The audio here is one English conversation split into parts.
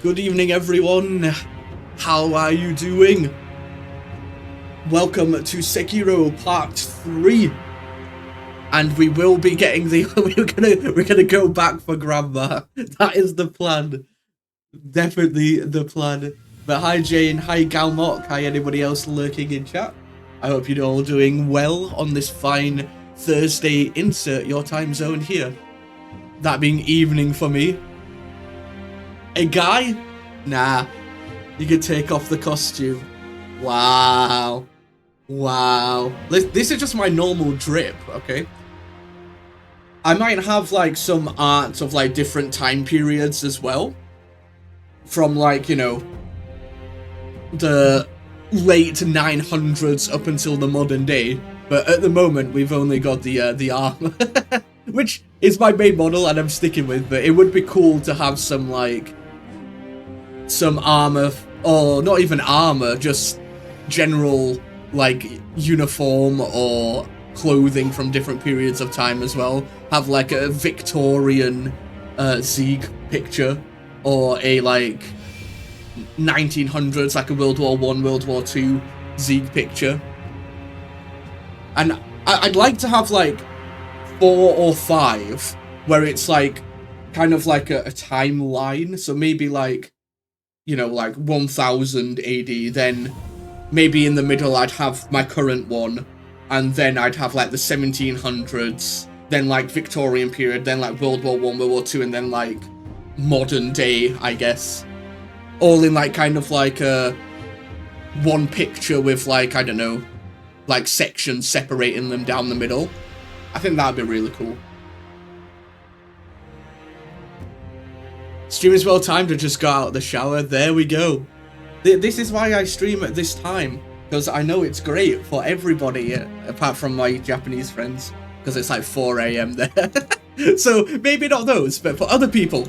Good evening, everyone. How are you doing? Welcome to Sekiro Part 3. And we will be getting the we're gonna go back for Grandma. That is the plan. Definitely the plan. But hi Jane, hi Galmok, hi anybody else lurking in chat. I hope you're all doing well on this fine Thursday. Insert your time zone here. That being evening for me. A guy? Nah. You can take off the costume. Wow. Wow. This is just my normal drip, okay? I might have like some art of like different time periods as well. From like, you know, the late 900s up until the modern day. But at the moment, we've only got the armor. Which is my main model and I'm sticking with, but it would be cool to have some like some armor, or not even armor, just general like uniform or clothing from different periods of time as well. Have like a Victorian Sieg picture, or a like 1900s, like a World War I, World War II Sieg picture. And I'd like to have like 4 or 5 where it's like kind of like a timeline. So maybe like, you know, like 1000 AD, then maybe in the middle I'd have my current one, and then I'd have like the 1700s, then like Victorian period, then like World War I, World War II, and then like modern day, I guess. All in like kind of like a one picture with like, I don't know, like sections separating them down the middle. I think that'd be really cool. Stream is well timed to just got out of the shower. There we go. This is why I stream at this time, because I know it's great for everybody, apart from my Japanese friends, because it's like 4 AM there. So maybe not those, but for other people.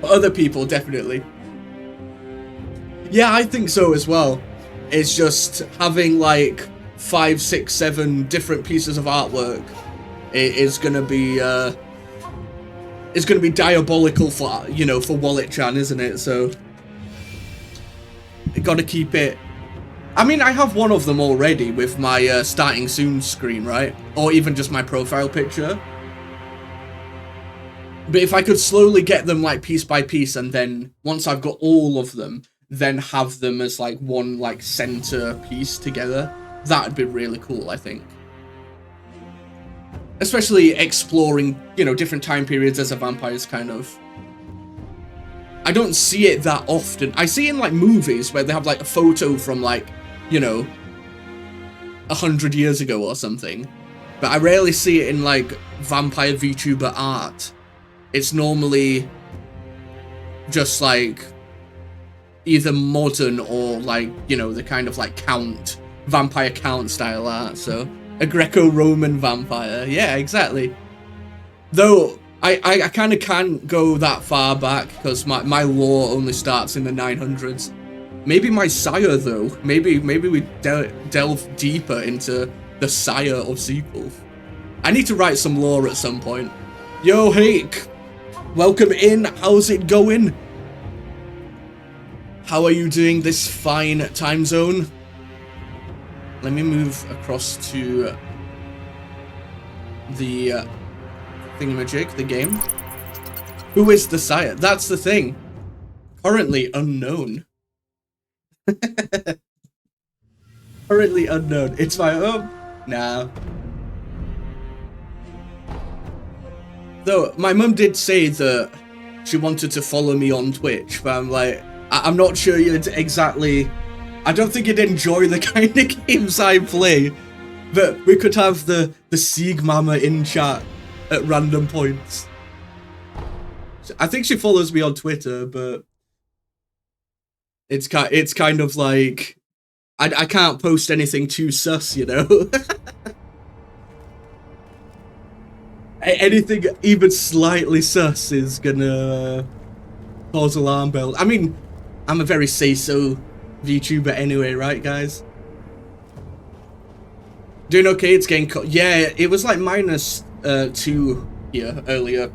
For other people, definitely. Yeah, I think so as well. It's just having like 5, 6, 7 different pieces of artwork. It is gonna be it's gonna be diabolical for, you know, for Wallet-chan, isn't it? So you gotta keep it. I mean, I have one of them already with my starting soon screen, right? Or even just my profile picture. But if I could slowly get them like piece by piece, and then once I've got all of them, then have them as like one like center piece together, that'd be really cool, I think. Especially exploring, you know, different time periods as a vampire's kind of. I don't see it that often. I see it in like movies where they have like a photo from like, you know, 100 years ago or something. But I rarely see it in like vampire VTuber art. It's normally just like either modern or like, you know, the kind of like vampire count style art. So a Greco-Roman vampire. Yeah, exactly. Though I kind of can't go that far back because my lore only starts in the 900s. Maybe my sire though. Maybe we delve deeper into the sire of sequels. I need to write some lore at some point. Yo, Hake, welcome in. How's it going? How are you doing this fine time zone? Let me move across to the thingamajig, the game. Who is the sire? That's the thing. Currently unknown. Currently unknown. It's my own. Nah. Though, my mum did say that she wanted to follow me on Twitch, but I'm like, I'm not sure you'd exactly. I don't think you'd enjoy the kind of games I play, but we could have the Sieg Mama in chat at random points. I think she follows me on Twitter, but it's kind of like I can't post anything too sus, you know. Anything even slightly sus is gonna cause alarm bells. I mean, I'm a very say-so VTuber anyway, right, guys? Doing okay, it's getting yeah, it was like -2 here earlier.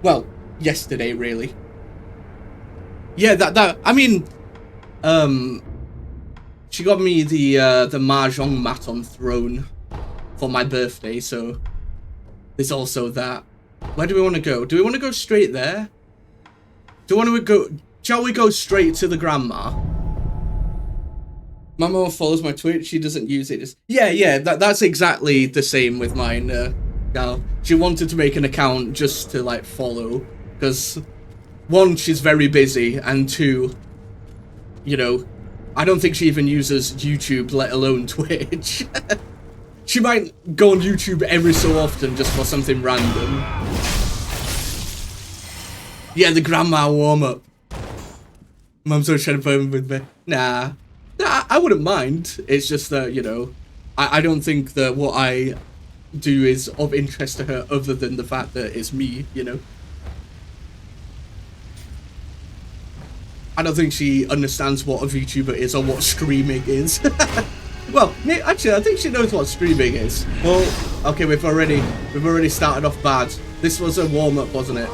Well, yesterday, really. Yeah, that I mean, she got me the mahjong mat on throne for my birthday, so there's also that. Where do we want to go? Do we want to go straight there? Do we want to go? Shall we go straight to the grandma? My mom follows my Twitch. She doesn't use it. Yeah. That's exactly the same with mine. Gal. She wanted to make an account just to like follow, because one, she's very busy, and two, you know, I don't think she even uses YouTube, let alone Twitch. She might go on YouTube every so often just for something random. Yeah, the grandma warm-up. Mum's always trying to phone with me. Nah, I wouldn't mind. It's just that, you know, I don't think that what I do is of interest to her other than the fact that it's me, you know. I don't think she understands what a VTuber is or what streaming is. Well, actually, I think she knows what streaming is. Well, okay, we've already started off bad. This was a warm-up, wasn't it?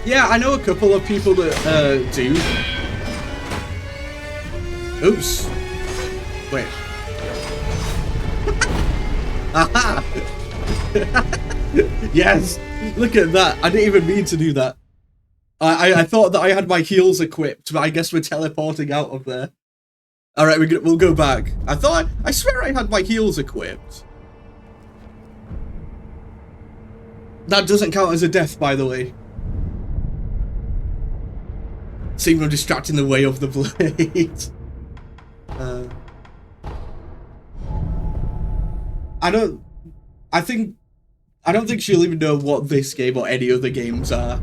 Yeah, I know a couple of people that do. Oops. Wait. Aha! Yes! Look at that. I didn't even mean to do that. I thought that I had my heels equipped, but I guess we're teleporting out of there. Alright, we'll go back. I swear I had my heels equipped. That doesn't count as a death, by the way. Signal distracting the way of the blade. I don't think she'll even know what this game or any other games are.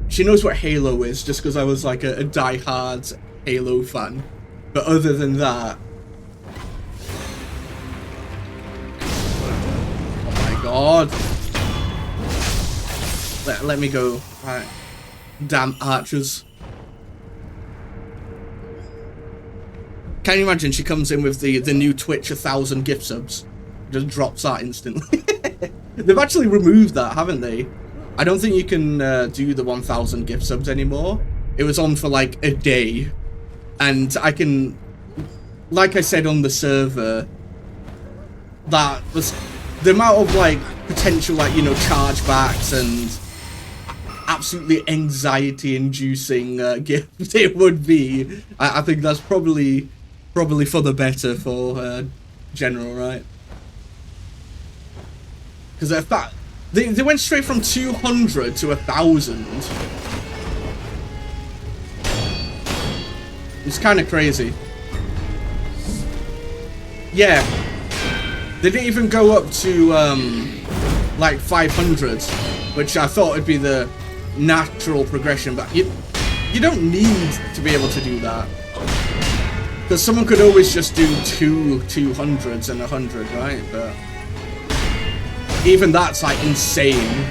She knows what Halo is just because I was like a die-hard Halo fan. But other than that... Oh my god. Let me go. Alright. Damn archers. Can you imagine she comes in with the new Twitch 1,000 gift subs? Just drops that instantly. They've actually removed that, haven't they? I don't think you can do the 1,000 gift subs anymore. It was on for like a day. And I can, like I said on the server, that was the amount of like potential, like, you know, chargebacks and absolutely anxiety-inducing gift it would be. I think that's probably for the better for general, right? Because they went straight from 200 to 1,000. It's kind of crazy. Yeah, they didn't even go up to like 500, which I thought would be the natural progression. But you don't need to be able to do that. Because someone could always just do 200s and 100, right? But even that's like insane.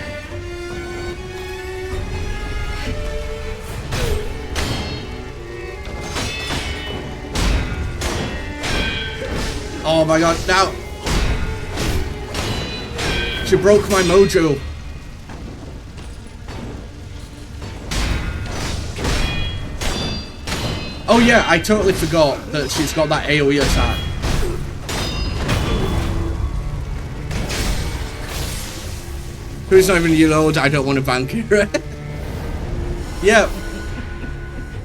Oh my god, now she broke my mojo. Oh yeah, I totally forgot that she's got that AoE attack. Who's not even a year old? I don't want to bank her. Yeah.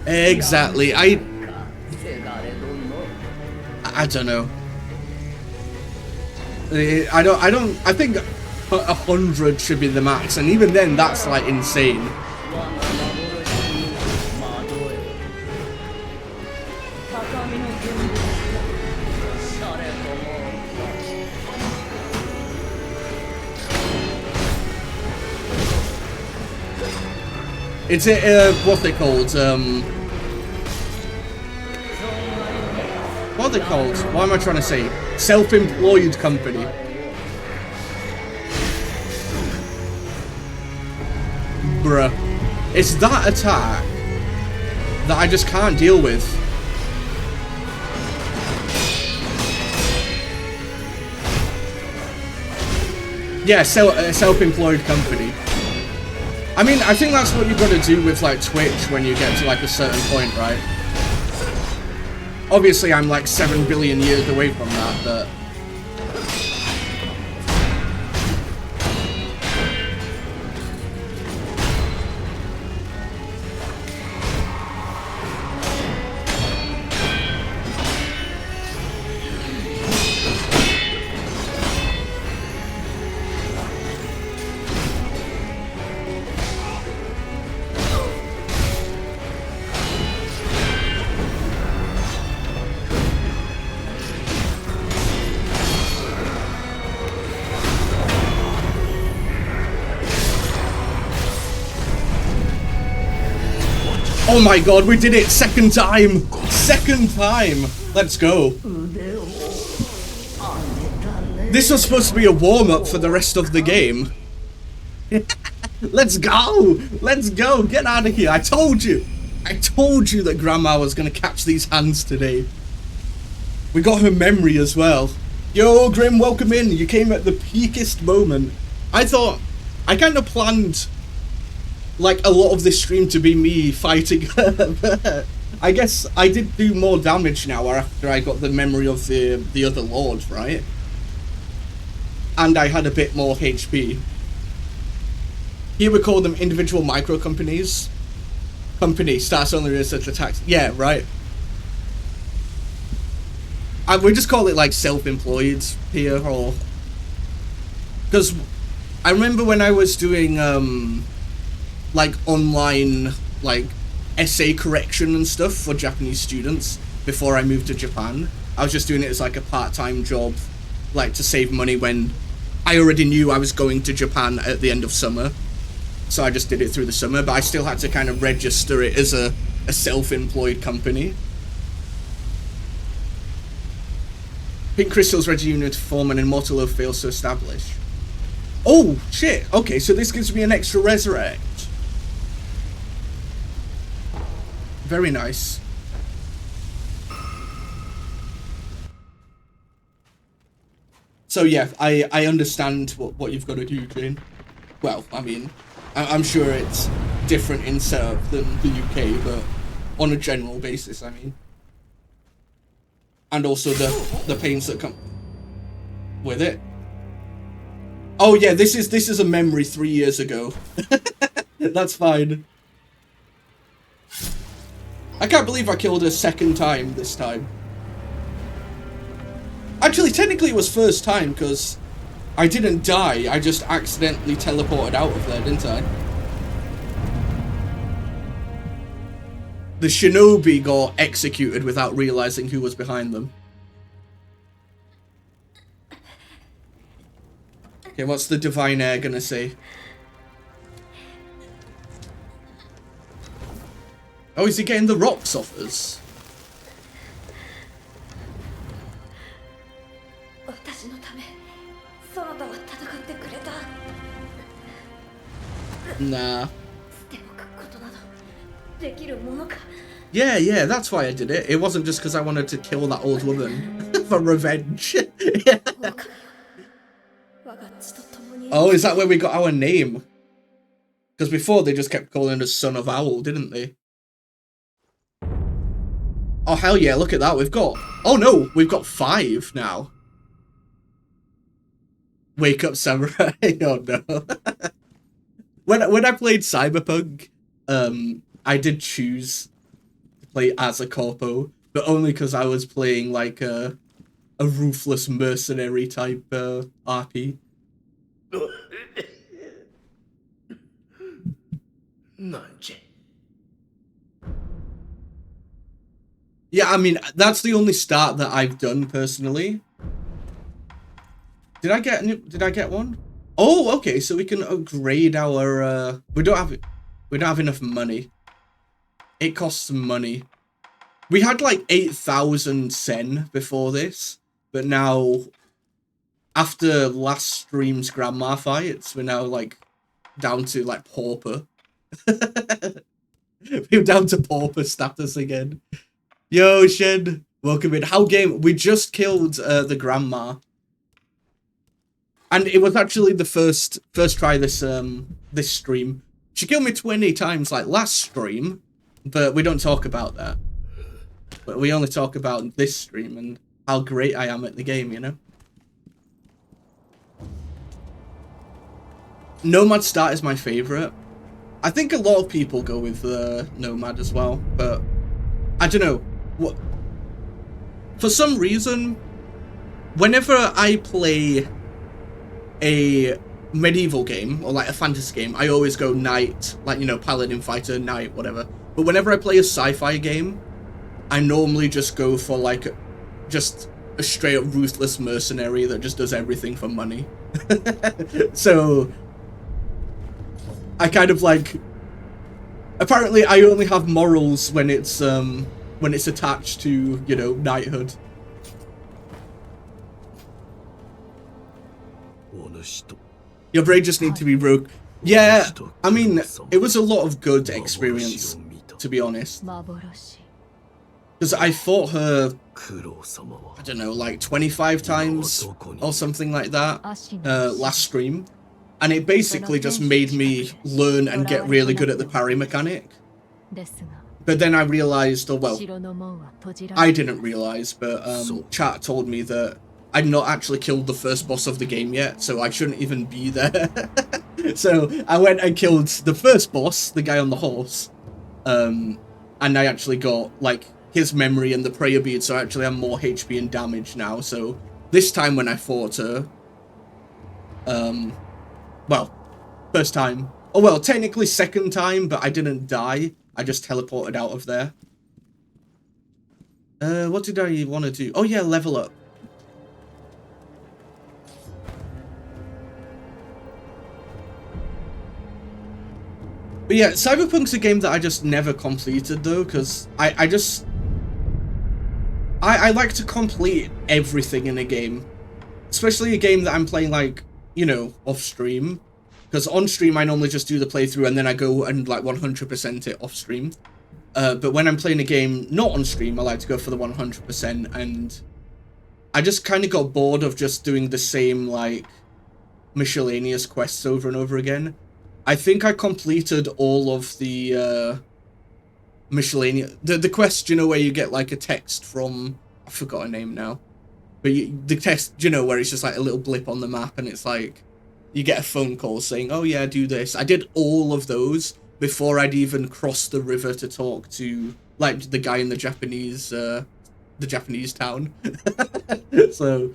Exactly. I don't know. I think 100 should be the max, and even then that's like insane. It's what they called, what are they called? What am I trying to say? Self-employed company. Bruh. It's that attack that I just can't deal with. Yeah, self-employed company. I mean, I think that's what you've got to do with like Twitch when you get to like a certain point, right? Obviously, I'm like 7 billion years away from that, but... Oh my god, we did it! Second time! Second time! Let's go. This was supposed to be a warm-up for the rest of the game. Let's go! Let's go! Get out of here! I told you! I told you that Grandma was gonna catch these hands today. We got her memory as well. Yo, Grim, welcome in. You came at the peakest moment. I thought... I kind of planned... like a lot of this stream to be me fighting her. I guess I did do more damage now after I got the memory of the other lord, right? And I had a bit more HP. Here we call them individual micro companies. Company starts only research attacks. Yeah, right. We just call it like self-employed here, or because I remember when I was doing like online like essay correction and stuff for Japanese students before I moved to Japan. I was just doing it as like a part-time job, like to save money when I already knew I was going to Japan at the end of summer. So I just did it through the summer, but I still had to kind of register it as a self-employed company. Pink Crystal's ready unit to form, an Immortal Oath fails to establish. Oh shit, okay, so this gives me an extra resurrect. Very nice. So yeah, I understand what you've got to do, Jane. Well, I mean, I'm sure it's different in setup than the UK, but on a general basis, I mean. And also the pains that come with it. Oh yeah, this is a memory 3 years ago. That's fine. I can't believe I killed her second time this time. Actually, technically it was first time, because I didn't die. I just accidentally teleported out of there, didn't I? The shinobi got executed without realizing who was behind them. Okay, what's the Divine Heir gonna say? Oh, is he getting the rocks off us? Nah. Yeah, that's why I did it. It wasn't just because I wanted to kill that old woman for revenge. Yeah. Oh, is that where we got our name? Because before they just kept calling us Son of Owl, didn't they? Oh, hell yeah, look at that. We've got... Oh, no, we've got 5 now. Wake up, Samurai. Oh, no. When I played Cyberpunk, I did choose to play as a corpo, but only because I was playing like a ruthless mercenary type RP. Yeah, I mean, that's the only start that I've done personally. Did I get one? Oh, okay, so we can upgrade our we don't have enough money. It costs money. We had like 8,000 sen before this, but now after last stream's grandma fights, we're now like down to like pauper. We're down to pauper status again. Yo, Shen, welcome in. How game? We just killed the grandma, and it was actually the first try this this stream. She killed me 20 times like last stream, but we don't talk about that. But we only talk about this stream and how great I am at the game, you know. Nomad Start is my favorite. I think a lot of people go with Nomad as well, but I don't know. What? For some reason, whenever I play a medieval game or like a fantasy game, I always go knight, like, you know, paladin, fighter, knight, whatever. But whenever I play a sci-fi game, I normally just go for like just a straight up ruthless mercenary that just does everything for money. So I kind of like, apparently I only have morals when it's attached to, you know, knighthood. Your brain just need to be broke. Yeah, I mean, it was a lot of good experience, to be honest. Because I fought her, I don't know, like 25 times or something like that last stream. And it basically just made me learn and get really good at the parry mechanic. But then I realized, oh well, I didn't realize, but chat told me that I'd not actually killed the first boss of the game yet, so I shouldn't even be there. So I went and killed the first boss, the guy on the horse, and I actually got like his memory and the prayer bead, so I actually have more HP and damage now. So this time when I fought her, well, first time, oh well, technically second time, but I didn't die. I just teleported out of there. What did I want to do? Oh yeah, level up. But yeah, Cyberpunk's a game that I just never completed though, because I like to complete everything in a game. Especially a game that I'm playing like, you know, off stream. Because on stream I normally just do the playthrough and then I go and like 100% it off stream. But when I'm playing a game not on stream, I like to go for the 100%, and I just kind of got bored of just doing the same like miscellaneous quests over and over again. I think I completed all of the miscellaneous, the quest, you know, where you get like a text from, I forgot her name now, but the text, you know, where it's just like a little blip on the map and it's like you get a phone call saying, oh yeah, do this. I did all of those before I'd even crossed the river to talk to like the guy in the Japanese town. So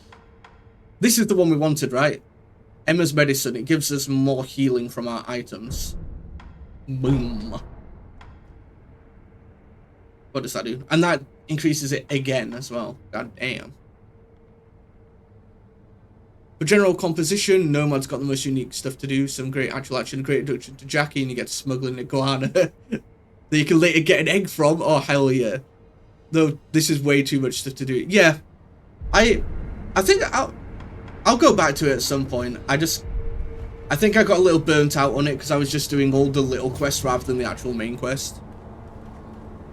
this is the one we wanted, right? Emma's medicine, it gives us more healing from our items. Boom. What does that do? And that increases it again as well. God damn. For general composition, Nomad's got the most unique stuff to do. Some great actual action, great introduction to Jackie, and you get to smuggle in a guana that you can later get an egg from. Oh, hell yeah. Though, this is way too much stuff to do. Yeah. I think I'll go back to it at some point. I think I got a little burnt out on it because I was just doing all the little quests rather than the actual main quest.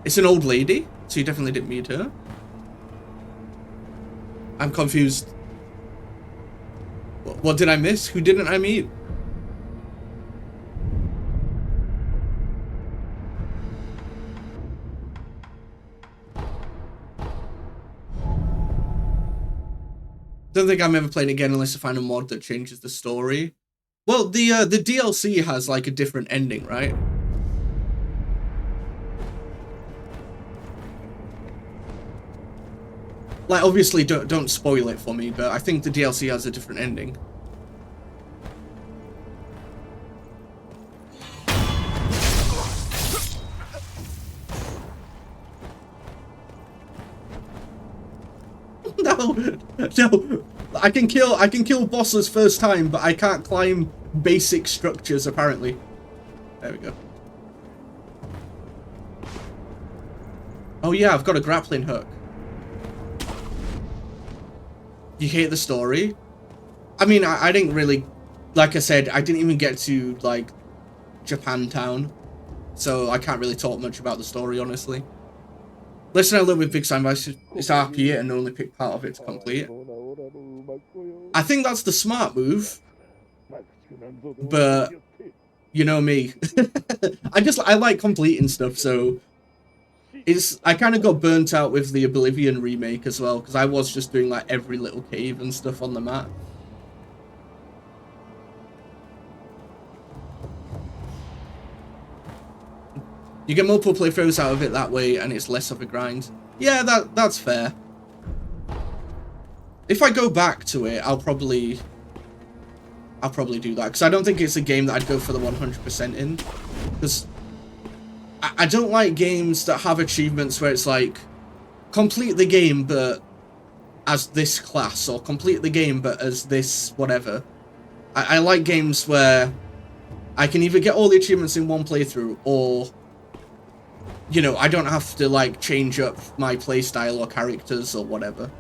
It's an old lady, so you definitely didn't meet her. I'm confused. What did I miss? Who didn't I meet? Don't think I'm ever playing again unless I find a mod that changes the story. Well, the DLC has like a different ending, right? Like, obviously, don't spoil it for me, but I think the DLC has a different ending. No, I can kill bosses first time, but I can't climb basic structures apparently. There we go. Oh yeah, I've got a grappling hook. You hate the story? I mean, I didn't really, like I said, I didn't even get to like Japantown. so I can't really talk much about the story, honestly. Listen, I live with Big Sign Vice. It's RP and only pick part of it to complete. I think that's the smart move, but you know me. I like completing stuff, so I kind of got burnt out with the Oblivion remake as well, because I was just doing like every little cave and stuff on the map. You get multiple playthroughs out of it that way, and it's less of a grind. Yeah, that's fair. If I go back to it, I'll probably do that, because I don't think it's a game that I'd go for the 100% in, because I don't like games that have achievements where it's like, complete the game but as this class, or complete the game but as this whatever. I like games where I can either get all the achievements in one playthrough, or, you know, I don't have to like change up my playstyle or characters or whatever.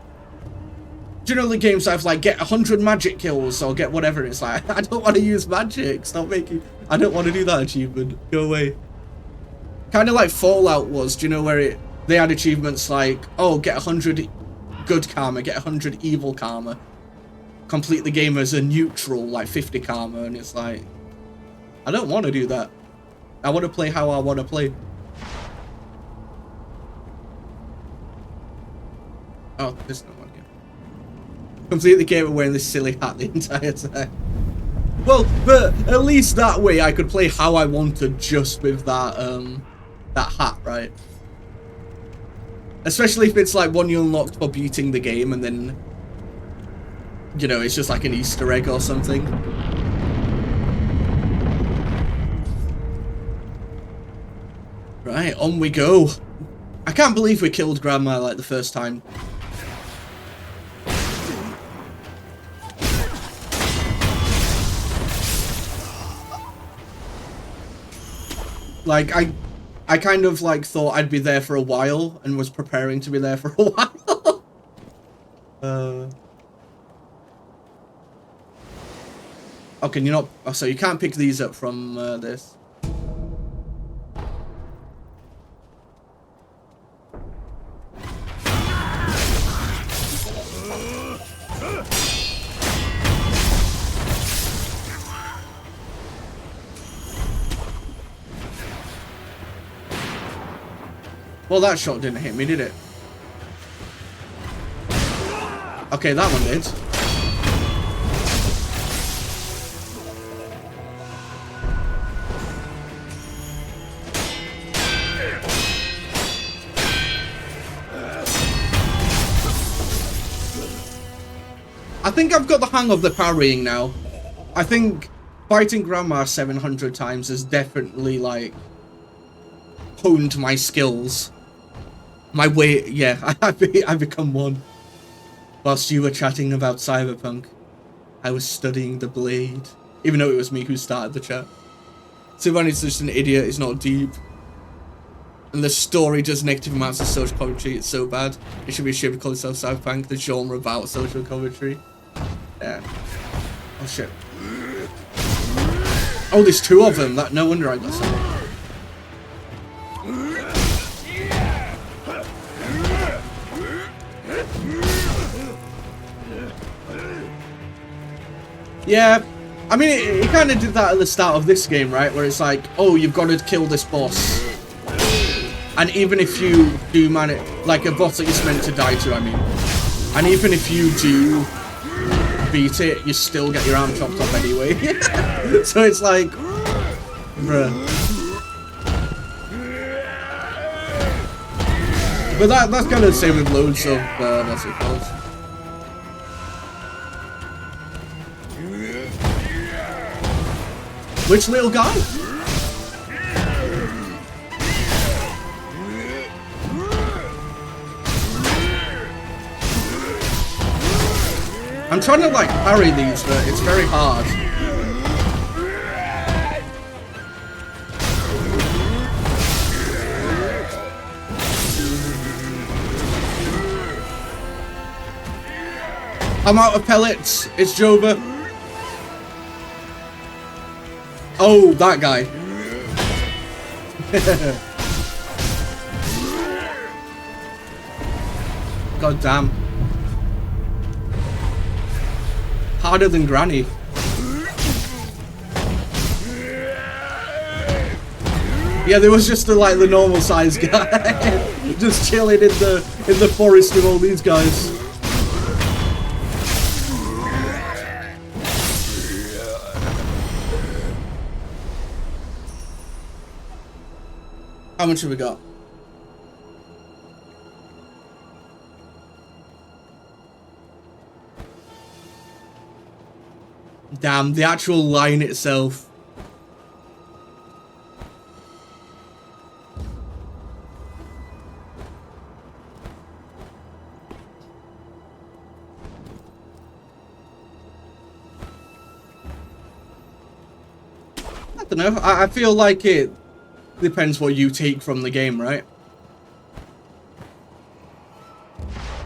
Do you know the games I've like, get 100 magic kills or get whatever, and it's like, I don't want to use magic, stop making, I don't want to do that achievement, go away. Kind of like Fallout was, do you know, where they had achievements like, oh, get 100 good karma, get 100 evil karma, complete the game as a neutral, like 50 karma, and it's like, I don't want to do that. I want to play how I want to play. Oh, there's no one here. Complete the game wearing this silly hat the entire time. Well, but at least that way I could play how I wanted just with that, that hat, right? Especially if it's like one you unlocked for beating the game and then, you know, it's just like an Easter egg or something. Right, on we go. I can't believe we killed Grandma like the first time. Like, I kind of like thought I'd be there for a while and was preparing to be there for a while. Oh, can you not? Oh, so you can't pick these up from this. Well, that shot didn't hit me, did it? Okay, that one did. I think I've got the hang of the parrying now. I think fighting Grandma 700 times has definitely, like, honed my skills. My way, yeah, I've become one. Whilst you were chatting about Cyberpunk, I was studying the blade. Even though it was me who started the chat. Sylvan is just an idiot, it's not deep. And the story does negative amounts of social commentary, it's so bad. It should be ashamed to call itself Cyberpunk, the genre about social commentary. Yeah. Oh shit. Oh, there's two of them, no wonder I got some. Yeah, I mean, it kind of did that at the start of this game, right? Where it's like, oh, you've got to kill this boss. And even if you do manage, like a boss that you're meant to die to, I mean. And even if you do beat it, you still get your arm chopped off anyway. So it's like, bruh. But that's kind of the same with loads of, what's it called? Which little guy? I'm trying to like parry these, but it's very hard. I'm out of pellets. It's Jova. Oh, that guy. God damn. Harder than Granny. Yeah, there was just the normal sized guy just chilling in the forest with all these guys. How much have we got? Damn, the actual line itself. I don't know. I feel like it depends what you take from the game, right?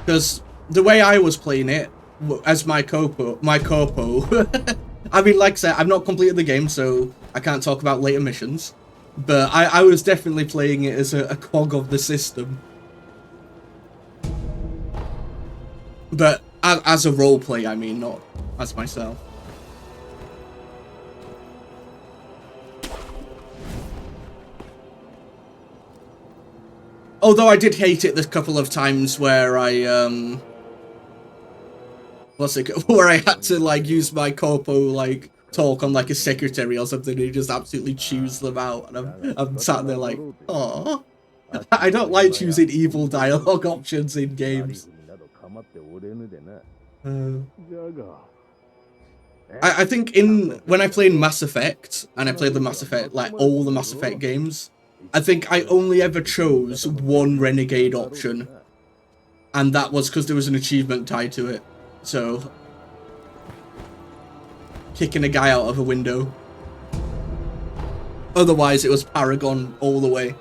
Because the way I was playing it as my corpo, I mean, like I said, I've not completed the game, so I can't talk about later missions. But I was definitely playing it as a cog of the system. But as a roleplay, I mean, not as myself. Although I did hate it the couple of times where I, where I had to, like, use my corpo, like, talk on, like, a secretary or something, and he just absolutely chews them out, and I'm sat there like, aww. I don't like choosing evil dialogue options in games. I think when I played Mass Effect, and I played the Mass Effect, like, all the Mass Effect games, I think I only ever chose one renegade option, and that was because there was an achievement tied to it. So, kicking a guy out of a window. Otherwise, it was Paragon all the way.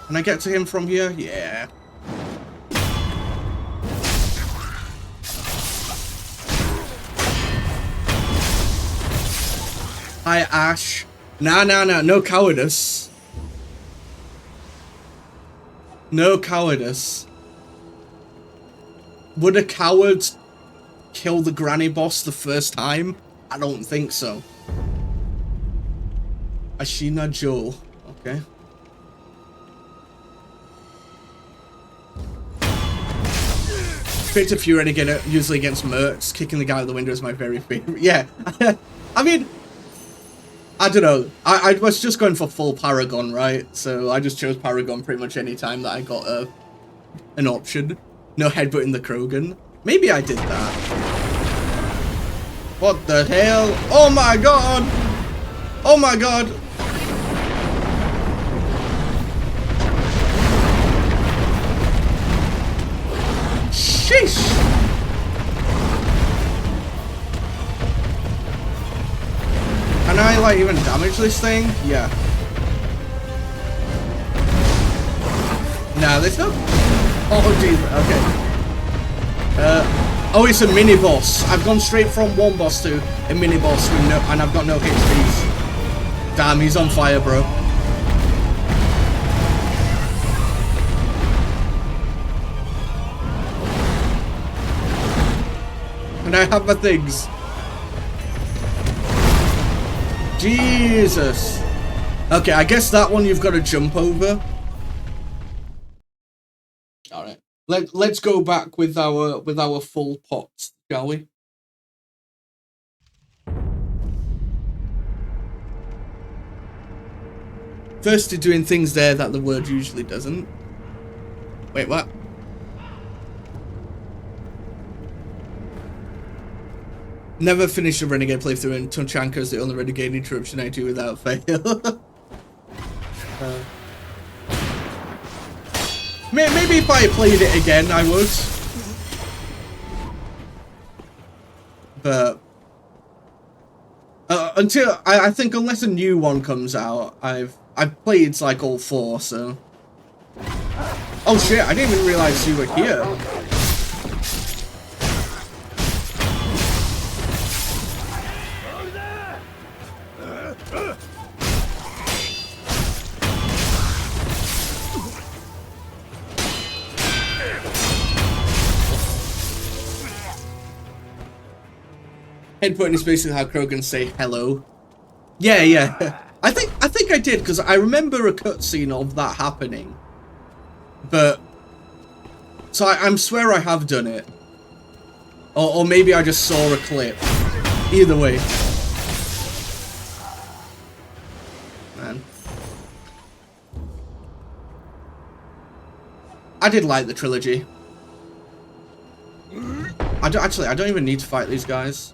Can I get to him from here? Yeah. Hi, Ash. Nah, no cowardice. No cowardice. Would a coward kill the granny boss the first time? I don't think so. Ashina Joe. Okay. Creative Fury again, usually against mercs. Kicking the guy out the window is my very favorite. Yeah. I mean, I don't know. I was just going for full Paragon, right? So I just chose Paragon pretty much any time that I got an option. No headbutting the Krogan. Maybe I did that. What the hell? Oh my god! Oh my god! Sheesh! Can I, like, even damage this thing? Yeah. Nah, there's no... Oh, jeez. Okay. Oh, it's a mini-boss. I've gone straight from one boss to a mini-boss with no... And I've got no HPs. Damn, he's on fire, bro. And I have my things. Jesus. Okay, I guess that one you've got to jump over. All right. Let's go back with our full pots, shall we? First, you're doing things there that the word usually doesn't. Wait, what? Never finish a Renegade playthrough, and Tunchanka is the only Renegade interruption I do without fail. Maybe if I played it again, I would. But until I think unless a new one comes out, I've played like all four. So. Oh shit! I didn't even realize you were here. Headbutting is basically how Krogan say hello. Yeah, yeah. I think I did, because I remember a cutscene of that happening. But so I swear I have done it. Or maybe I just saw a clip. Either way. Man. I did like the trilogy. I don't even need to fight these guys.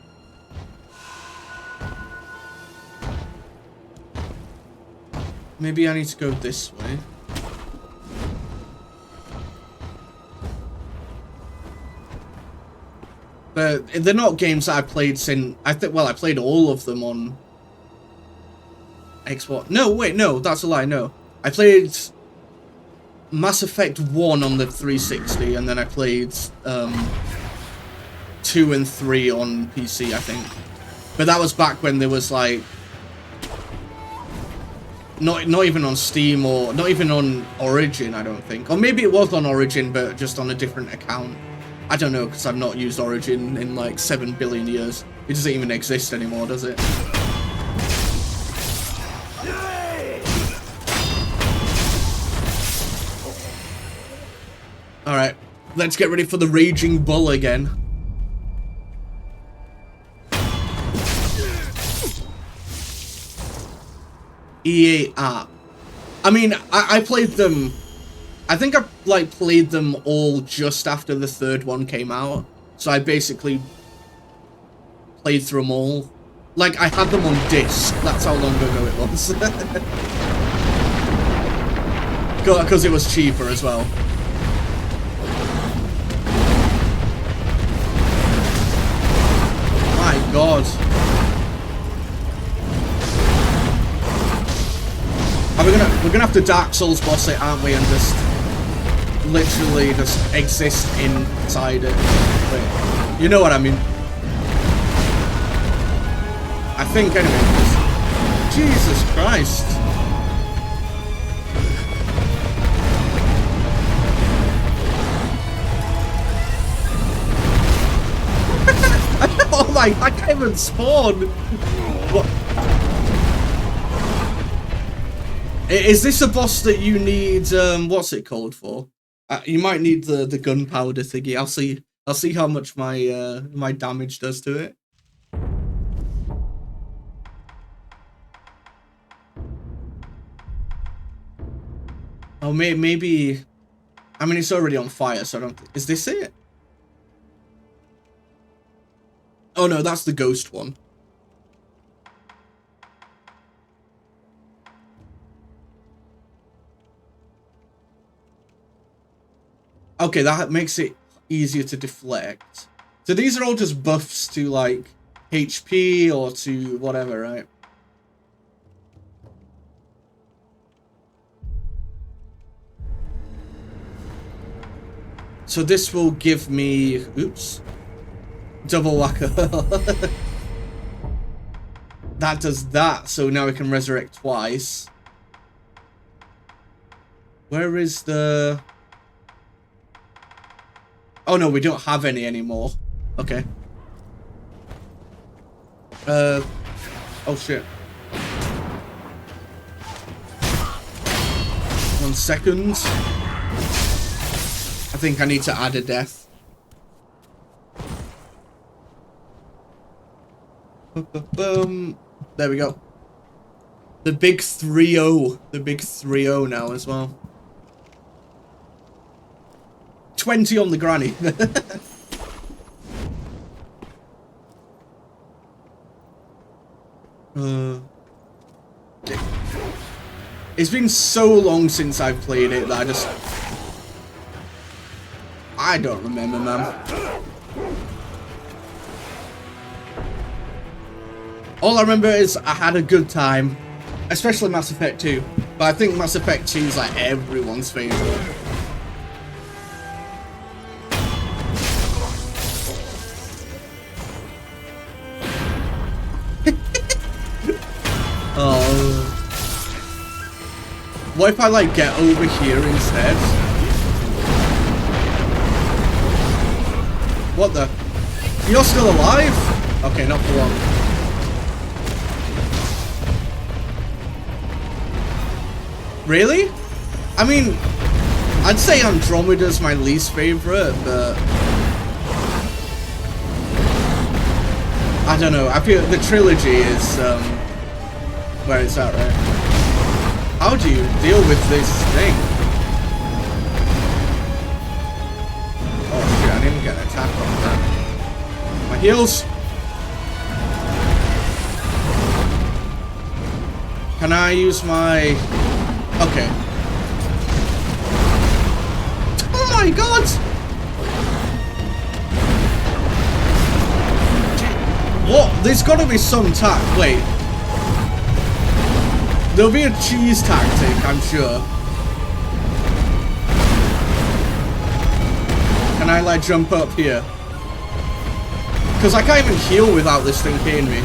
Maybe I need to go this way. But they're not games that I played since... I played all of them on Xbox. No, wait, no, that's a lie, no. I played Mass Effect 1 on the 360, and then I played 2 and 3 on PC, I think. But that was back when there was, like... Not even on Steam, or not even on Origin, I don't think. Or maybe it was on Origin, but just on a different account. I don't know, because I've not used Origin in like 7 billion years. It doesn't even exist anymore, does it? Alright, let's get ready for the Raging Bull again. EA app. I mean, I played them... I think I played them all just after the third one came out. So I basically played through them all. Like, I had them on disc. That's how long ago it was. Because it was cheaper as well. My God. We're gonna have to Dark Souls boss it, aren't we? And just literally just exist inside it. Wait, you know what I mean? I think anyway. Jesus Christ. Oh my! I can't even spawn. What? Is this a boss that you need, what's it called for? You might need the gunpowder thingy. I'll see how much my my damage does to it. Oh, maybe... I mean, it's already on fire, so I don't... Is this it? Oh no, that's the ghost one. Okay, that makes it easier to deflect. So these are all just buffs to, like, HP or to whatever, right? So this will give me... Oops. Double whacker. That does that, so now we can resurrect twice. Where is the... Oh no, we don't have any anymore. Okay. Oh shit. 1 second. I think I need to add a death. Boom. There we go. The big 3-0. The big 3-0 now as well. 20 on the granny. It's been so long since I've played it that I don't remember, man. All I remember is I had a good time, especially Mass Effect 2. But I think Mass Effect 2 is like everyone's favorite. Oh. What if I like get over here instead? What the? You're still alive? Okay, not for long. Really? I mean, I'd say Andromeda's my least favorite, but I don't know. I feel the trilogy is where it's at, right? How do you deal with this thing? Oh shit! I didn't even get an attack on that. My heals. Can I use my? Okay. Oh my god! What? There's gotta be some wait. There'll be a cheese tactic, I'm sure. Can I, like, jump up here? Because I can't even heal without this thing hitting me.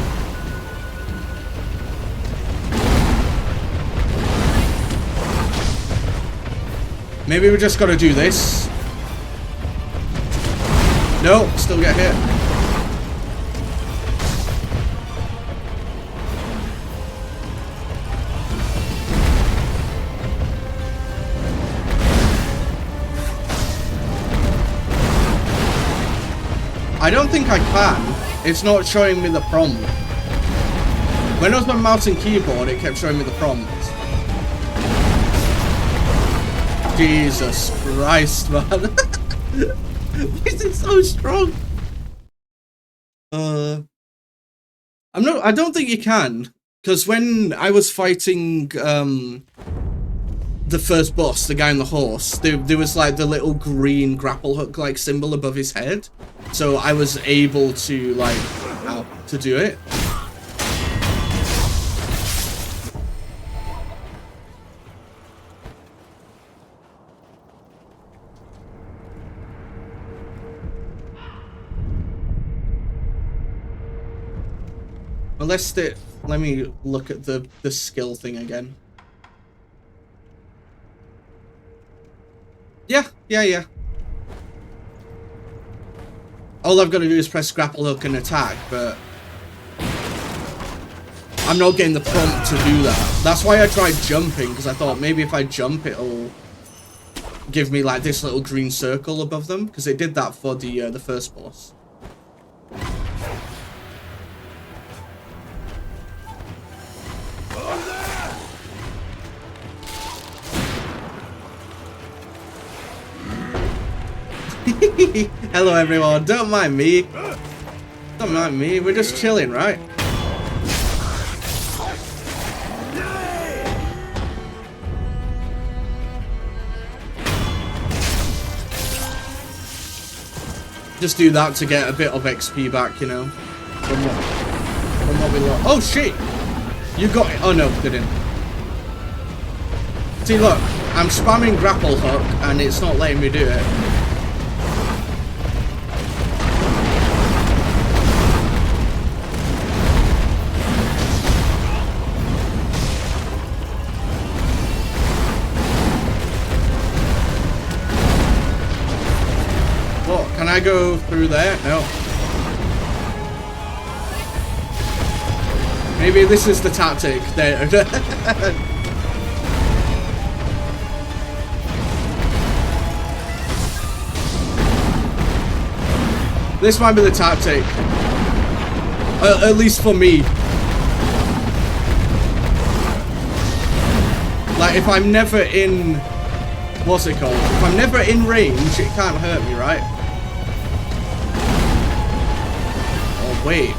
Maybe we just gotta do this. No, still get hit. I don't think I can. It's not showing me the prompt. When I was on mouse and keyboard, it kept showing me the prompt. Jesus Christ, man. This is so strong. I don't think you can. Because when I was fighting the first boss, the guy on the horse, there was like the little green grapple hook like symbol above his head. So I was able to like to do it. Unless let me look at the skill thing again. Yeah. All I've got to do is press grapple hook and attack, but I'm not getting the prompt to do that. That's why I tried jumping, because I thought maybe if I jump it'll give me like this little green circle above them, because it did that for the first boss. Hello everyone, don't mind me. Don't mind me, we're just chilling, right? Just do that to get a bit of XP back, you know. From what we lost. Oh shit! You got it. Oh no, didn't. See, look, I'm spamming grapple hook and it's not letting me do it. Can I go through there? No. Maybe this is the tactic. There. This might be the tactic. At least for me. Like, if I'm never in... What's it called? If I'm never in range, it can't hurt me, right? Wait,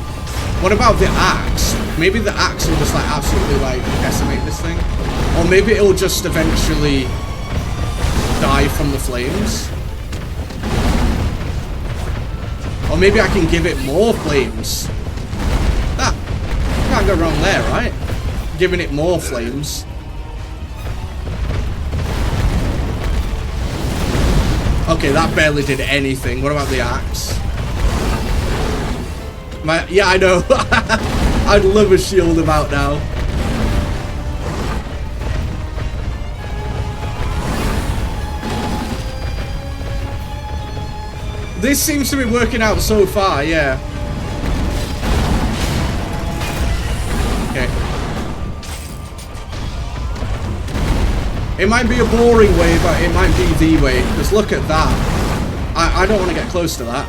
what about the axe? Maybe the axe will just like absolutely like decimate this thing. Or maybe it'll just eventually die from the flames. Or maybe I can give it more flames. Ah, can't go wrong there, right? Giving it more flames. Okay, that barely did anything. What about the axe? Yeah, I know. I'd love a shield about now. This seems to be working out so far, yeah. It might be a boring way, but it might be the way. Because look at that. I don't want to get close to that.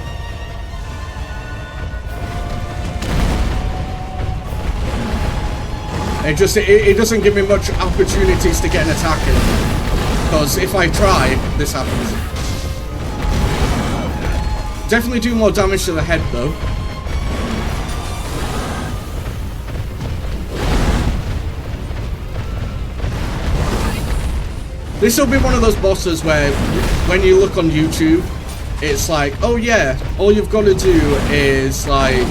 It doesn't give me much opportunities to get an attack in. Because if I try, this happens. Definitely do more damage to the head though. This will be one of those bosses where when you look on YouTube, it's like, oh yeah, all you've got to do is like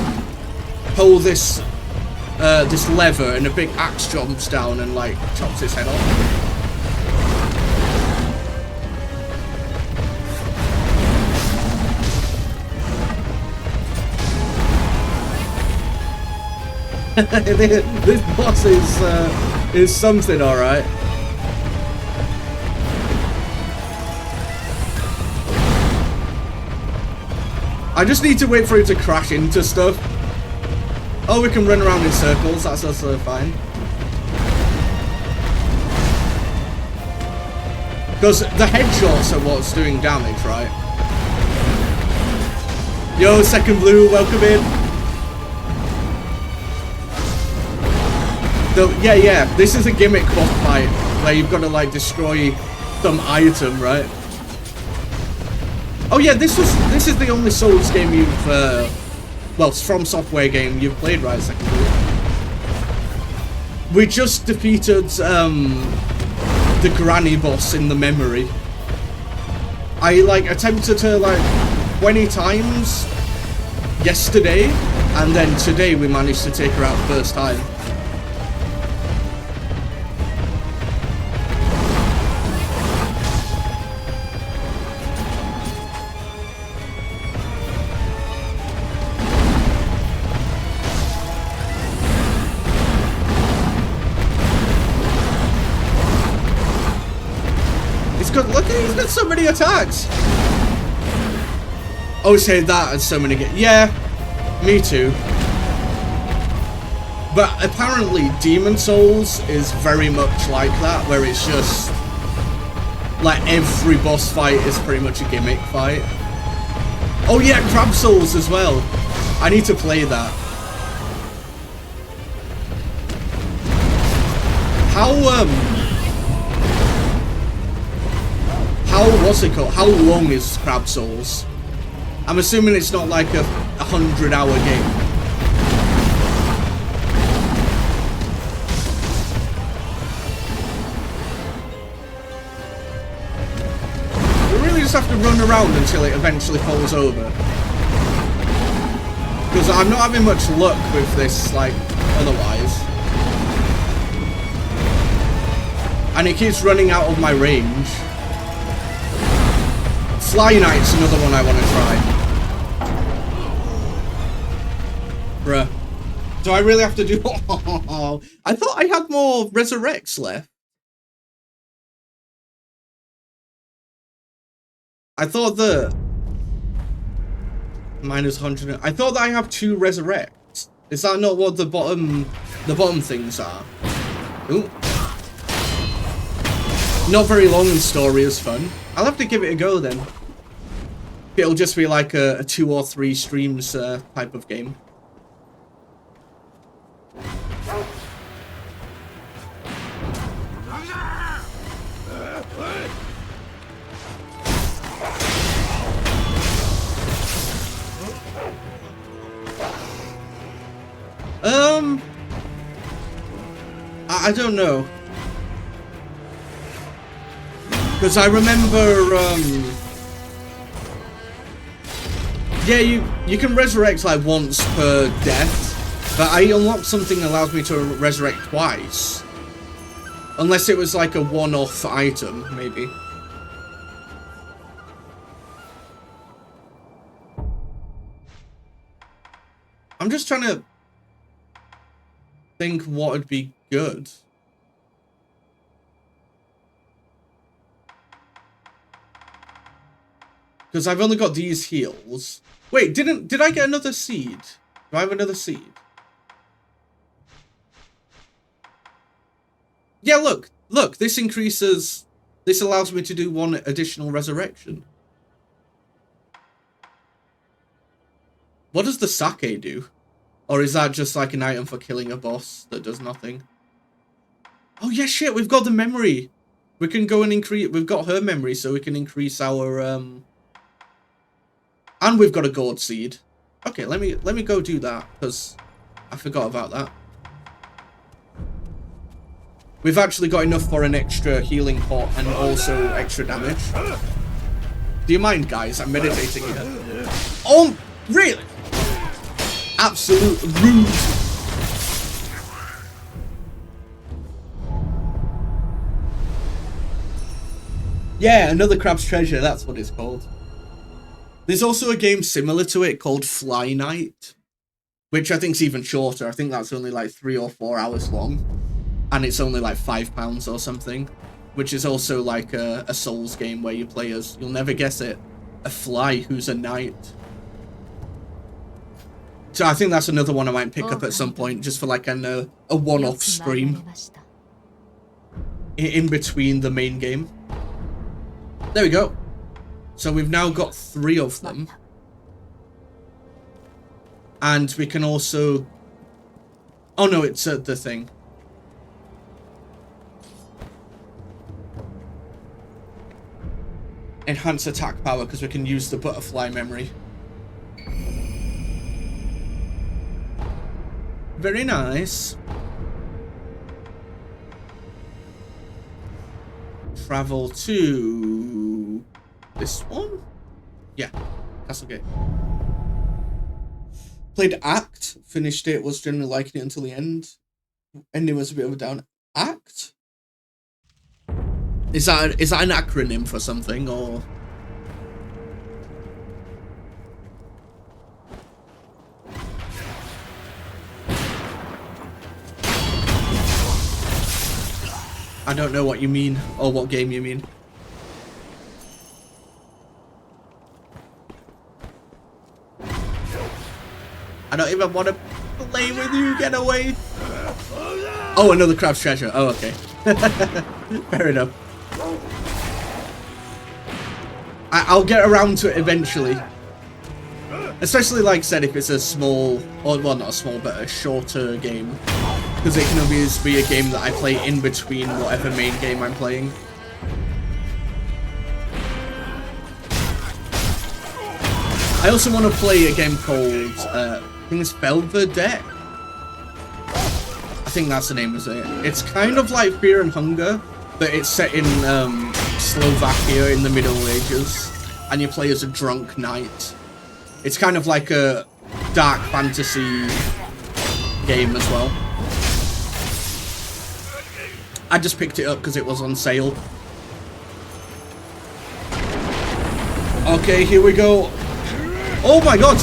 pull this this lever and a big axe jumps down and like chops his head off. This boss is something, all right. I just need to wait for it to crash into stuff. Oh, we can run around in circles. That's also fine. Because the headshots are what's doing damage, right? Yo, Second Blue, welcome in. Yeah, this is a gimmick boss fight where you've got to like destroy some item, right? Oh yeah, this is the only Souls game you've well, From Software game you've played, right? Second Blue. We just defeated the granny boss in the memory. I like attempted her like 20 times yesterday, and then today we managed to take her out first time. Good. Look, he's got so many attacks. Oh, say that and so many. Yeah, me too. But apparently, Demon Souls is very much like that, where it's just like every boss fight is pretty much a gimmick fight. Oh yeah, Crab Souls as well. I need to play that. What's it called? How long is Crab Souls? I'm assuming it's not like a 100-hour game. We really just have to run around until it eventually falls over. Because I'm not having much luck with this, like, otherwise. And it keeps running out of my range. Fly Knight's another one I want to try. Bruh. Do I really have to do... Oh, I thought I had more Resurrects left. I thought that... Minus 100... I thought that I have 2 Resurrects. Is that not what the bottom things are? Ooh. Not very long and story is fun. I'll have to give it a go then. It'll just be like a 2 or 3 streams type of game. I don't know. Because I remember, yeah, you can resurrect like once per death, but I unlocked something that allows me to resurrect twice. Unless it was like a one-off item, maybe. I'm just trying to think what would be good. Because I've only got these heals. Wait, did I get another seed? Do I have another seed? Yeah, look, this increases This allows me to do 1 additional resurrection. What does the sake do? Or is that just like an item for killing a boss that does nothing? Oh yeah, shit, we've got the memory. We can go and increase, we've got her memory, so we can increase our, and we've got a gourd seed. Okay, let me go do that, because I forgot about that. We've actually got enough for an extra healing pot and also extra damage. Do you mind, guys? I'm meditating here. Oh, really? Absolute rude. Yeah, another crab's treasure, that's what it's called. There's also a game similar to it called Fly Night, which I think's even shorter. I think that's only like 3 or 4 hours long. And it's only like £5 or something, which is also like a Souls game where you play as, you'll never guess it, a fly who's a knight. So I think that's another one I might pick up at some point, just for like a one-off stream in between the main game. There we go. So we've now got 3 of them. And we can also... Oh no, it's the thing. Enhance attack power, because we can use the butterfly memory. Very nice. Travel to this one? Yeah, Castlegate. Played Act, finished it, was generally liking it until the end. Ending was a bit of a down. Act? Is that an acronym for something, or? I don't know what you mean, or what game you mean. I don't even want to play with you, get away! Oh, another crab's treasure. Oh, okay. Fair enough. I'll get around to it eventually. Especially, like I said, if it's a small, or well, not a small, but a shorter game. Because it can always be a game that I play in between whatever main game I'm playing. I also want to play a game called, I think it's VOD. I think that's the name of it. It's kind of like Fear and Hunger, but it's set in Slovakia in the Middle Ages, and you play as a drunk knight. It's kind of like a dark fantasy game as well. I just picked it up because it was on sale. Okay, here we go. Oh my god!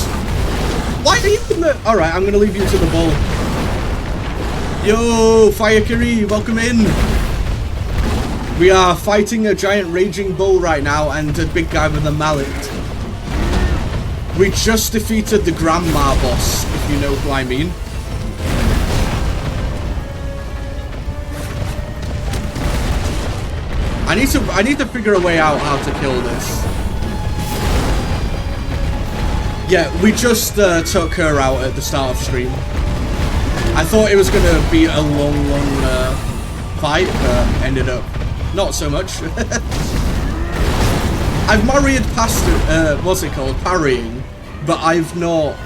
Why are you in the... Alright, I'm gonna leave you to the ball. Yo, Firekiri, welcome in. We are fighting a giant raging bull right now and a big guy with a mallet. We just defeated the grandma boss, if you know who I mean. I need to figure a way out how to kill this. Yeah, we just took her out at the start of stream. I thought it was going to be a long fight, but ended up not so much. I've married past what's it called, parrying, but I've not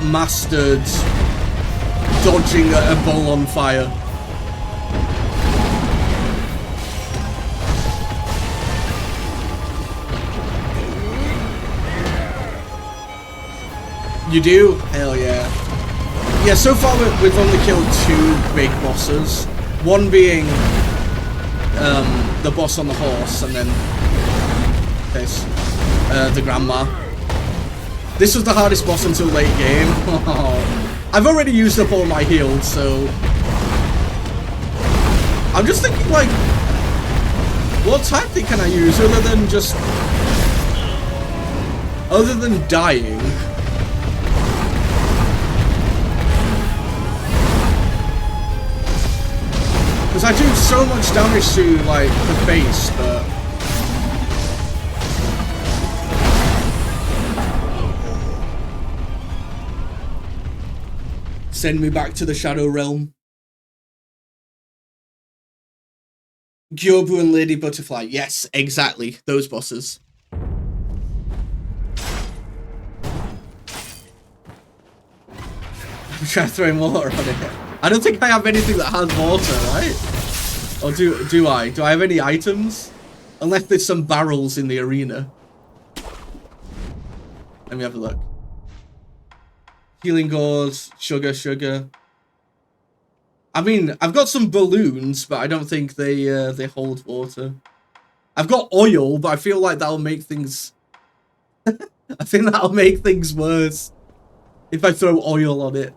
mastered dodging a bull on fire. You do? Hell yeah. Yeah, so far we've only killed 2 big bosses. One being the boss on the horse, and then this, the grandma. This was the hardest boss until late game. I've already used up all my heals, so... I'm just thinking, like, what tactic can I use other than just... Other than dying? Because I do so much damage to, like, the face, but... Send me back to the Shadow Realm. Gyobu and Lady Butterfly. Yes, exactly. Those bosses. I'm trying to throw water on it. I don't think I have anything that has water, right? Or do I? Do I have any items? Unless there's some barrels in the arena. Let me have a look. Healing gauze, sugar. I mean, I've got some balloons, but I don't think they hold water. I've got oil, but I feel like that'll make things... I think that'll make things worse if I throw oil on it.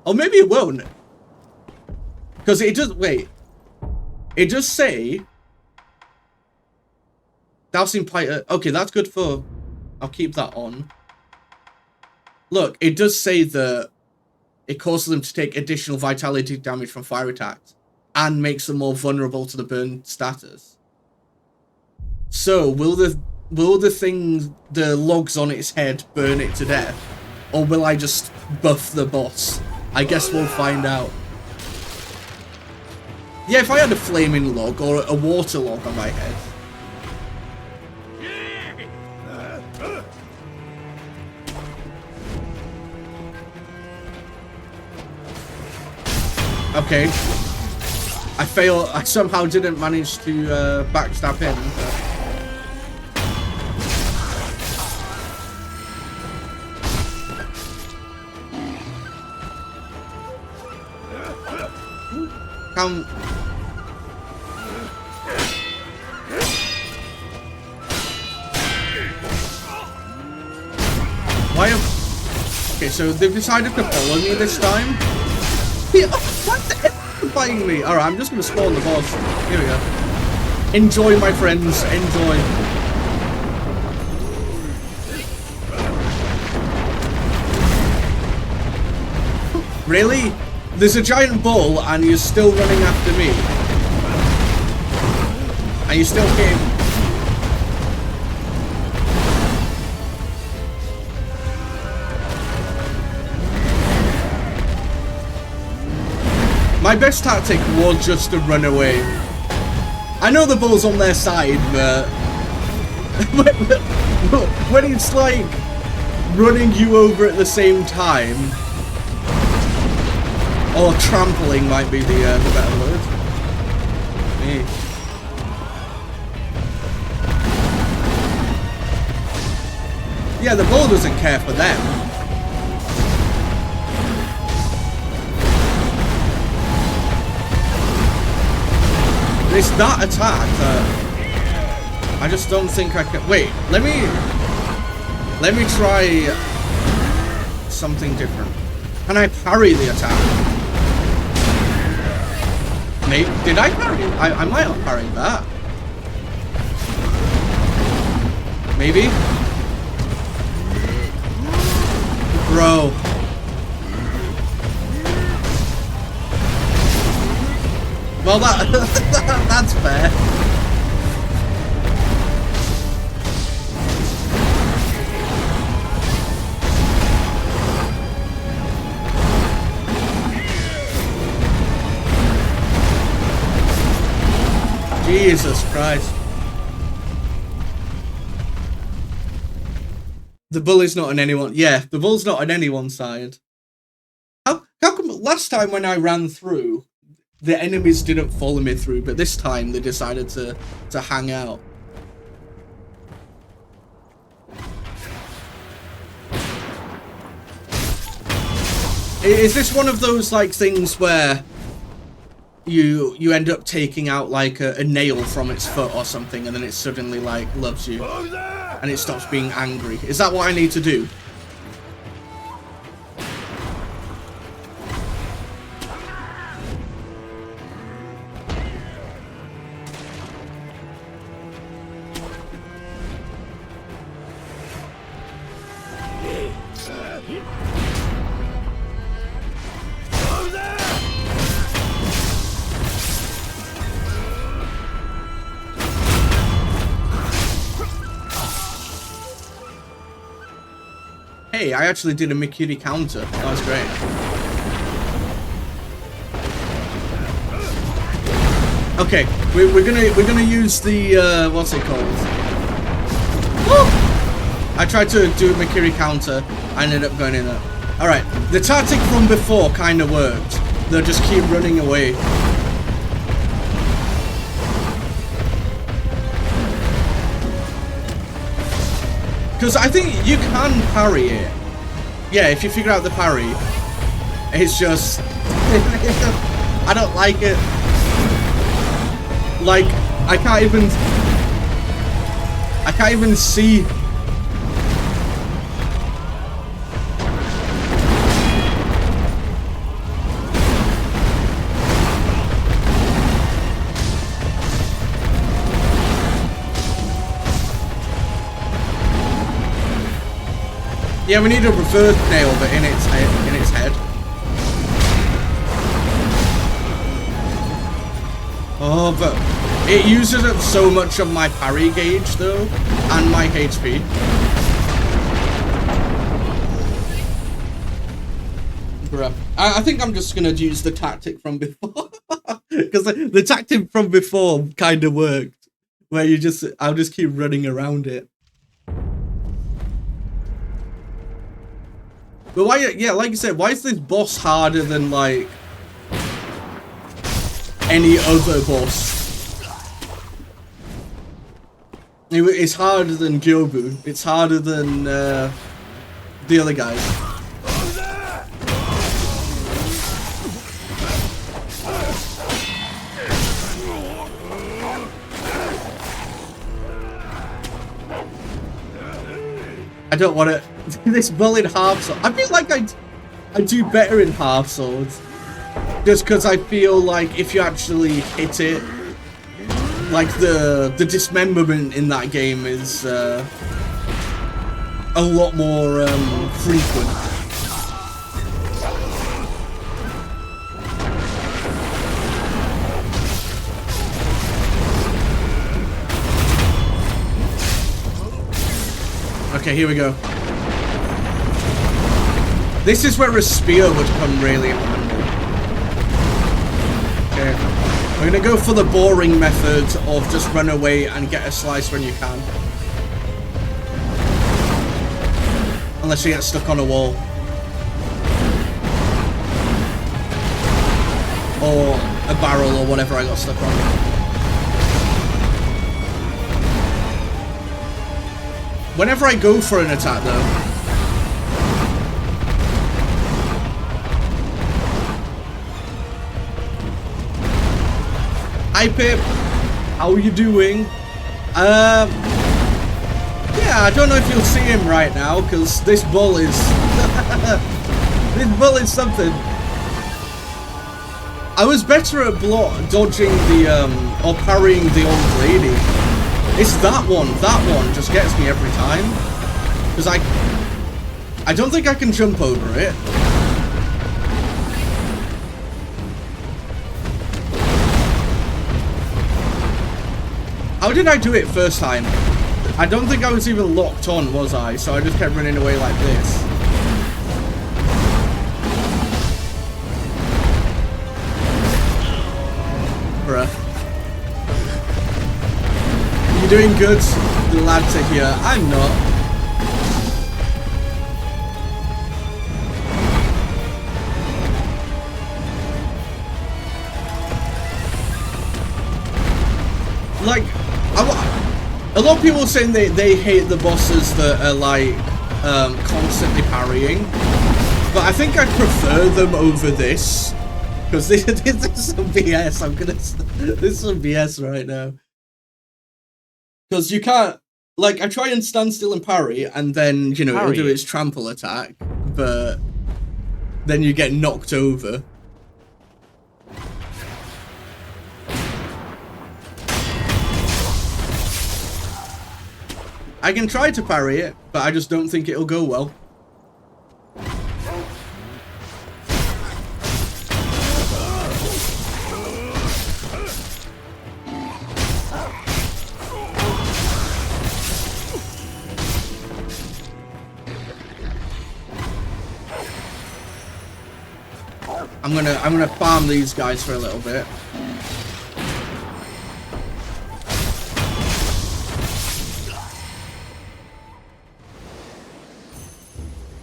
Or maybe it won't. Because it does... Wait. It does say... Dousing Piter... Okay, that's good for... I'll keep that on. Look, it does say that it causes them to take additional vitality damage from fire attacks and makes them more vulnerable to the burn status. So, will the logs on its head burn it to death? Or will I just buff the boss? I guess we'll find out. Yeah, if I had a flaming log or a water log on my head. Okay. I somehow didn't manage to backstab him. Why have... Okay, so they've decided to follow me this time. What the hell are you fighting me? Alright, I'm just gonna spawn the boss. Here we go. Enjoy, my friends. Enjoy. Really? There's a giant bull and you're still running after me. And you still came. My best tactic was just to run away. I know the bull's on their side, but when it's like running you over at the same time, or trampling might be the better word. Hey. Yeah, the bull doesn't care for them. It's that attack that I just don't think I can. Wait, let me try something different. Can I parry the attack? Maybe, did I parry? I might have parried that. Maybe? Bro. Well, that's fair. Jesus Christ. The bull is not on anyone. Yeah, the bull's not on anyone's side. How come last time when I ran through, the enemies didn't follow me through, but this time they decided to hang out. Is this one of those like things where you end up taking out like a nail from its foot or something, and then it suddenly like loves you and it stops being angry? Is that what I need to do? hey, I actually did a Mikiri counter. That was great. Okay, we're gonna use the what's it called? Woo! I tried to do a Mikiri counter. I ended up going in there. All right, the tactic from before kind of worked. They'll just keep running away. Because I think you can parry it. Yeah, if you figure out the parry. It's just... I don't like it. Like, I can't even see... Yeah, we need a reverse nail, but in its head. Oh, but it uses up so much of my parry gauge, though, and my HP. Bruh. I think I'm just gonna use the tactic from before, because the tactic from before kind of worked, where I'll just keep running around it. But why, yeah, like you said, why is this boss harder than, like, any other boss? It's harder than Gyobu. It's harder than, the other guys. I don't want to... This bull in half sword. I feel like I do better in half swords. Just because I feel like if you actually hit it, like the dismemberment in that game is a lot more frequent. Okay, here we go. This is where a spear would come really handy. Okay. We're gonna go for the boring method of just run away and get a slice when you can. Unless you get stuck on a wall. Or a barrel or whatever I got stuck on. Whenever I go for an attack though, hi Pip, how are you doing? Yeah, I don't know if you'll see him right now because this bull is this bull is something. I was better at dodging the or parrying the old lady. It's that one just gets me every time. Because I don't think I can jump over it. How did I do it first time? I don't think I was even locked on, was I? So I just kept running away like this. Bruh. You're doing good, glad to hear. I'm not. Like, a lot of people saying they hate the bosses that are like constantly parrying, but I think I prefer them over this because this is some BS. This is some BS right now. Because you can't, like, I try and stand still and parry, and then, you know, it'll do its trample attack, but then you get knocked over. I can try to parry it, but I just don't think it'll go well. I'm gonna farm these guys for a little bit.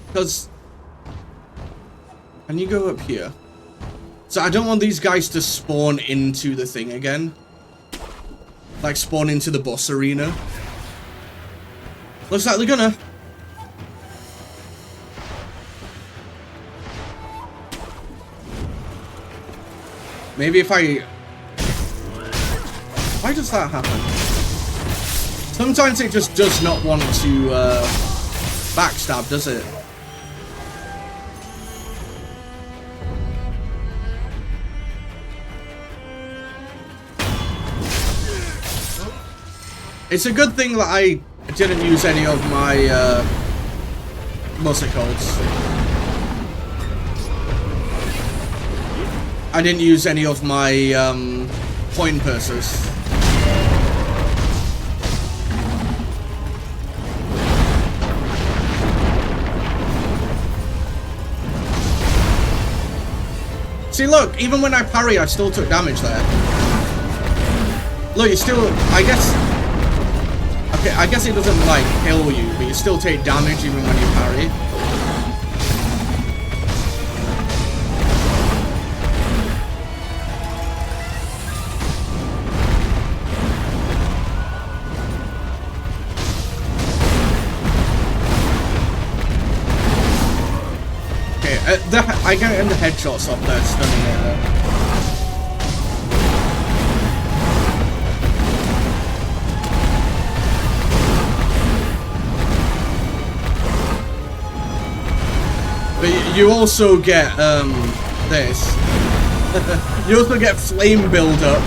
Because can you go up here? So I don't want these guys to spawn into the thing again. Like spawn into the boss arena. Looks like they're gonna. Maybe if I... Why does that happen? Sometimes it just does not want to backstab, does it? It's a good thing that I didn't use any of my what's it called? I didn't use any of my coin purses. See, look, even when I parry, I still took damage there. Look, you still, I guess, okay, I guess it doesn't, like, kill you, but you still take damage even when you parry. I get in the headshots off there, stunning it. But you also get this. You also get flame build up.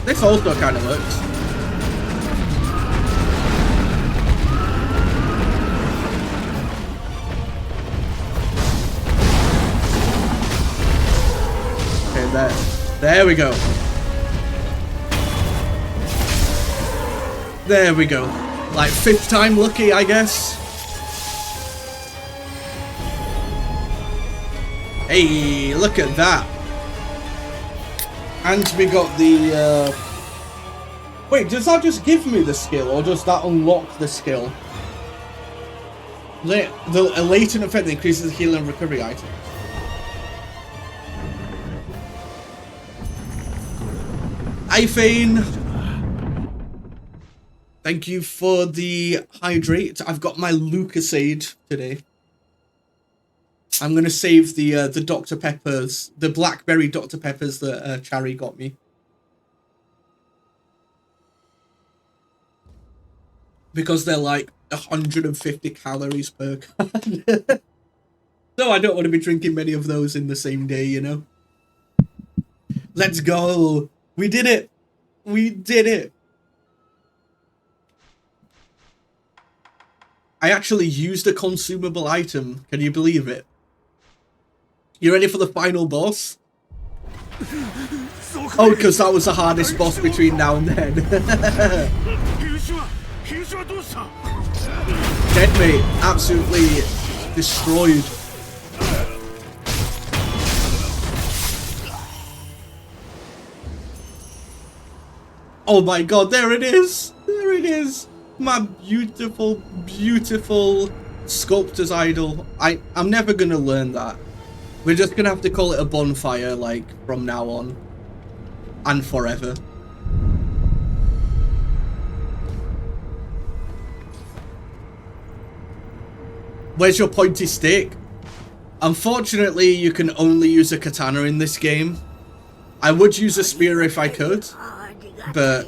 This also kind of looks. There we go. There we go. Like 5th time lucky, I guess. Hey, look at that. And we got the... Wait, does that just give me the skill, or does that unlock the skill? A latent effect that increases heal and recovery items. Hi, Fane. Thank you for the hydrate. I've got my Lucasade today. I'm gonna save the Dr. Peppers, the blackberry Dr. Peppers that Charry got me. Because they're like 150 calories per can. So I don't want to be drinking many of those in the same day, you know. Let's go. We did it! We did it! I actually used a consumable item. Can you believe it? You ready for the final boss? Oh, because that was the hardest boss between now and then. Deadmate, absolutely destroyed. Oh my god, there it is! There it is! My beautiful, beautiful sculptor's idol. I'm never gonna learn that. We're just gonna have to call it a bonfire, like, from now on. And forever. Where's your pointy stick? Unfortunately, you can only use a katana in this game. I would use a spear if I could. But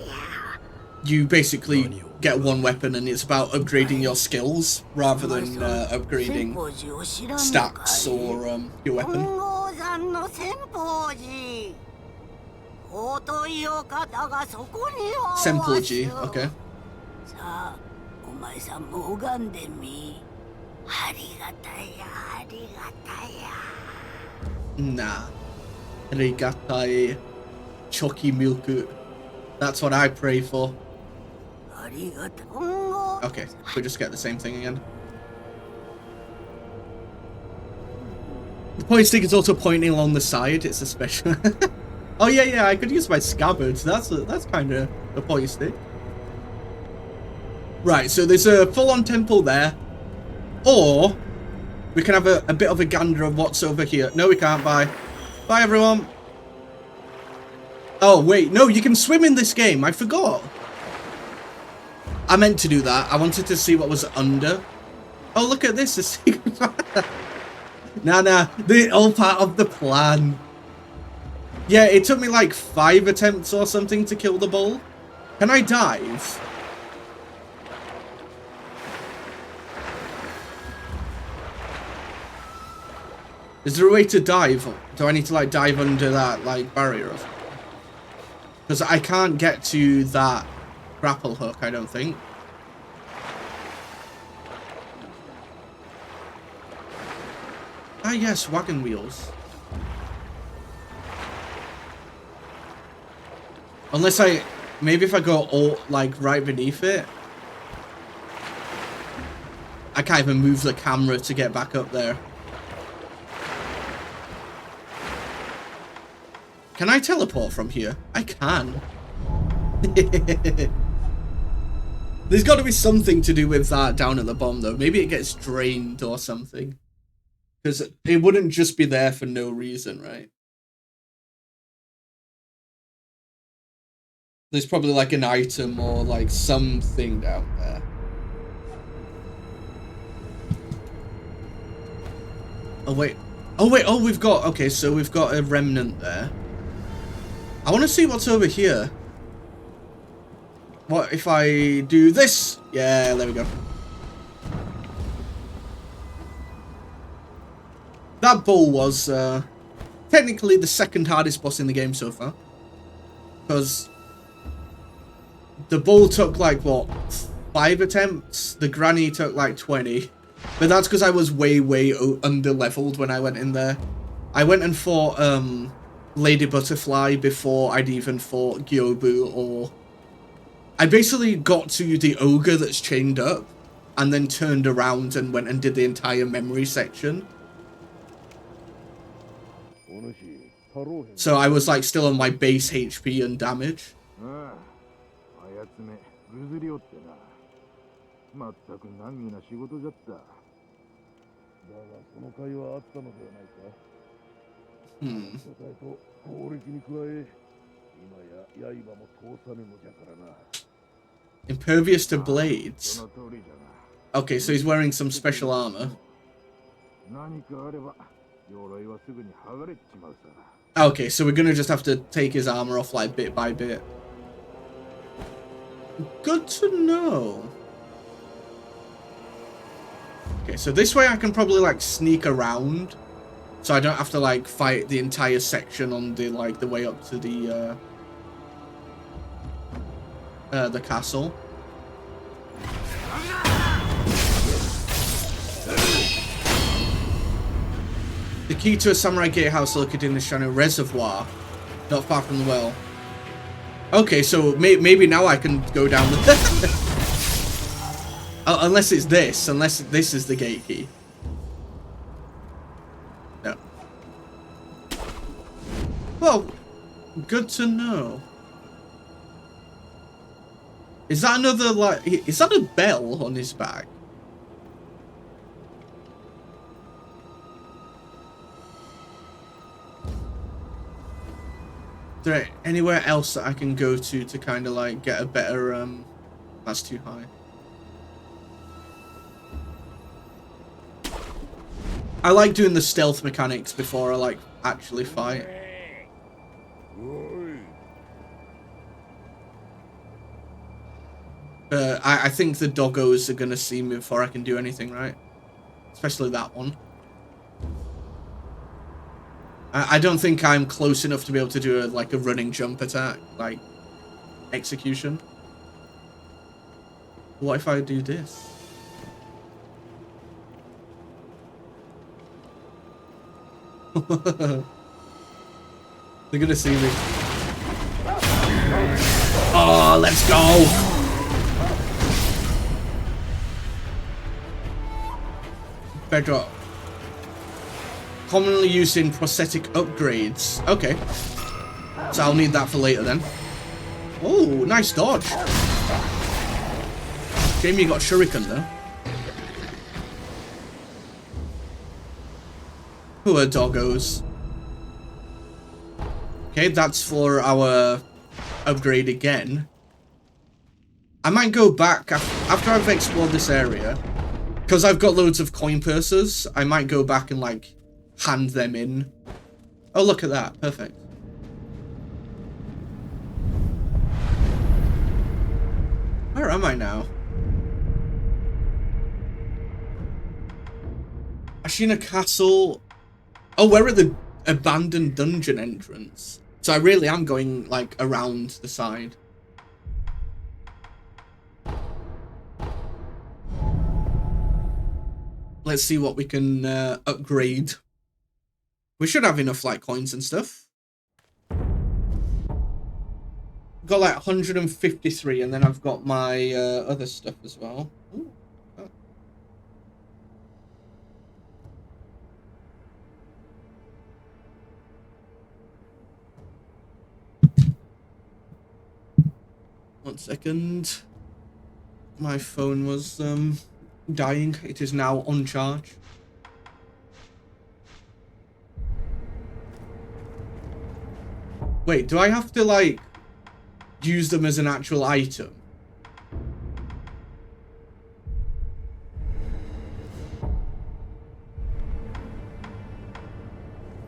you basically get one weapon and it's about upgrading your skills rather than upgrading stats or your weapon. Senpoji, okay. Nah. Arigatai Choki Milku. That's what I pray for. Okay, we just get the same thing again. The point stick is also pointing along the side. It's a special. Oh yeah, I could use my scabbards. That's kind of the point stick. Right, so there's a full-on temple there, or we can have a bit of a gander of what's over here. No, we can't. Bye, everyone. Oh wait, no, you can swim in this game. I forgot. I meant to do that. I wanted to see what was under. Oh, look at this. A secret. Nah, they're all part of the plan. Yeah, it took me like 5 attempts or something to kill the bull. Can I dive? Is there a way to dive? Do I need to like dive under that like barrier or something? Because I can't get to that grapple hook, I don't think. Ah yes, wagon wheels. Unless maybe if I go all like right beneath it. I can't even move the camera to get back up there. Can I teleport from here? I can. There's got to be something to do with that down at the bottom though. Maybe it gets drained or something. Because it wouldn't just be there for no reason, right? There's probably like an item or like something down there. Oh wait. Oh, we've got... Okay, so we've got a remnant there. I want to see what's over here. What if I do this? Yeah, there we go. That bull was technically the second hardest boss in the game so far. Because the bull took like, what, 5 attempts? The granny took like 20. But that's because I was way under-leveled when I went in there. I went and fought Lady Butterfly before I'd even fought Gyobu or... I basically got to the ogre that's chained up and then turned around and went and did the entire memory section. So I was like still on my base HP and damage. Impervious to blades. Okay, so he's wearing some special armor. Okay, so we're gonna just have to take his armor off like bit by bit. Good to know. Okay, so this way I can probably like sneak around, so I don't have to like fight the entire section on the like the way up to the castle. The key to a samurai gatehouse located in the Shano Reservoir, not far from the well. Okay, so maybe now I can go down the... unless it's this. Unless this is the gate key. No. Well, good to know. Is that another, like... Is that a bell on his back? Is there anywhere else that I can go to kind of like get a better that's too high. I like doing the stealth mechanics before I like actually fight. I think the doggos are gonna see me before I can do anything, right? Especially that one. I don't think I'm close enough to be able to do like a running jump attack, like execution. What if I do this? They're gonna see me. Oh, let's go! Bedrock. Commonly used in prosthetic upgrades. Okay. So I'll need that for later then. Oh, nice dodge. Shame you got shuriken though. Poor doggos. Okay, that's for our upgrade again. I might go back after I've explored this area. Because I've got loads of coin purses, I might go back and like hand them in. Oh, look at that. Perfect. Where am I now? Ashina Castle. Oh, we're at the abandoned dungeon entrance. So I really am going like around the side. Let's see what we can upgrade. We should have enough like coins and stuff. Got like 153, and then I've got my other stuff as well. Ooh. Oh. One second. My phone was dying. It is now on charge. Wait, do I have to like use them as an actual item?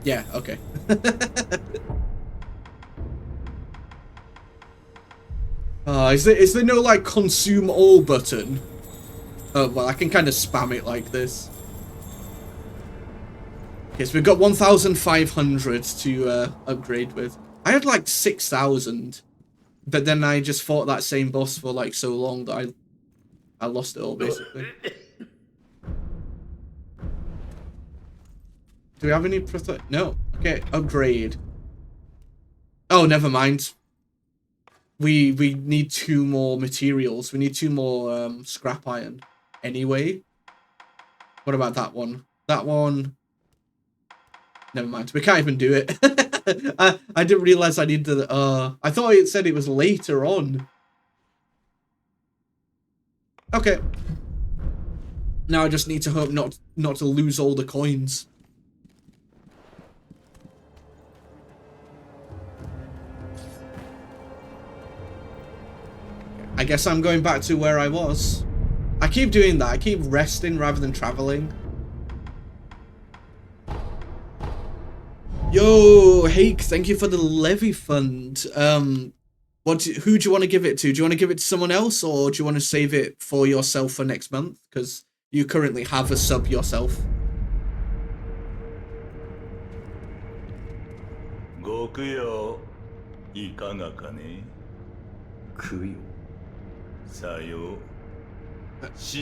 Yeah, okay. Is there no like consume all button? Oh, well, I can kind of spam it like this. Okay, so we've got 1,500 to upgrade with. I had like 6,000, but then I just fought that same boss for like so long that I lost it all basically. Do we have any No. Okay, upgrade. Oh, never mind. We need 2 more materials. We need 2 more scrap iron. Anyway, what about that one? That one. Never mind. We can't even do it. I didn't realize I needed the. I thought it said it was later on. Okay. Now I just need to hope not to lose all the coins. I guess I'm going back to where I was. I keep doing that. I keep resting rather than traveling. Yo, Hake, thank you for the levy fund. Who do you want to give it to? Do you want to give it to someone else, or do you want to save it for yourself for next month? Because you currently have a sub yourself.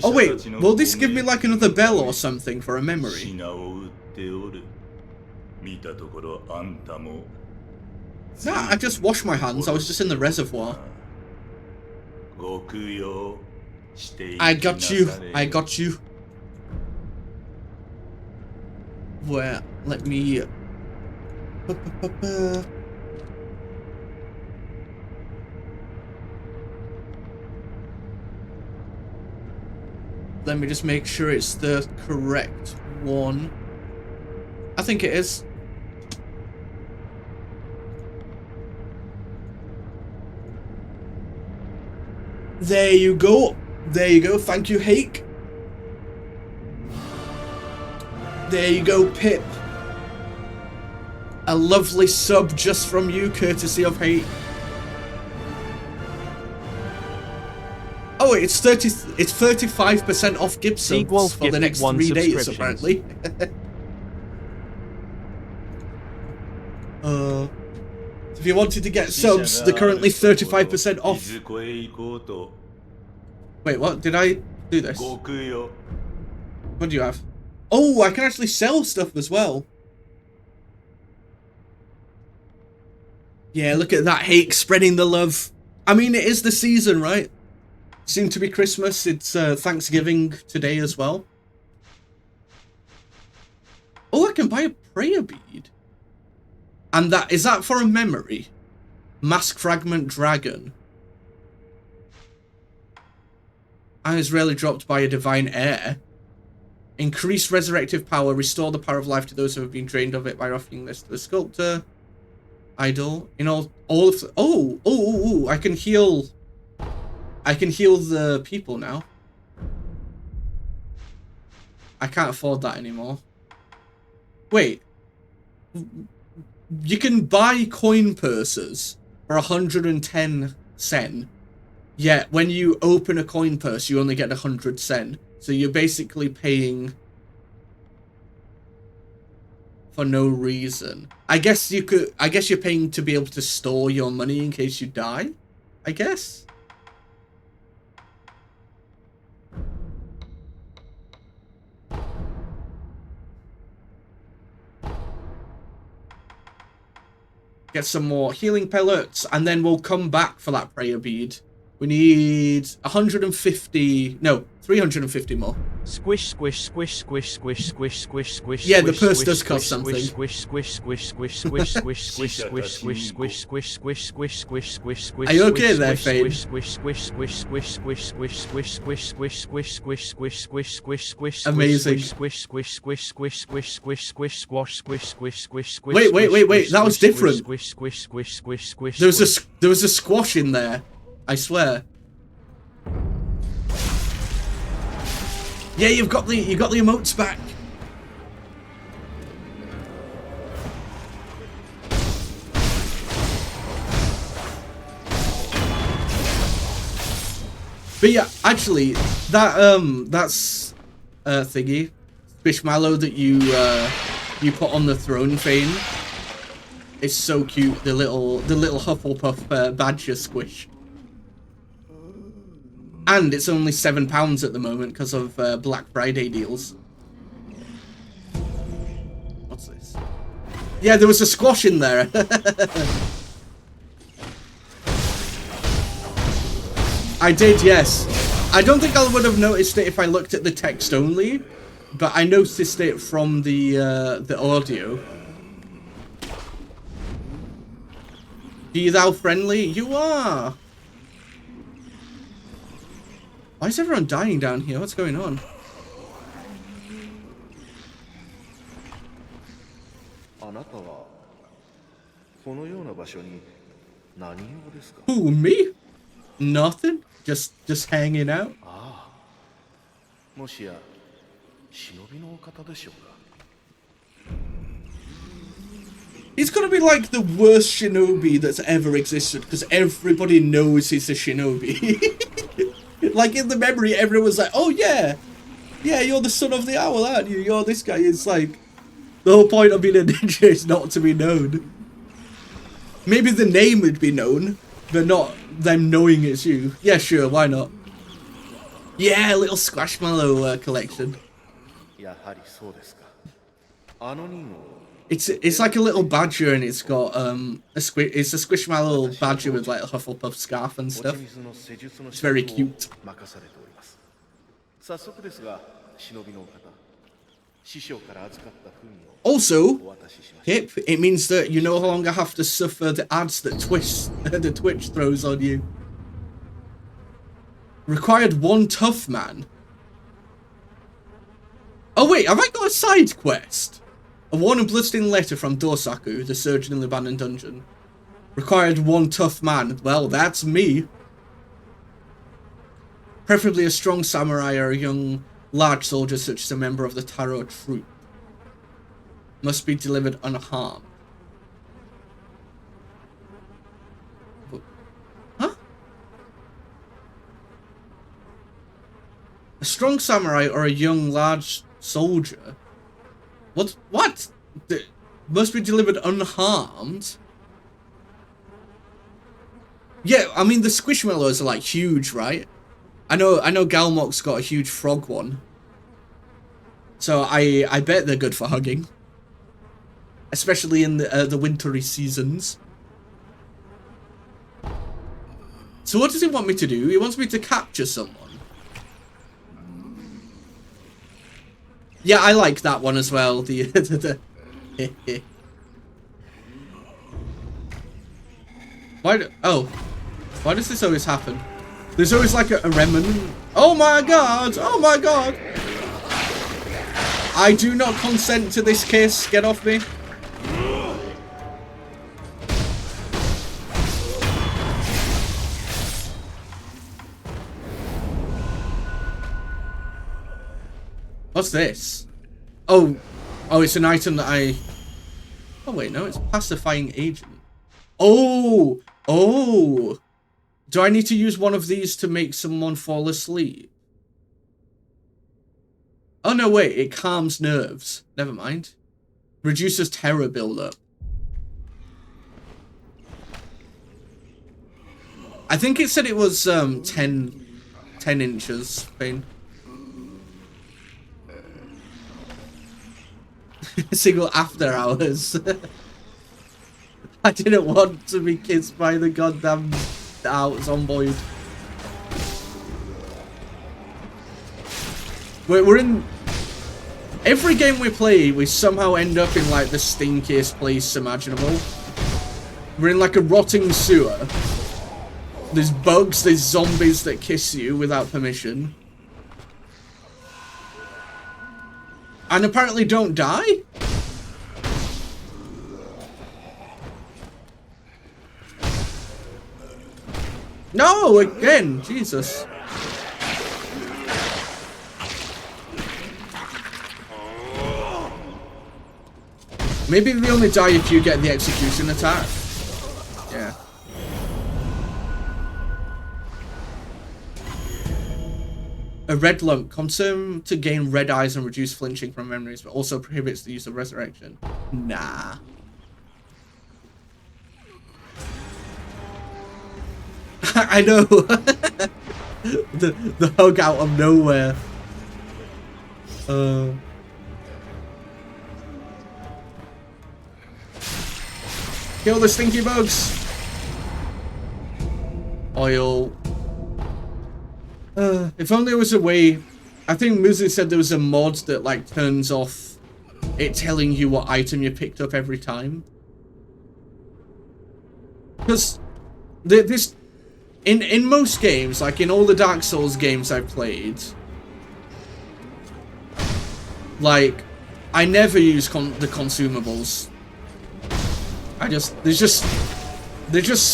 Oh wait, will this give me like another bell or something for a memory? Nah, I just washed my hands, I was just in the reservoir. I got you, I got you. Where, let me... Let me just make sure it's the correct one. I think it is. There you go. There you go. Thank you, Hake. There you go, Pip. A lovely sub just from you, courtesy of Hake. Oh, it's 35% off gift subs for the next 3 days, apparently. If you wanted to get subs, they're currently 35% off. Wait, what? Did I do this? What do you have? Oh, I can actually sell stuff as well. Yeah, look at that, Hake, spreading the love. I mean, it is the season, right? Soon to be Christmas. It's Thanksgiving today as well. can buy a prayer bead. And that, is that for a memory? Mask fragment dragon. Eyes rarely dropped by a divine heir. Increase resurrective power. Restore the power of life to those who have been drained of it by offering this to the sculptor. Idol. In all of the, oh, I can heal the people now. I can't afford that anymore. Wait. You can buy coin purses for 110 sen. Yet when you open a coin purse, you only get 100 sen. So you're basically paying for no reason. I guess you're paying to be able to store your money in case you die, I guess. Get some more healing pellets, and then we'll come back for that prayer bead. We need 150, no, 350 more. Squish, squish, squish, squish, squish, squish, squish, squish. Yeah, the purse does cost something. Squish, squish, squish, squish, squish, squish, squish, squish, squish, squish, squish, squish, squish, squish, squish, squish. Are you okay there, Fane? Squish, squish, squish, squish, squish, squish, squish, squish, squish, squish, squish, squish, squish, squish, squish. Amazing. Squish, squish, squish, squish, squish, squish, squish, squash, squish, squish, squish, squish. Wait. That was different. Squish, squish, squish, squish, squish. There was a squash in there. I swear. Yeah, you got the emotes back. But yeah, actually, that's thingy, Squishmallow that you put on the throne, Fane. It's so cute. The little Hufflepuff badger squish. And it's only £7 at the moment because of Black Friday deals. What's this? Yeah, there was a squash in there. I did, yes. I don't think I would have noticed it if I looked at the text only, but I noticed it from the audio. Be thou friendly? You are! Why is everyone dying down here? What's going on? Who, me? Nothing. Just hanging out. He's gonna be like the worst shinobi that's ever existed because everybody knows he's a shinobi. Like in the memory, everyone's like, "Oh yeah, you're the son of the owl, aren't you? You're this guy." It's like the whole point of being a ninja is not to be known. Maybe the name would be known, but not them knowing it's you. Yeah, sure, why not? Yeah, little Squishmallow collection. It's like a little badger, and it's got it's a Squishmallow badger with like a Hufflepuff scarf and stuff. It's very cute. Also, Hip, it means that you no longer have to suffer the ads that Twitch throws on you. Required one tough man. Oh wait, have I got a side quest? A worn and bloodstained letter from Dorsaku, the surgeon in the abandoned dungeon. Required one tough man. Well, that's me. Preferably a strong samurai or a young, large soldier such as a member of the Taro troop. Must be delivered unharmed. Huh? A strong samurai or a young, large soldier? What? Must be delivered unharmed? Yeah, I mean the Squishmallows are like huge, right? I know Galmok's got a huge frog one. So I bet they're good for hugging. Especially in the wintry seasons. So what does he want me to do? He wants me to capture someone. Yeah, I like that one as well. The Why does this always happen? There's always like a remnant. Oh my god! Oh my god! I do not consent to this kiss. Get off me. What's this? Oh, it's an item that I... Oh wait, no, it's pacifying agent. Oh! Do I need to use one of these to make someone fall asleep? Oh no, wait, it calms nerves. Never mind. Reduces terror buildup. I think it said it was 10 inches pain. Single after hours. I didn't want to be kissed by the goddamn zomboid. We're in... Every game we play, we somehow end up in like the stinkiest place imaginable. We're in like a rotting sewer. There's bugs, there's zombies that kiss you without permission. And apparently don't die? No, again, Jesus. Maybe they only die if you get the execution attack. Yeah. A red lump. Consume to gain red eyes and reduce flinching from memories, but also prohibits the use of resurrection. Nah. I know. the hug out of nowhere. Kill the stinky bugs. Oil. If only there was a way. I think Muzi said there was a mod that like turns off it telling you what item you picked up every time. Because this in most games, like in all the Dark Souls games I've played, like I never use the consumables. There's just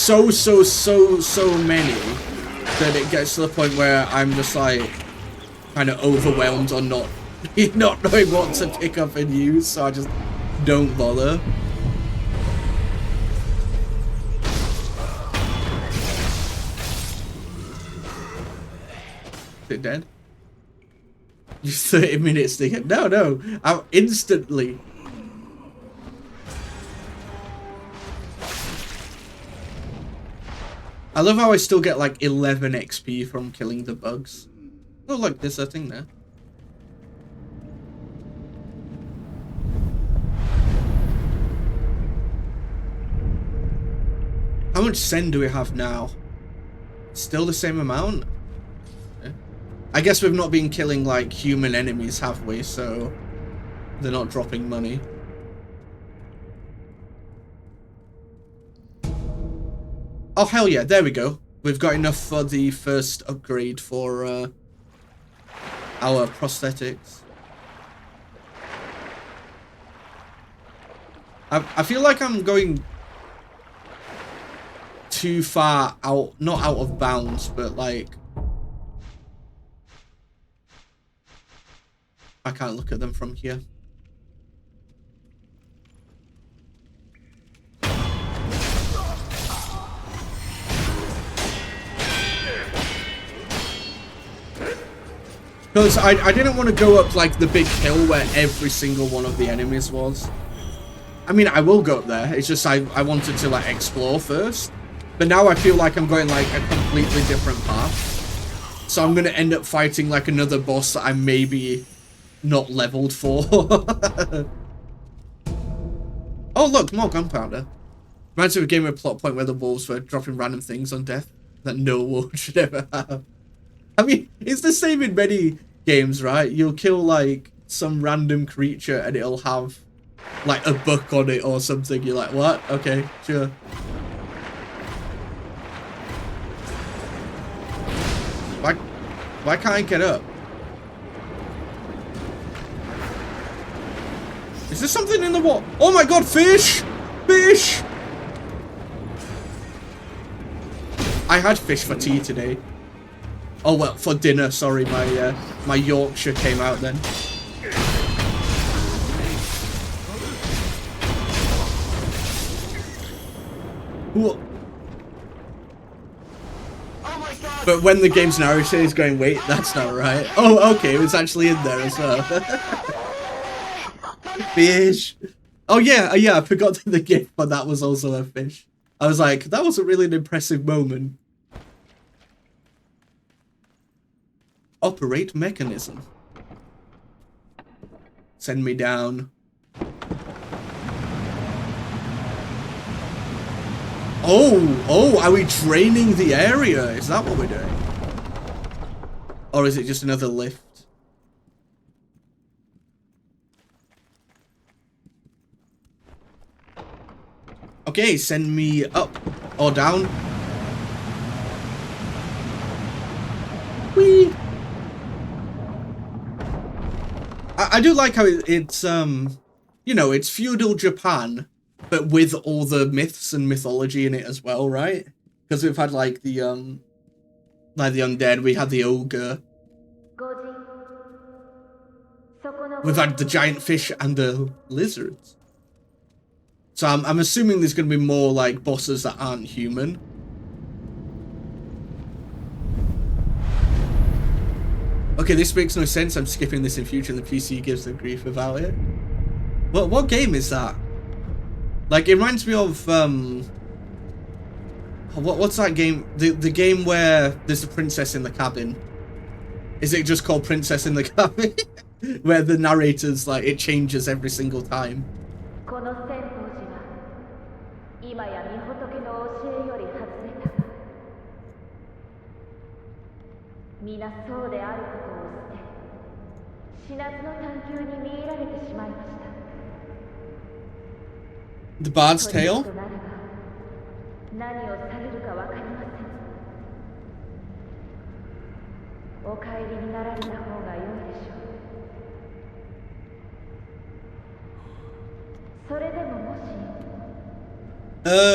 so many that it gets to the point where I'm just like kind of overwhelmed or not knowing what to pick up and use, so I just don't bother. Is it dead? Just 30 minutes to get... No, I'm instantly... I love how I still get like 11 XP from killing the bugs. Oh look, there's a thing there. How much Sen do we have now? Still the same amount? Okay. I guess we've not been killing like human enemies, have we? So they're not dropping money. Oh, hell yeah, there we go. We've got enough for the first upgrade for our prosthetics. I feel like I'm going too far out, not out of bounds, but like... I can't look at them from here. Because I didn't want to go up like the big hill where every single one of the enemies was. I mean, I will go up there. It's just I wanted to like explore first. But now I feel like I'm going like a completely different path. So I'm going to end up fighting like another boss that I'm maybe not leveled for. Oh look, more gunpowder. Reminds me of a game with a plot point where the wolves were dropping random things on death that no wolf should ever have. I mean, it's the same in many games, right? You'll kill like some random creature and it'll have like a book on it or something. You're like, what? Okay, sure. Why can't I get up? Is there something in the water? Oh my god, fish! Fish! I had fish for tea today. Oh well, for dinner, sorry, my Yorkshire came out then. What? But when the game's narrator is going, wait, that's not right. Oh, okay, it was actually in there as well. Fish. Oh yeah, I forgot the gift, but that was also a fish. I was like, that was a really impressive moment. Operate mechanism. Send me down. Oh, are we draining the area? Is that what we're doing? Or is it just another lift? Okay, send me up or down. Whee! I do like how it's you know, it's feudal Japan, but with all the myths and mythology in it as well, right? Because we've had like the undead, we had the ogre, we've had the giant fish and the lizards. So I'm assuming there's going to be more like bosses that aren't human. Okay, this makes no sense. I'm skipping this in future and the PC gives them grief about it. What game is that? Like, it reminds me of what's that game? The game where there's a princess in the cabin. Is it just called Princess in the Cabin? Where the narrator's like, it changes every single time. The Bard's Tale?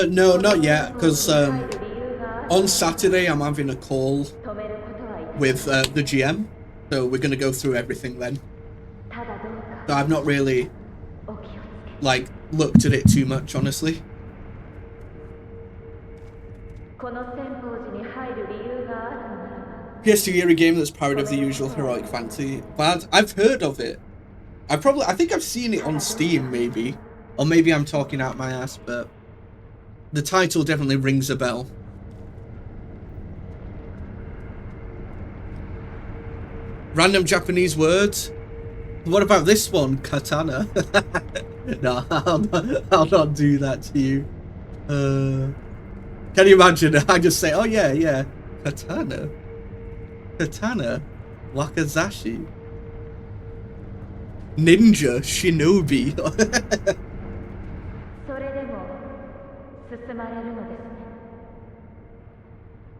No, not yet, because on Saturday I'm having a call with the GM, so we're gonna go through everything then. So I've not really like looked at it too much, honestly. PS2 era game that's parodied of the usual heroic fantasy. But I've heard of it. I think I've seen it on Steam, maybe, or maybe I'm talking out my ass, but the title definitely rings a bell. Random Japanese words. What about this one? Katana. No, I'll not do that to you. Can you imagine? I just say, oh yeah, katana. Katana. Wakazashi. Ninja. Shinobi.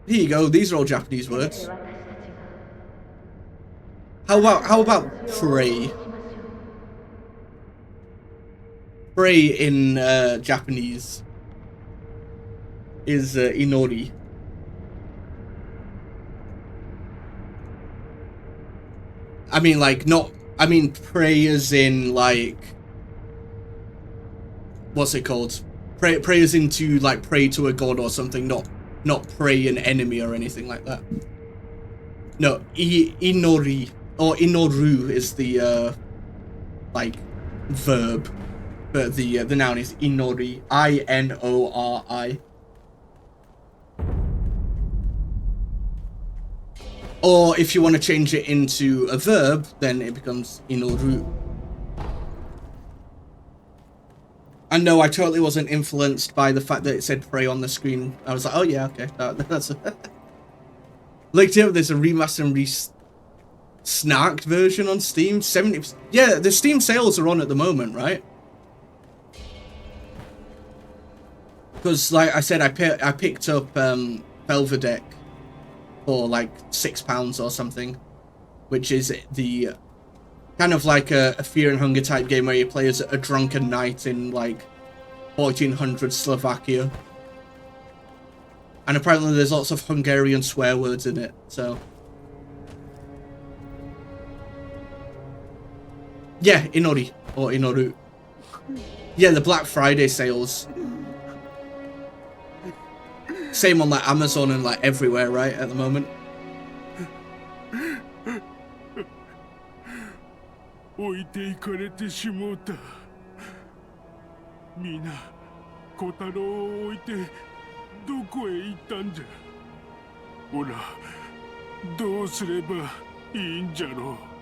Here you go. These are all Japanese words. How about pray? Pray in Japanese is inori. I mean, like, not. I mean, pray as in like. What's it called? Pray as into like pray to a god or something. Not pray an enemy or anything like that. No, inori or inoru is the like verb, but the noun is inori. I-N-O-R-I. Or if you want to change it into a verb, then it becomes inoru. And no, I totally wasn't influenced by the fact that it said pray on the screen. I was like, oh yeah, okay, that's like, there's a remastered and snacked version on Steam. 70%. Yeah, the Steam sales are on at the moment, right? Because, like I said, I picked up Belvedere for like £6 or something, which is the kind of like a Fear and Hunger type game where you play as a drunken knight in like 1400 Slovakia. And apparently there's lots of Hungarian swear words in it, so... Yeah, Inori, or Inoru. Yeah, the Black Friday sales. Same on like Amazon and like everywhere, right, at the moment. 置いていかれてしもうた。みんな小太郎を置いてどこへ行ったんじゃ。ほら、どうすればいいんじゃろう。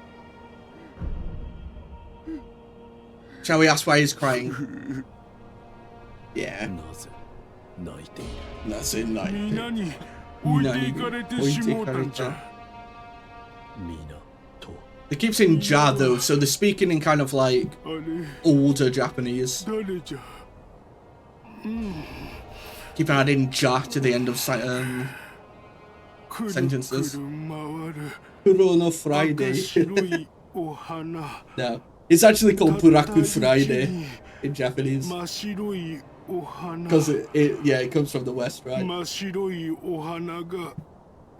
Shall we ask why he's crying? Yeah. なぜ泣いている。なぜ泣いている。みんなに置いていかれてしもうたんじゃ。みんな。They keep saying ja though, so they're speaking in kind of like older Japanese. Keep adding ja to the end of sentences. Kuro no Friday. No, it's actually called Buraku Friday in Japanese. Because it comes from the West, right?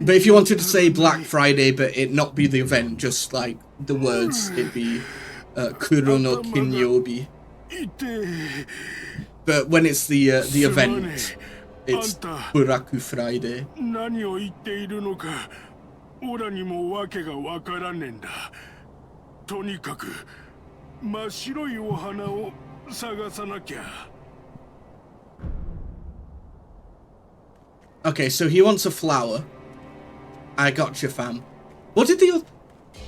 But if you wanted to say Black Friday, but it not be the event, just like the words, it'd be Kuro no Kinyobi. But when it's the event, it's Buraku Friday. 何を言っているのか、オラにもわけがわからねえんだ。とにかく真っ白いお花を探さなきゃ。Okay, so he wants a flower. I gotcha, fam. What did the...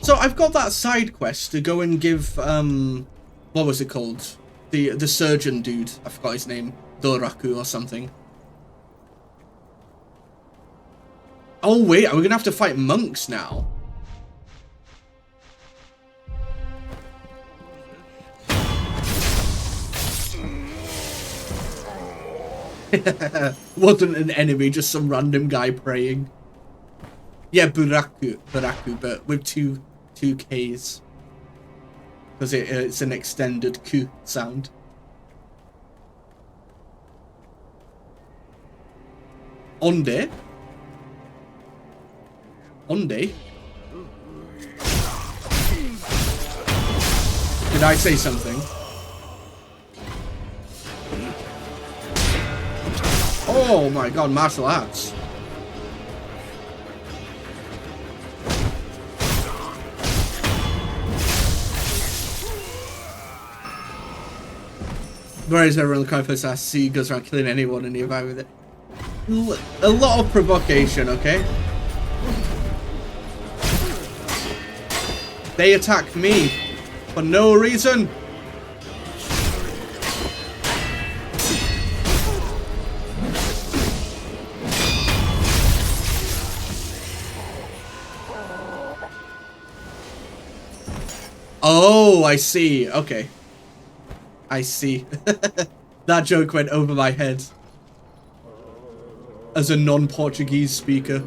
So I've got that side quest to go and give, what was it called? The surgeon dude. I forgot his name. Doraku or something. Oh, wait. Are we going to have to fight monks now? Wasn't an enemy, just some random guy praying. Yeah, Buraku, but with two Ks. Because it's an extended Ku sound. Onde? Onde? Did I say something? Oh my god, martial arts. Whereas everyone kind of says, he goes around killing anyone and you're fine with it. A lot of provocation, okay? They attack me for no reason. Oh, I see. Okay. I see. That joke went over my head. As a non-Portuguese speaker.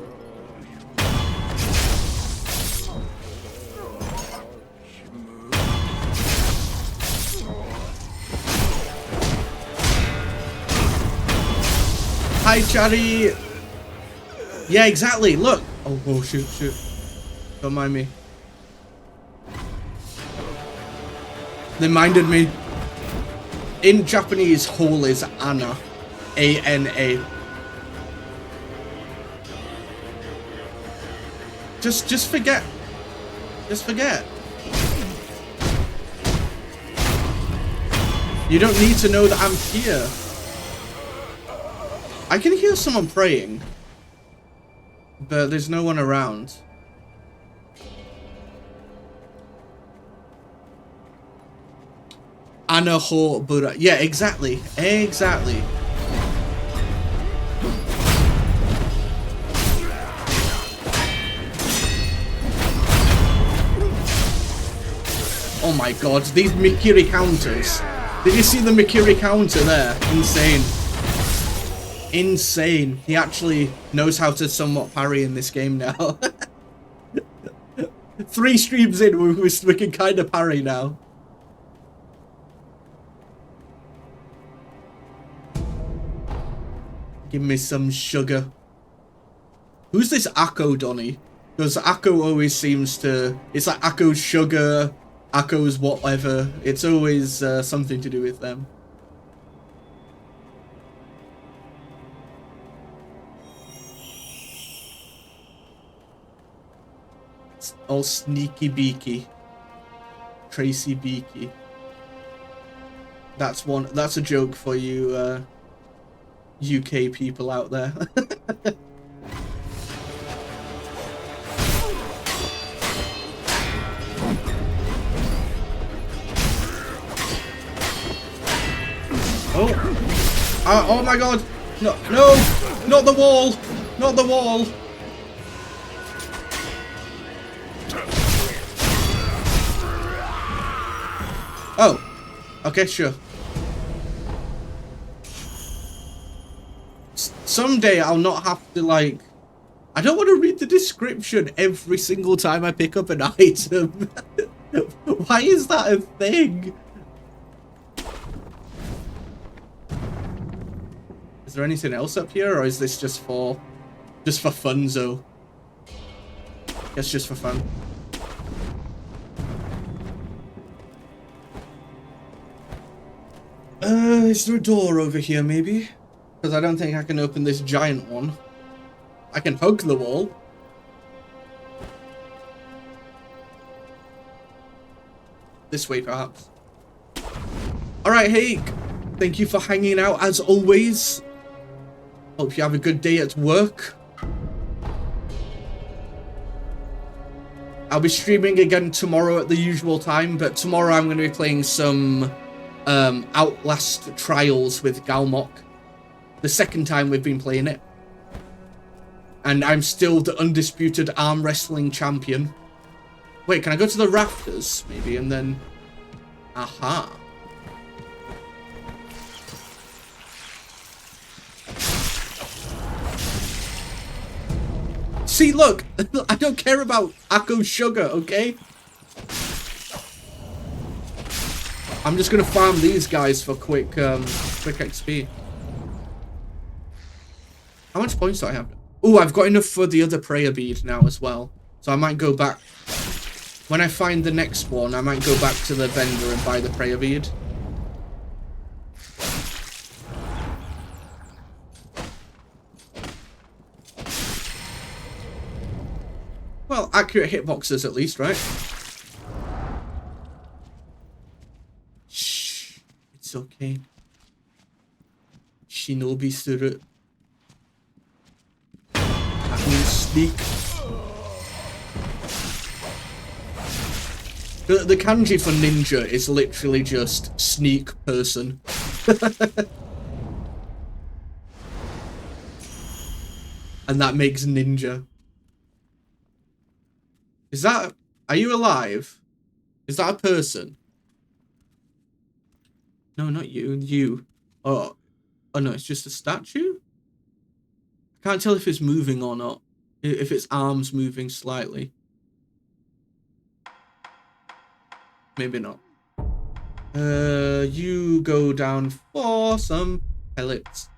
Hi, Charlie. Yeah, exactly. Look. Oh, shoot. Don't mind me. They minded me. In Japanese, hole is Ana. A-N-A. Just forget. Just forget. You don't need to know that I'm here. I can hear someone praying. But there's no one around. Anaho Buddha. Yeah, exactly. Exactly. Oh my god, these Mikiri counters. Did you see the Mikiri counter there? Insane. Insane. He actually knows how to somewhat parry in this game now. 3 streams in, we can kind of parry now. Give me some sugar. Who's this Akko Donny? Because Akko always seems to... It's like Akko's sugar, Akko's whatever. It's always something to do with them. It's all sneaky beaky. Tracy Beaky. That's a joke for you UK people out there. Oh my god! No, not the wall! Not the wall! Oh, okay, sure. Someday I'll not have to, like... I don't want to read the description every single time I pick up an item. Why is that a thing? Is there anything else up here, or is this just for funzo? Guess just for fun. Is there a door over here, maybe? Because I don't think I can open this giant one. I can hug the wall. This way, perhaps. Alright, Hake. Thank you for hanging out, as always. Hope you have a good day at work. I'll be streaming again tomorrow at the usual time, but tomorrow I'm going to be playing some Outlast Trials with Galmok. The second time we've been playing it. And I'm still the undisputed arm wrestling champion. Wait, can I go to the rafters, maybe, and then... Aha. See, look! I don't care about Akko's sugar, okay? I'm just gonna farm these guys for quick XP. How much points do I have? Oh, I've got enough for the other prayer bead now as well. So I might go back. When I find the next one, I might go back to the vendor and buy the prayer bead. Well, accurate hitboxes at least, right? Shh. It's okay. Shinobi suru. That means sneak. The kanji for ninja is literally just sneak person. And that makes ninja. Is that... Are you alive? Is that a person? No, not you. You. Oh. Oh no, it's just a statue? I can't tell if it's moving or not. If its arm's moving slightly. Maybe not. You go down for some pellets.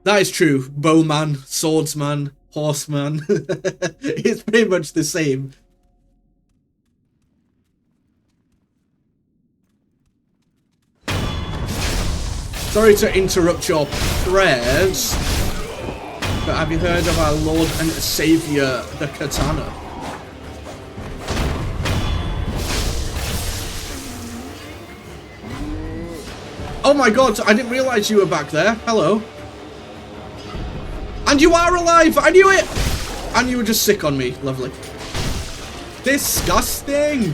That is true. Bowman, swordsman, horseman. It's pretty much the same. Sorry to interrupt your prayers, but have you heard of our Lord and Savior, the Katana? Oh my god, I didn't realize you were back there. Hello. And you are alive! I knew it! And you were just sick on me. Lovely. Disgusting!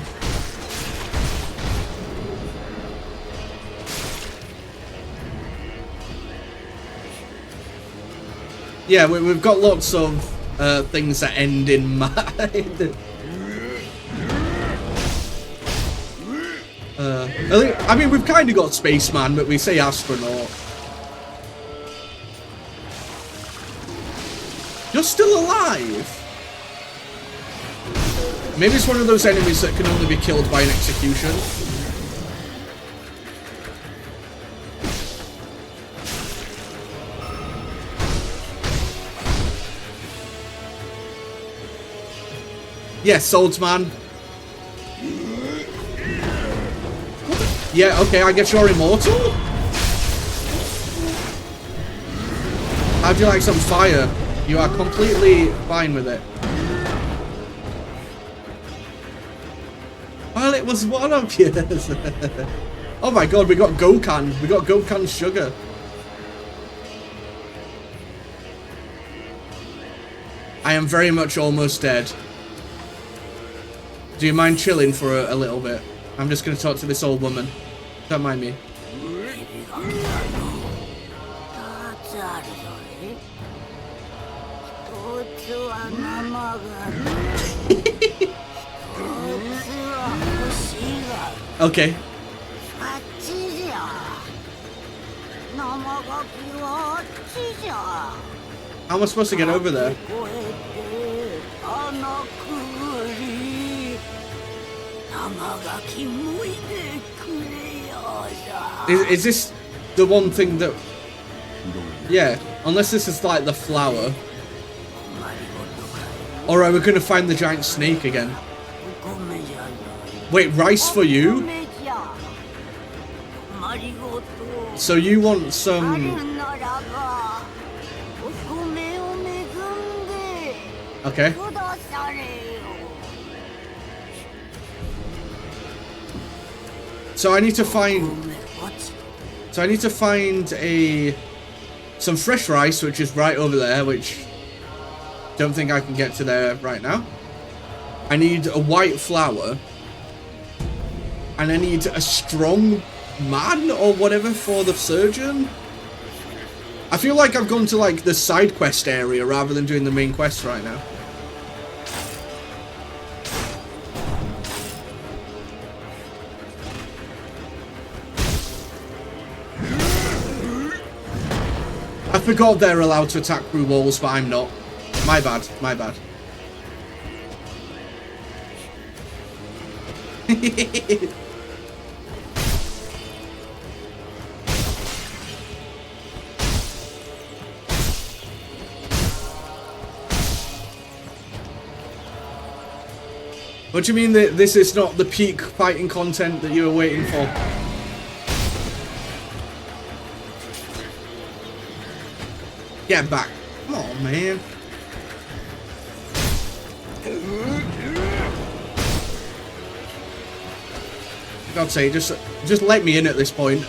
Yeah, we've got lots of things that end in mind. I mean, we've kind of got spaceman, but we say astronaut. You're still alive? Maybe it's one of those enemies that can only be killed by an execution. Yes, swordsman. Yeah, okay, I guess you're immortal? How do you like some fire? You are completely fine with it. Well, it was one of you. Oh my god, we got Gokhan. We got Gokhan's sugar. I am very much almost dead. Do you mind chilling for a little bit? I'm just going to talk to this old woman. Don't mind me. Okay. How am I supposed to get over there? Is this the one thing that... Yeah, unless this is like the flower. Alright, we're gonna find the giant snake again. Wait, rice for you? So you want some... Okay. So I need to find... So I need to find some fresh rice, which is right over there, which... Don't think I can get to there right now. I need a white flower. And I need a strong man or whatever for the surgeon. I feel like I've gone to like the side quest area rather than doing the main quest right now. I forgot they're allowed to attack through walls, but I'm not. My bad, my bad. What do you mean that this is not the peak fighting content that you were waiting for? Get back. Come on, man. For God's sake, just let me in at this point.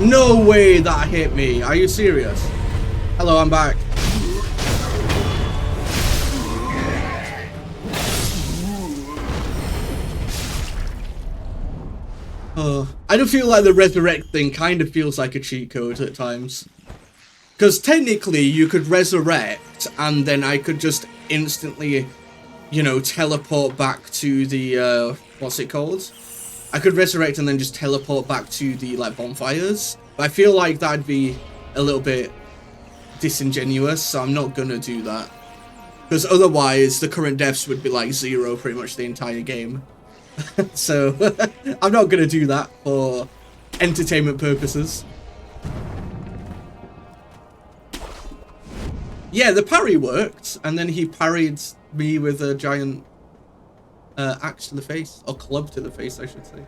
No way that hit me. Are you serious? Hello, I'm back. I do feel like the resurrect thing kind of feels like a cheat code at times. Because technically you could resurrect and then I could just instantly, you know, teleport back to the, what's it called? I could resurrect and then just teleport back to the, like, bonfires. But I feel like that'd be a little bit disingenuous, so I'm not gonna do that. Because otherwise, the current deaths would be, like, 0 pretty much the entire game. So, I'm not gonna do that for entertainment purposes. Yeah, the parry worked, and then he parried me with a giant... axe to the face, or club to the face, I should say.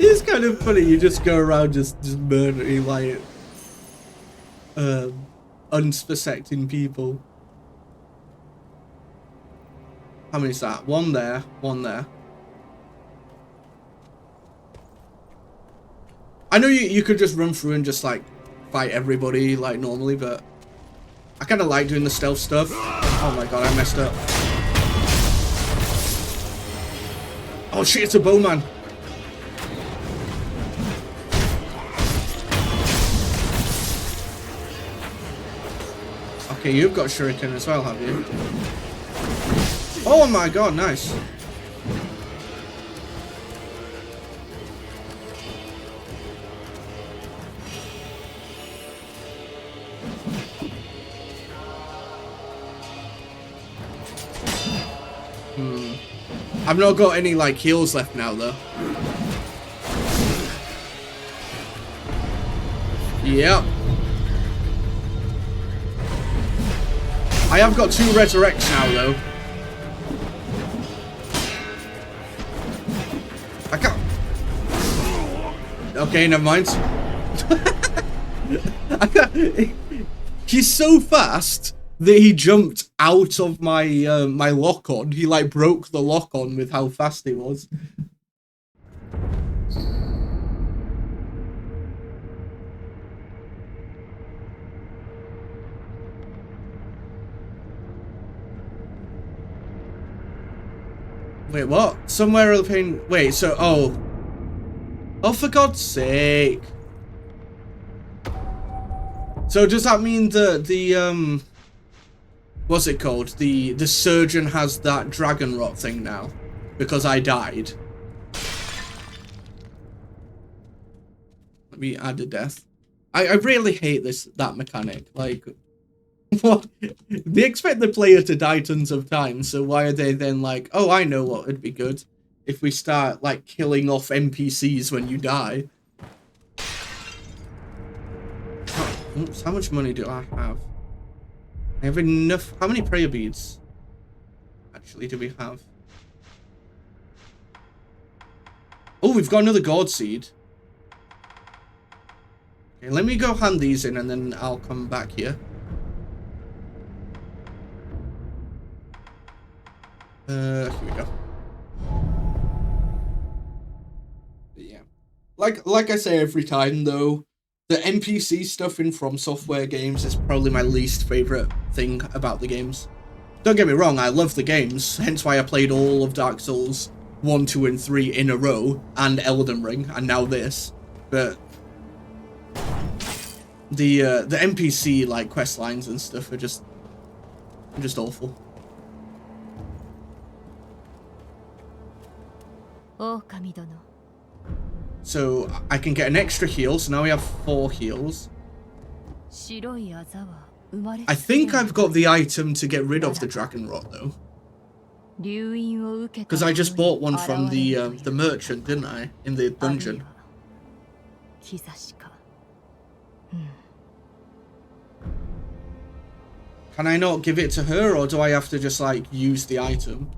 It's kind of funny, you just go around just murdering, like... unsuspecting people. How many is that? One there, one there. I know you could just run through and just like fight everybody like normally, but I kind of like doing the stealth stuff. Oh my god, I messed up. Oh shit, it's a bowman. Okay, you've got shuriken as well, have you? Oh my god, nice. I've not got any like heals left now though. Yep. I have got 2 resurrects now though. I can't. Okay, never mind. I can't. He's so fast that he jumped out of my my lock-on. He like broke the lock-on with how fast he was. Wait, what? Somewhere of the pain. Wait, so oh, for God's sake. So does that mean that the what's it called? The surgeon has that dragon rot thing now because I died. Let me add a death. I really hate that mechanic. Like, what? They expect the player to die tons of times, so why are they then like, oh, I know what would be good if we start like killing off NPCs when you die. Oops, how much money do I have? I have enough. How many prayer beads actually do we have? Oh, we've got another gourd seed. Okay, let me go hand these in and then I'll come back here. Here we go. But yeah. Like I say every time though, the NPC stuff in From Software games is probably my least favourite thing about the games. Don't get me wrong, I love the games, hence why I played all of Dark Souls 1, 2, and 3 in a row, and Elden Ring, and now this. But the NPC like quest lines and stuff are just awful. So I can get an extra heal, so now we have 4 heals. I think I've got the item to get rid of the dragon rot though. Because I just bought one from the merchant, didn't I? In the dungeon. Can I not give it to her, or do I have to just like use the item?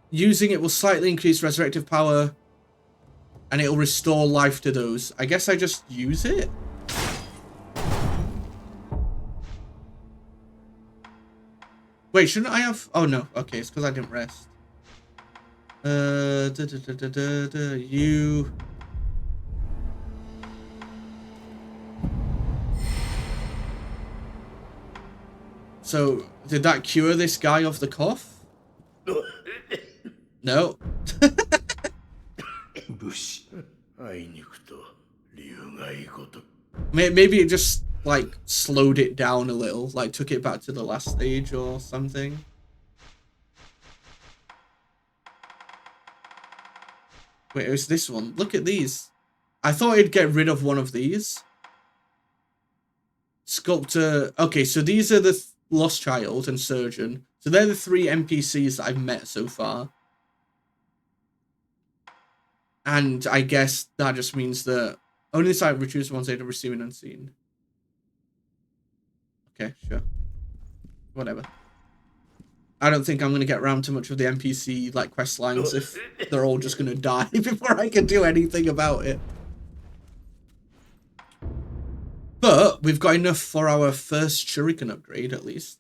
Using it will slightly increase resurrective power and it'll restore life to those. I guess I just use it? Wait, shouldn't I have... Oh no, okay, it's because I didn't rest. You... So, did that cure this guy of the cough? No. Maybe it just like slowed it down a little, like took it back to the last stage or something. Wait, it was this one. Look at these. I thought it'd get rid of one of these. Sculptor. Okay, so these are the Lost Child and Surgeon. So they're the 3 NPCs that I've met so far. And I guess that just means that only site reduce ones able to receive an unseen. Okay, sure. Whatever. I don't think I'm going to get around to much of the NPC like quest lines if they're all just going to die before I can do anything about it. But we've got enough for our first shuriken upgrade, at least.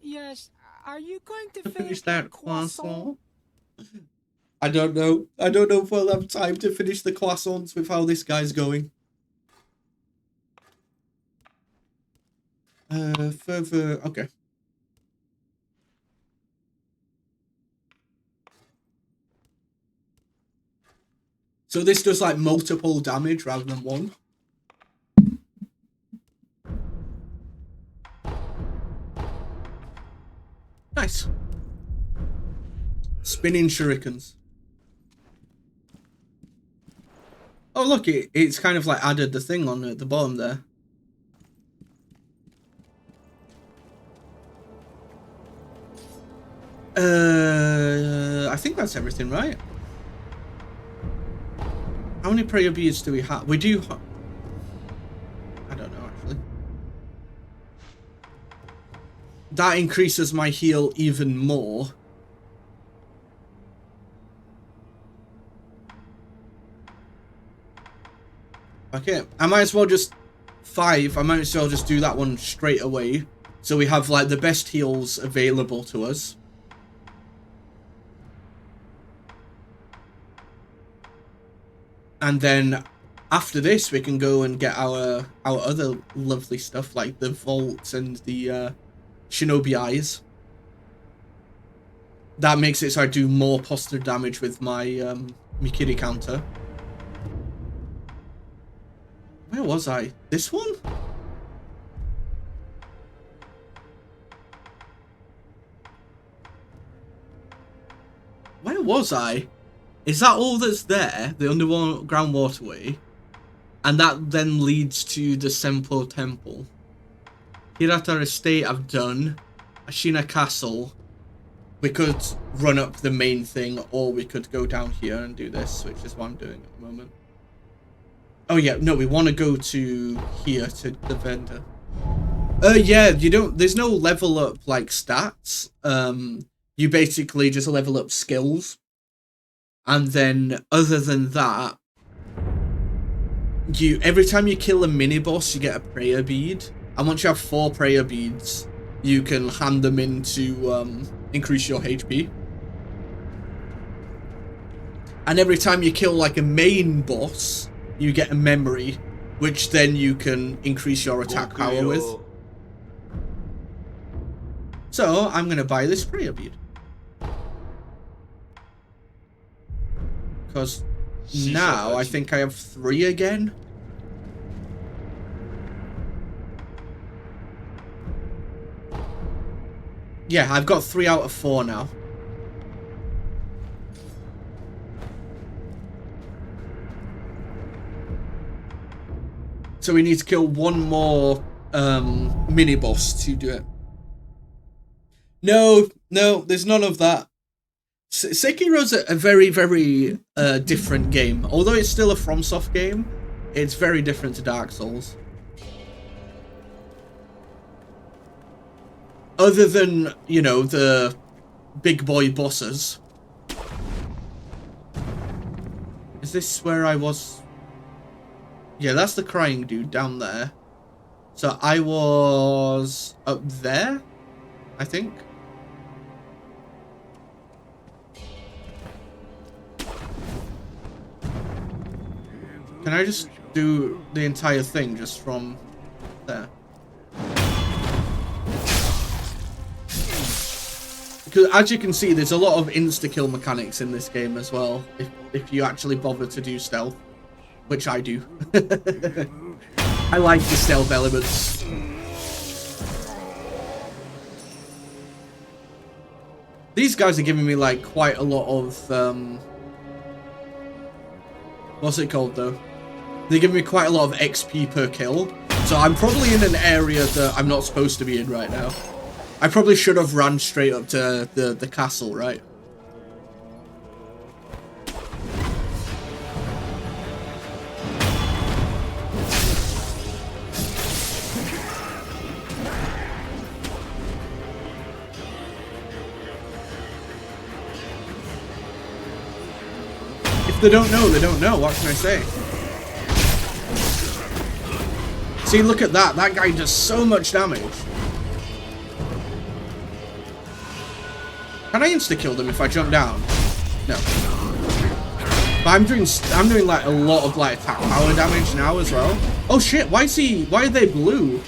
Yes. Are you going to Finish that croissant? I don't know. I don't know if we'll have time to finish the croissants with how this guy's going. Further... Okay. So this does like multiple damage rather than one. Nice. Spinning shurikens. Oh look, it's kind of like added the thing on at the bottom there. I think that's everything, right? How many prayer beads do we have? We do... I don't know, actually. That increases my heal even more. Okay, I might as well just... 5, I might as well just do that one straight away. So we have, like, the best heals available to us. And then after this, we can go and get our other lovely stuff, like the vaults and the shinobi eyes. That makes it so I do more posture damage with my Mikiri counter. Where was I? This one? Where was I? Is that all that's there? The underground waterway? And that then leads to the Senpo Temple. Hirata Estate I've done. Ashina Castle. We could run up the main thing, or we could go down here and do this, which is what I'm doing at the moment. Oh yeah, no, we want to go to here, to the vendor. Yeah, you don't, there's no level up, like, stats. You basically just level up skills. And then, other than that, every time you kill a mini-boss, you get a prayer bead. And once you have 4 prayer beads, you can hand them in to increase your HP. And every time you kill, like, a main boss, you get a memory, which then you can increase your attack power with. So, I'm going to buy this prayer bead. Because now I think I have 3 again. Yeah, I've got 3 out of 4 now. So we need to kill 1 more mini-boss to do it. No, there's none of that. Sekiro's a very, very different game. Although it's still a FromSoft game, it's very different to Dark Souls. Other than, you know, the big boy bosses. Is this where I was? Yeah, that's the crying dude down there. So I was up there, I think. Can I just do the entire thing just from there? Because as you can see, there's a lot of insta-kill mechanics in this game as well, if you actually bother to do stealth, which I do. I like the stealth elements. These guys are giving me like quite a lot of what's it called though? They give me quite a lot of XP per kill, so I'm probably in an area that I'm not supposed to be in right now. I probably should have run straight up to the castle, right? If they don't know, they don't know. What can I say? See, look at that. That guy does so much damage. Can I insta-kill them if I jump down? No. But I'm doing like a lot of like attack power damage now as well. Oh shit, why are they blue?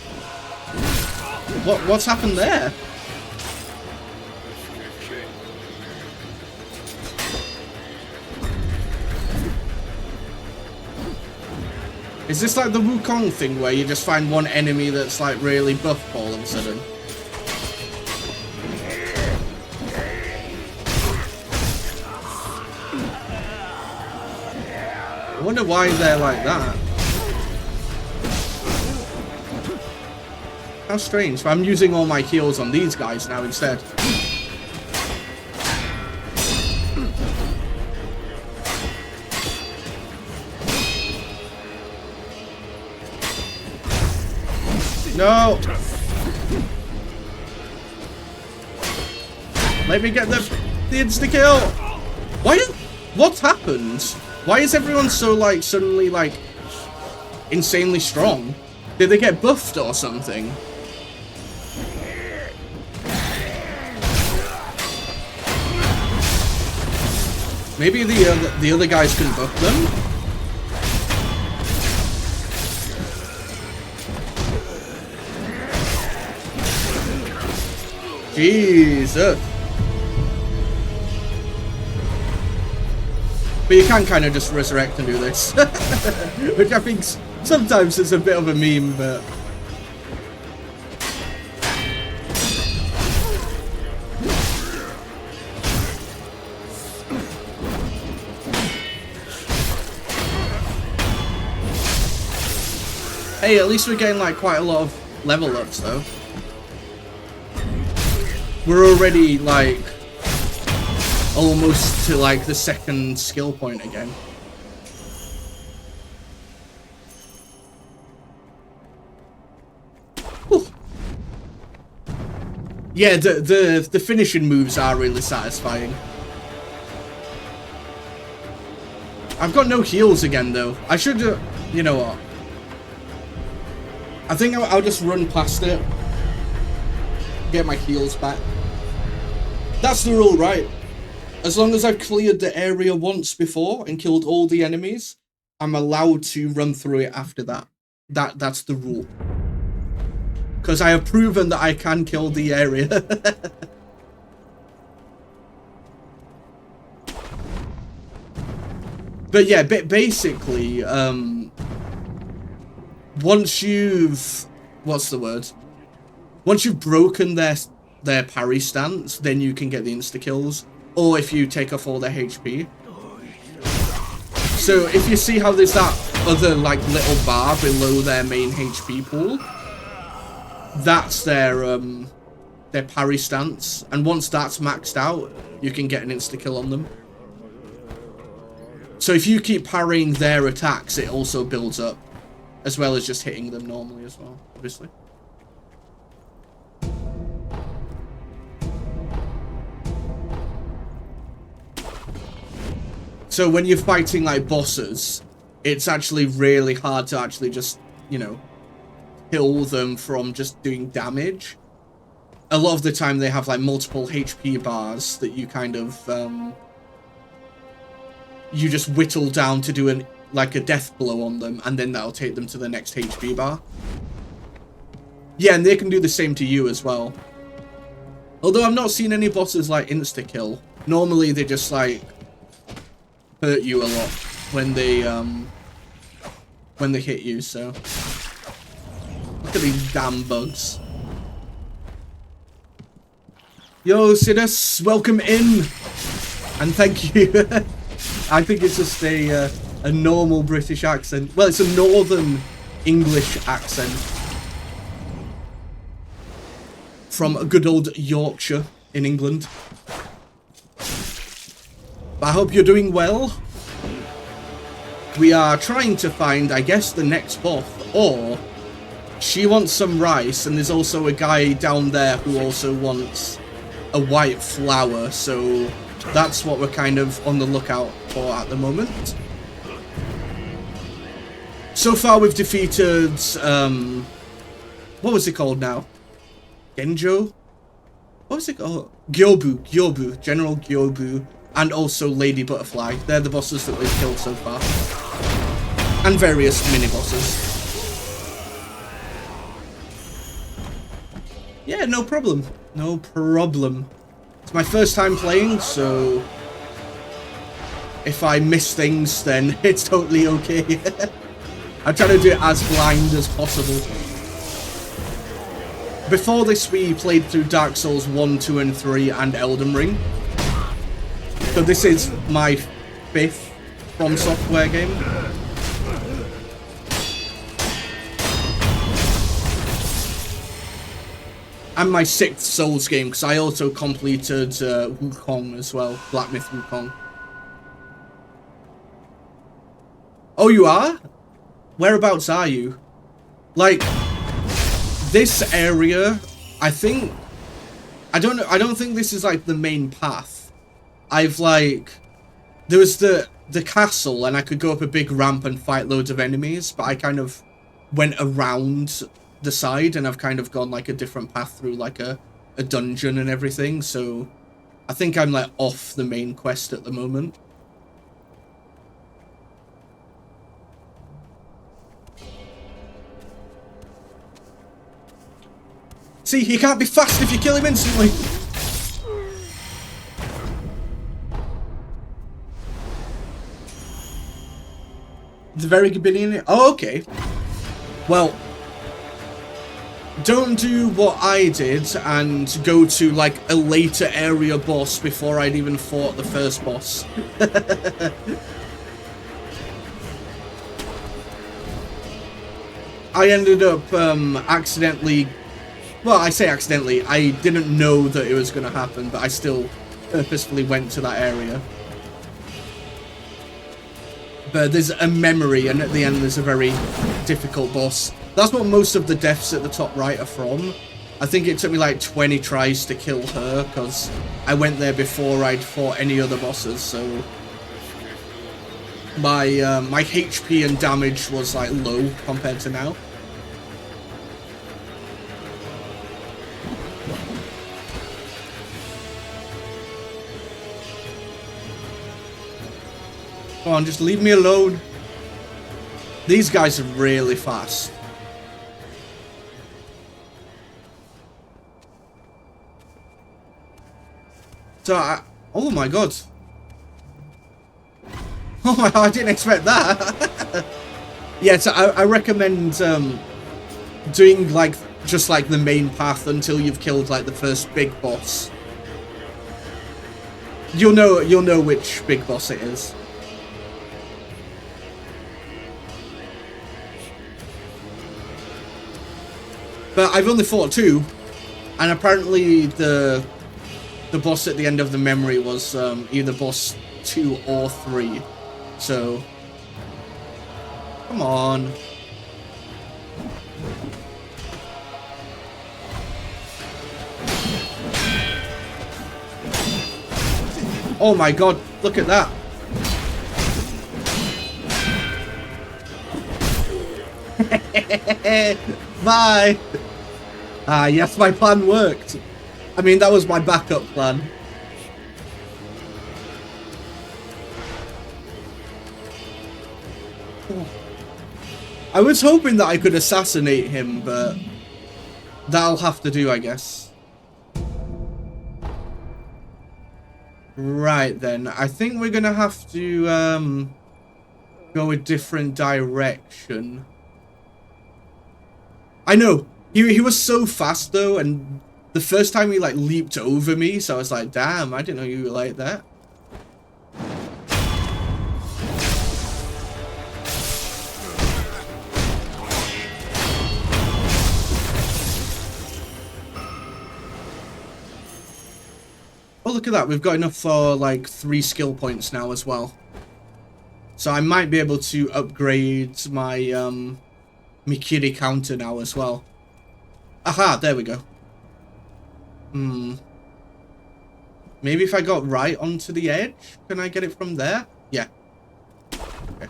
What's happened there? Is this like the Wukong thing where you just find one enemy that's like really buff all of a sudden? I wonder why they're like that. How strange. I'm using all my heals on these guys now instead. No! Let me get the insta-kill! What's happened? Why is everyone so, like, suddenly, like, insanely strong? Did they get buffed or something? Maybe the other guys can buff them? Jesus. But you can kind of just resurrect and do this. Which I think sometimes it's a bit of a meme, but... Hey, at least we're getting like quite a lot of level ups though. We're already like almost to like the second skill point again. Whew. Yeah, the finishing moves are really satisfying. I've got no heals again though. I should, you know what? I think I'll just run past it. Get my heals back. That's the rule, right? As long as I've cleared the area once before and killed all the enemies, I'm allowed to run through it after that. That's the rule. Because I have proven that I can kill the area. But yeah, basically, once you've... what's the word? Once you've broken their parry stance, then you can get the insta-kills. Or if you take off all their HP. So if you see how there's that other like little bar below their main HP pool, that's their parry stance. And once that's maxed out, you can get an insta-kill on them. So if you keep parrying their attacks, it also builds up. As well as just hitting them normally as well, obviously. So when you're fighting like bosses, it's actually really hard to actually just, you know, kill them from just doing damage. A lot of the time they have like multiple HP bars that you kind of, you just whittle down to do like a death blow on them, and then that'll take them to the next HP bar. Yeah, and they can do the same to you as well. Although I've not seen any bosses like insta-kill. Normally they just like hurt you a lot when they hit you, so. Look at these damn bugs. Yo, Sidus, welcome in. And thank you. I think it's just a normal British accent. Well, it's a northern English accent. From a good old Yorkshire in England. But I hope you're doing well. We are trying to find, I guess, the next boss. Or, she wants some rice, and there's also a guy down there who also wants a white flower. So, that's what we're kind of on the lookout for at the moment. So far we've defeated, what was it called now? Genjo? What was it called? Gyobu, General Gyobu, and also Lady Butterfly. They're the bosses that we've killed so far. And various mini-bosses. Yeah, no problem. No problem. It's my first time playing, so if I miss things, then it's totally okay. I'm trying to do it as blind as possible. Before this, we played through Dark Souls 1, 2, and 3, and Elden Ring. So this is my 5th From Software game. And my 6th Souls game, because I also completed Wukong as well. Black Myth Wukong. Oh, you are? Whereabouts are you? Like, this area, I think... I don't think this is, like, the main path. I've, like... There was the castle, and I could go up a big ramp and fight loads of enemies, but I kind of went around the side, and I've kind of gone, like, a different path through, like, a dungeon and everything, so... I think I'm, like, off the main quest at the moment. See, he can't be fast if you kill him instantly. The very beginning. Oh, okay. Well, don't do what I did and go to like a later area boss before I'd even fought the first boss. I ended up accidentally. Well, I say accidentally, I didn't know that it was going to happen, but I still purposefully went to that area. But there's a memory, and at the end there's a very difficult boss. That's what most of the deaths at the top right are from. I think it took me like 20 tries to kill her, because I went there before I'd fought any other bosses, so... My HP and damage was like low compared to now. Come on, just leave me alone. These guys are really fast. So, oh my god. Oh my, I didn't expect that. Yeah, so I recommend doing like just like the main path until you've killed like the first big boss. You'll know which big boss it is. But I've only fought 2, and apparently the boss at the end of the memory was either boss 2 or 3. So, come on. Oh my god, look at that. Bye. Ah, yes, my plan worked. I mean, that was my backup plan. I was hoping that I could assassinate him, but that'll have to do, I guess. Right then, I think we're gonna have to go a different direction. I know, he was so fast though, and the first time he like leaped over me, so I was like, damn, I didn't know you were like that. Oh, look at that. We've got enough for, like, 3 skill points now as well. So I might be able to upgrade my, Mikiri counter now as well. Aha, there we go. Maybe if I got right onto the edge, can I get it from there? Yeah. Okay.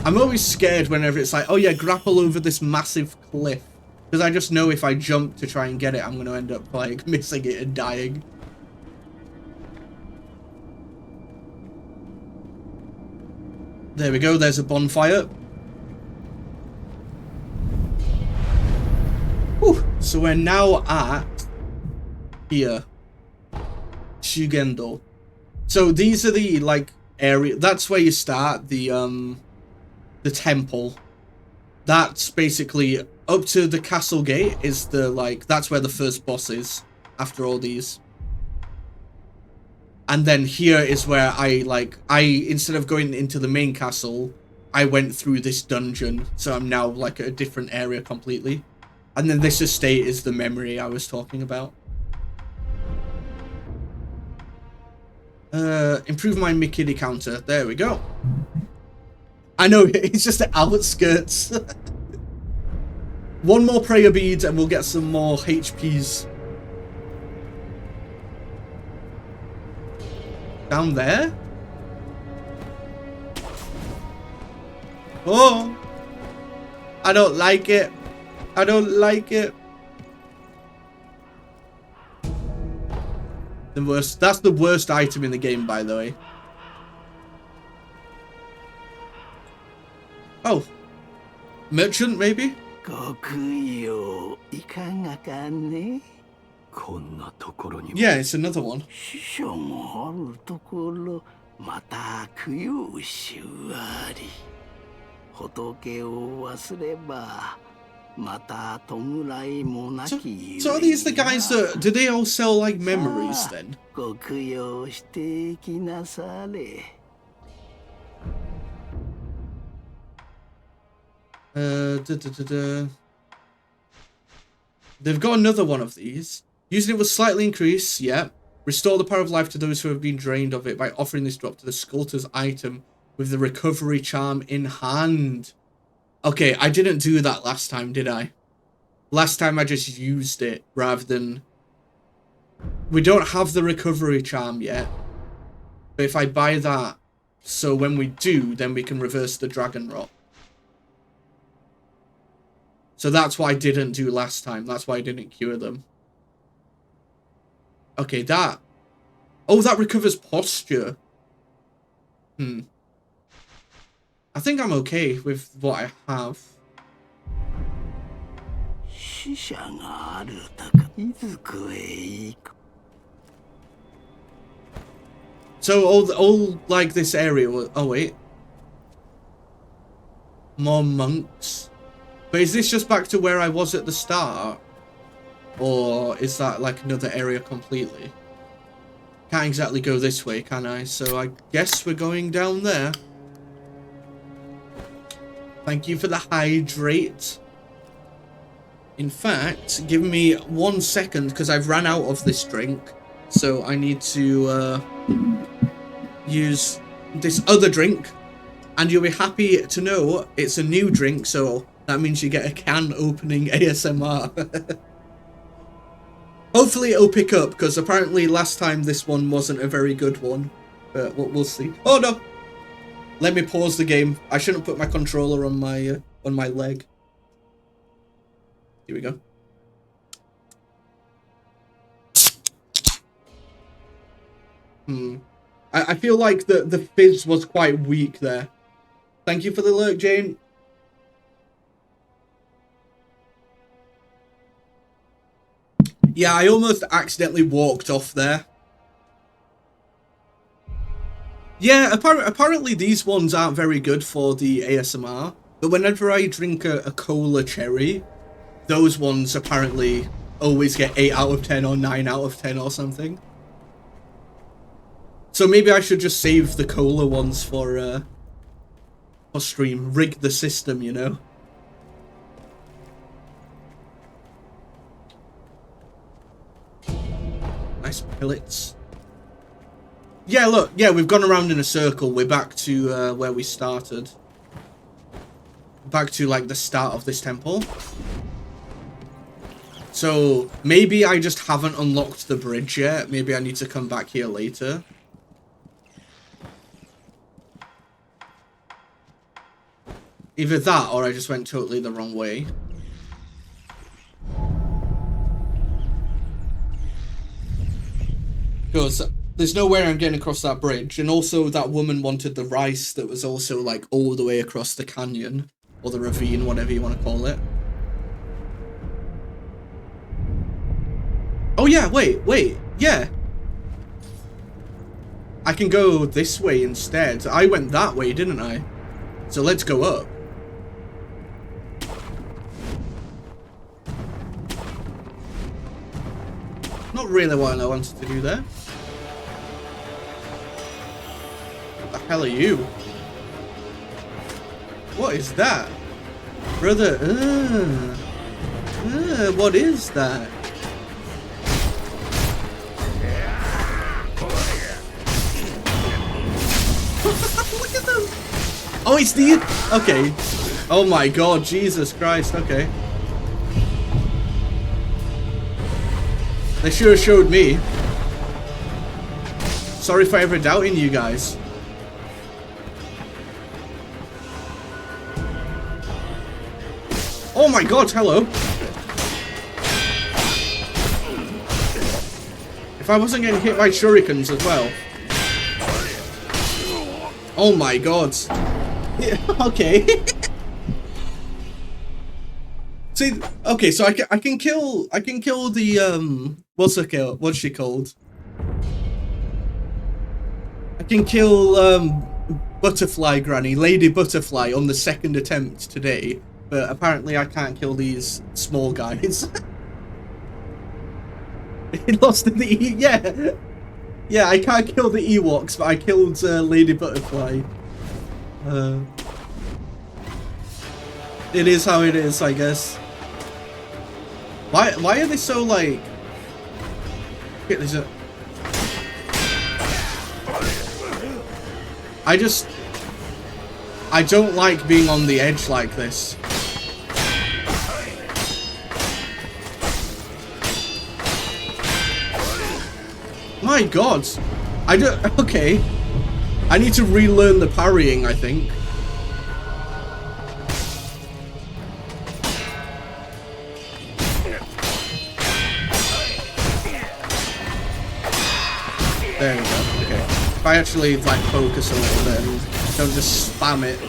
I'm always scared whenever it's like, oh yeah, grapple over this massive cliff. Because I just know if I jump to try and get it, I'm going to end up like missing it and dying. There we go, there's a bonfire. Whew. So we're now at here. Shugendo. So these are the like area, that's where you start the temple. That's basically up to the castle gate is the like, that's where the first boss is after all these. And then here is where I instead of going into the main castle, I went through this dungeon. So I'm now like at a different area completely. And then this estate is the memory I was talking about. Improve my Mikiri counter. There we go. I know, it's just the outskirts. One more prayer bead and we'll get some more HPs. Down there? Oh! I don't like it. I don't like it. The worst. That's the worst item in the game, by the way. Oh. Merchant, maybe? Yeah, it's another one. So are these the guys that, do they all sell like memories then? They've got another one of these. Using it will slightly increase, yeah. Restore the power of life to those who have been drained of it by offering this drop to the sculptor's item with the recovery charm in hand. Okay, I didn't do that last time, did I? Last time I just used it rather than... We don't have the recovery charm yet. But if I buy that, so when we do, then we can reverse the dragon rot. So that's what I didn't do last time. That's why I didn't cure them. Okay, that... Oh, that recovers posture. I think I'm okay with what I have. So all like this area was... Oh, wait. More monks. But is this just back to where I was at the start? Or is that like another area completely? Can't exactly go this way, can I? So I guess we're going down there. Thank you for the hydrate. In fact, give me 1 second because I've ran out of this drink. So I need to use this other drink. And you'll be happy to know it's a new drink. So that means you get a can opening ASMR. Hopefully it'll pick up because apparently last time this one wasn't a very good one. But we'll see. Oh no! Let me pause the game. I shouldn't put my controller on my leg. Here we go. I feel like the fizz was quite weak there. Thank you for the alert, Jane. Yeah, I almost accidentally walked off there. Yeah, apparently these ones aren't very good for the ASMR, but whenever I drink a cola cherry, those ones apparently always get 8 out of 10 or 9 out of 10 or something. So maybe I should just save the cola ones for stream. Rig the system, you know? Nice pellets. Yeah, look. Yeah, we've gone around in a circle. We're back to where we started. Back to, like, the start of this temple. So, maybe I just haven't unlocked the bridge yet. Maybe I need to come back here later. Either that or I just went totally the wrong way. Because there's no way I'm getting across that bridge. And also that woman wanted the rice that was also like all the way across the canyon. Or the ravine, whatever you want to call it. Oh yeah, wait, yeah. I can go this way instead. I went that way, didn't I? So let's go up. Not really what I wanted to do there. What the hell are you? What is that? Brother, what is that? Look at them! Oh, it's the... Okay. Oh my god, Jesus Christ, okay. They sure showed me. Sorry for ever doubting you guys. Oh my god, hello. If I wasn't getting hit by shurikens as well. Oh my god. Yeah, okay. See, okay, so I can kill the what's she called? I can kill Butterfly Granny, Lady Butterfly on the second attempt today, but apparently I can't kill these small guys. He lost in the yeah, I can't kill the Ewoks, but I killed Lady Butterfly. It is how it is, I guess. Why are they so like? Okay, there's a. I don't like being on the edge like this. My god. Okay. I need to relearn the parrying, I think. There we go. Okay. If I actually like focus a little bit and don't just spam it.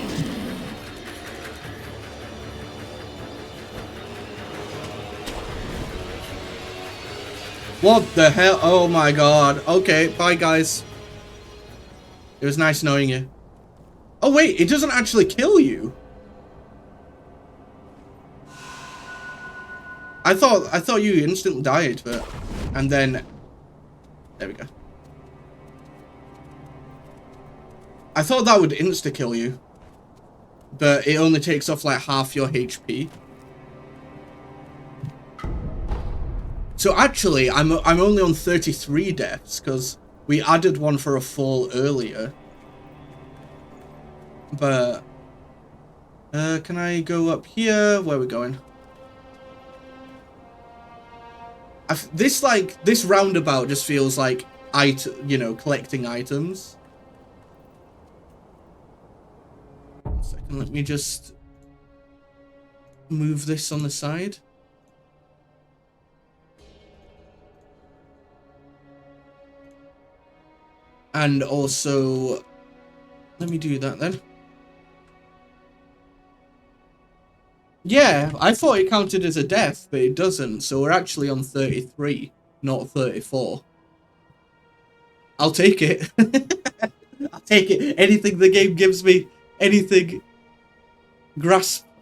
What the hell? Oh my god. Okay, bye guys. It was nice knowing you. Oh wait, it doesn't actually kill you. I thought you instantly died, but and then there we go. I thought that would insta kill you, but it only takes off like half your HP. So actually, I'm only on 33 deaths because we added one for a fall earlier. But can I go up here? Where are we going? This roundabout just feels like collecting items. 1 second, let me just move this on the side. And also, let me do that then. Yeah, I thought it counted as a death, but it doesn't. So we're actually on 33, not 34. I'll take it. I'll take it. Anything the game gives me, anything.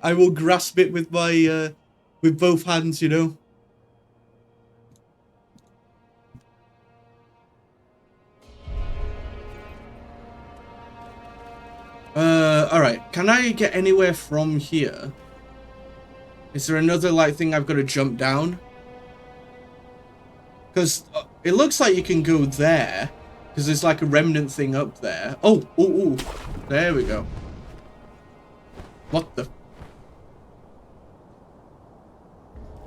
I will grasp it with my, with both hands, you know. Alright, can I get anywhere from here? Is there another, like, thing I've got to jump down? Because it looks like you can go there. Because there's, like, a remnant thing up there. Oh, ooh. There we go. What the...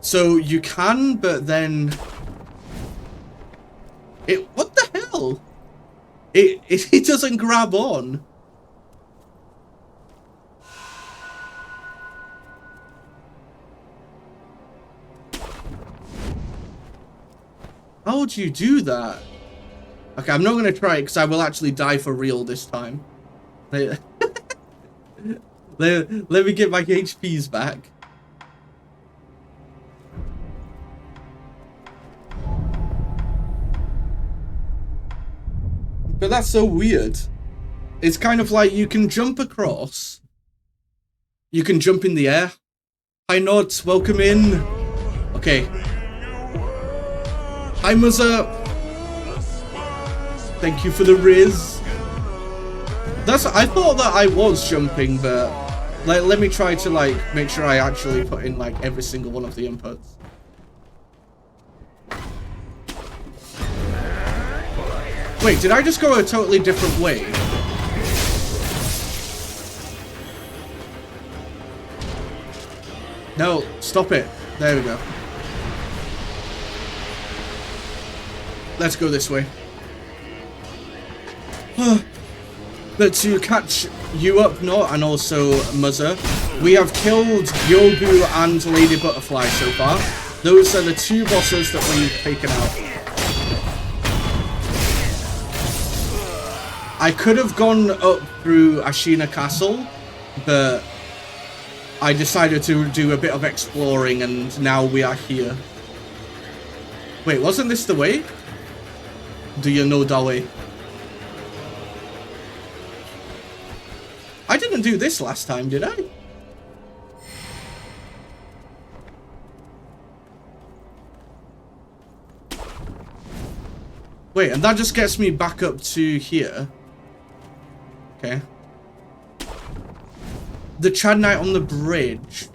So, you can, but then... What the hell? It doesn't grab on. How would you do that? Okay, I'm not going to try it because I will actually die for real this time. Let me get my HPs back. But that's so weird. It's kind of like you can jump across. You can jump in the air. Hi Nods, welcome in. Okay. Hi Muzza. Thank you for the riz. I thought that I was jumping, but let me try to like make sure I actually put in like every single one of the inputs. Wait, did I just go a totally different way? No, stop it. There we go. Let's go this way. But to catch you up, no, and also Muzza, we have killed Yobu and Lady Butterfly so far. Those are the 2 bosses that we've taken out. I could have gone up through Ashina Castle, but I decided to do a bit of exploring, and now we are here. Wait, wasn't this the way? Do you know the way? I didn't do this last time, did I? Wait, and that just gets me back up to here. Okay. The Chad Knight on the bridge.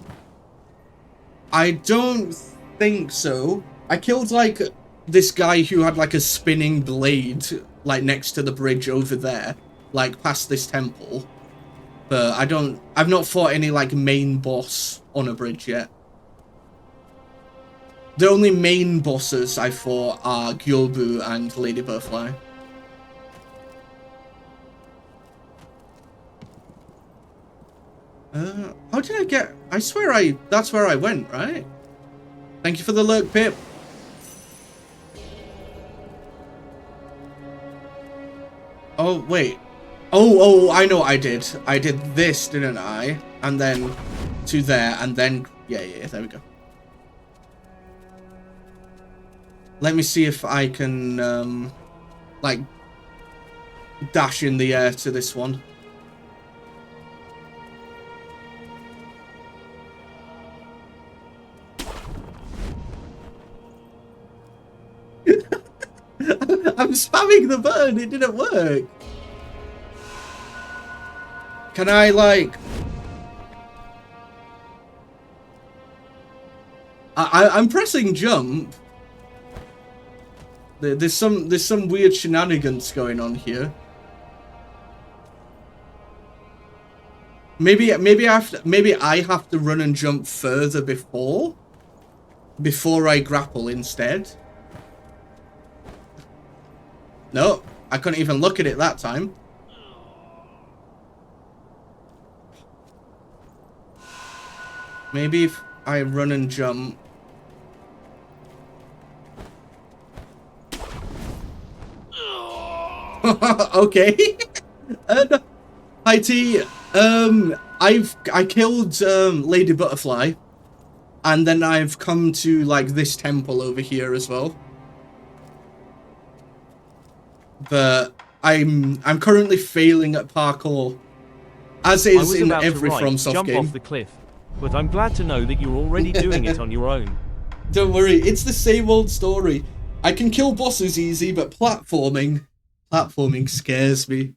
I don't think so. I killed like this guy who had like a spinning blade like next to the bridge over there, like past this temple. But I've not fought any like main boss on a bridge yet. The only main bosses I fought are Gyobu and Lady Butterfly. How did I get... I swear that's where I went, right? Thank you for the lurk, Pip. Oh, wait. Oh, I know what I did. I did this, didn't I? And then to there, and then... Yeah, there we go. Let me see if I can, like, dash in the air to this one. I'm spamming the button, it didn't work. Can I, like... I'm pressing jump. There's some weird shenanigans going on here. Maybe I have to run and jump further before I grapple instead. No, I couldn't even look at it that time. Maybe if I run and jump. Okay. Hi T. I killed Lady Butterfly, and then I've come to like this temple over here as well. But I'm currently failing at parkour, as is in every FromSoft jump game. Off the cliff, but I'm glad to know that you're already doing it on your own. Don't worry, it's the same old story. I can kill bosses easy, but platforming scares me.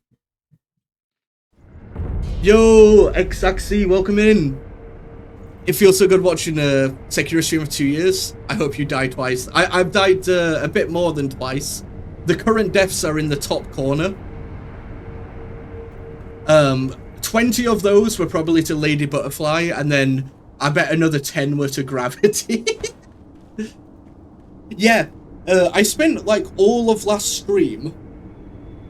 Yo, Xaxi, welcome in. It feels so good watching a Sekiro stream of 2 years. I hope you die twice. I've died a bit more than twice. The current deaths are in the top corner. 20 of those were probably to Lady Butterfly, and then I bet another 10 were to Gravity. Yeah, I spent like all of last stream.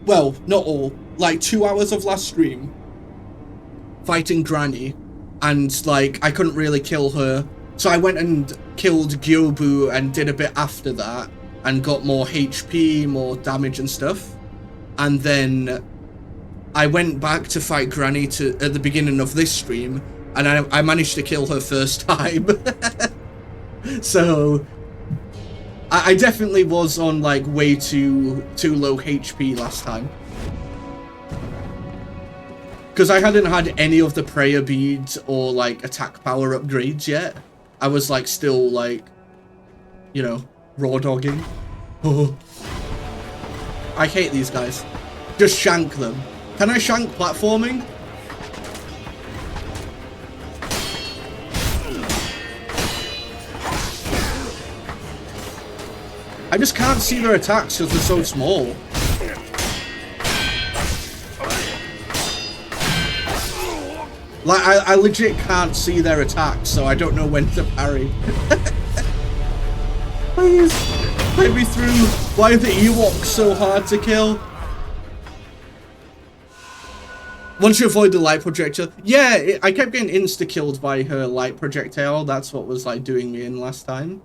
Well, not all, like 2 hours of last stream fighting Granny, and like I couldn't really kill her, so I went and killed Gyobu and did a bit after that, and got more HP, more damage and stuff. And then I went back to fight Granny at the beginning of this stream, and I managed to kill her first time. So I definitely was on like way too low HP last time. Because I hadn't had any of the prayer beads or like attack power upgrades yet. I was like still like, you know, raw dogging. Oh. I hate these guys. Just shank them. Can I shank platforming? I just can't see their attacks because they're so small. Like, I legit can't see their attacks, so I don't know when to parry. Please, let me through. Why are the Ewoks so hard to kill? Once you avoid the light projectile. Yeah, I kept getting insta-killed by her light projectile. That's what was, like, doing me in last time.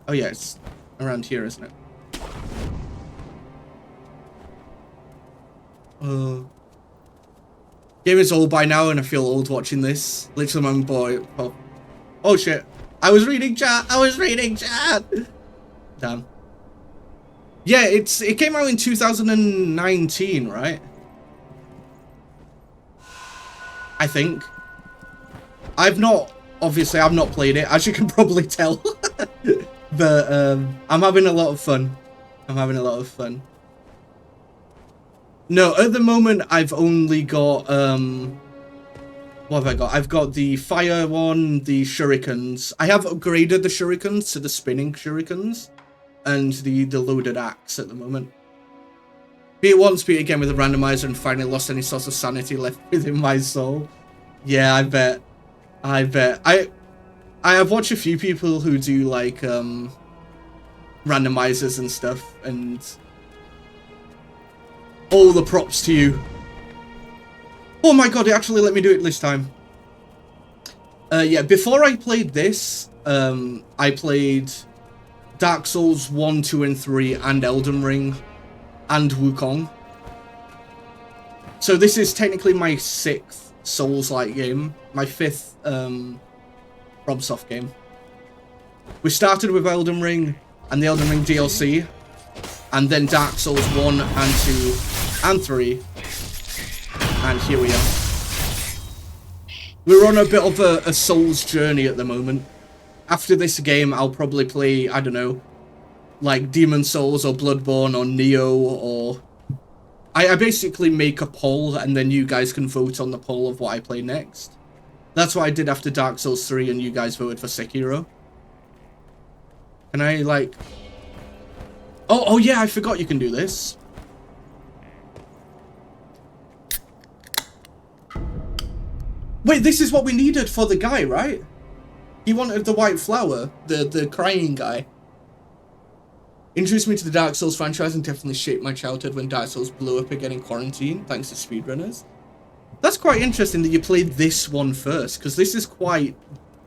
Oh, yeah, it's around here, isn't it? Game is old by now, and I feel old watching this. Literally, my boy. Oh shit! I was reading chat. I was reading chat. Damn. Yeah, it came out in 2019, right? I think. I've not played it, as you can probably tell. But I'm having a lot of fun. I'm having a lot of fun. No, at the moment I've only got what have I got? I've got the fire one, the shurikens. I have upgraded the shurikens to the spinning shurikens and the loaded axe at the moment. Beat it once, beat it again with a randomizer, and finally lost any source of sanity left within my soul. Yeah, I bet. I bet. I have watched a few people who do like randomizers and stuff, and all the props to you. Oh my god, it actually let me do it this time. Yeah, before I played this, I played Dark Souls 1, 2, and 3, and Elden Ring, and Wukong. So this is technically my 6th Souls-like game, my 5th FromSoft game. We started with Elden Ring and the Elden Ring DLC, and then Dark Souls 1 and 2 and 3, and here we are. We're on a bit of a Souls journey at the moment. After this game, I'll probably play, I don't know, like Demon Souls or Bloodborne or Neo, or... I basically make a poll, and then you guys can vote on the poll of what I play next. That's what I did after Dark Souls 3, and you guys voted for Sekiro. Can I, like... Oh yeah, I forgot you can do this. Wait, this is what we needed for the guy, right? He wanted the white flower, the crying guy. Introduced me to the Dark Souls franchise and definitely shaped my childhood when Dark Souls blew up again in quarantine, thanks to speedrunners. That's quite interesting that you played this one first, because this is quite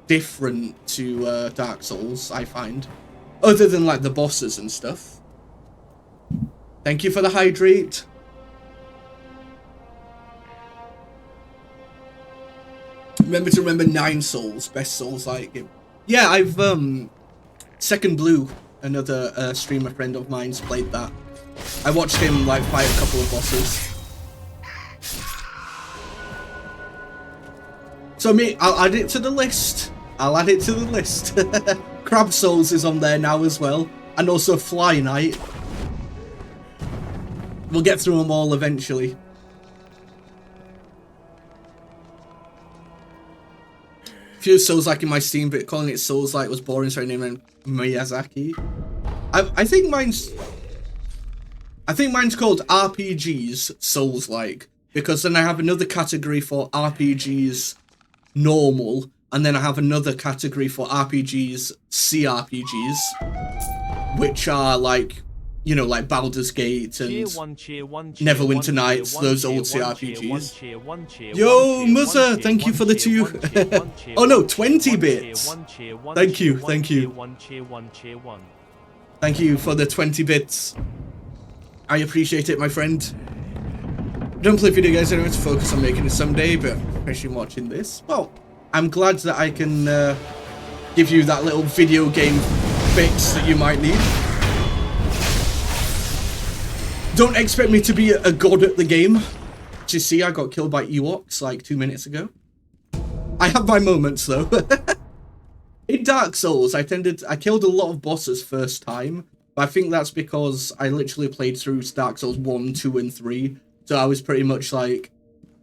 different to Dark Souls, I find. Other than, like, the bosses and stuff. Thank you for the hydrate. Remember to remember 9 Souls, best Souls-like game. Yeah, I've, Second Blue, another streamer friend of mine's played that. I watched him, like, fight a couple of bosses. So I'll add it to the list. I'll add it to the list. Crab Souls is on there now as well. And also Fly Knight. We'll get through them all eventually. Few Souls-like in my Steam, but calling it Souls-like was boring, so I named it Miyazaki. I think mine's called RPGs Souls-like, because then I have another category for RPGs normal, and then I have another category for RPGs CRPGs, which are like, you know, like Baldur's Gate and Neverwinter Nights, those old CRPGs. Yo, Muzza, thank you for the 2. Oh no, 20 bits. Thank you, thank you. Thank you for the 20 bits. I appreciate it, my friend. Don't play video games anymore to focus on making it someday, but especially watching this. Well, I'm glad that I can give you that little video game fix that you might need. Don't expect me to be a god at the game. You see, I got killed by Ewoks like 2 minutes ago. I have my moments though. In Dark Souls, I killed a lot of bosses first time, but I think that's because I literally played through Dark Souls 1, 2, and 3, so I was pretty much like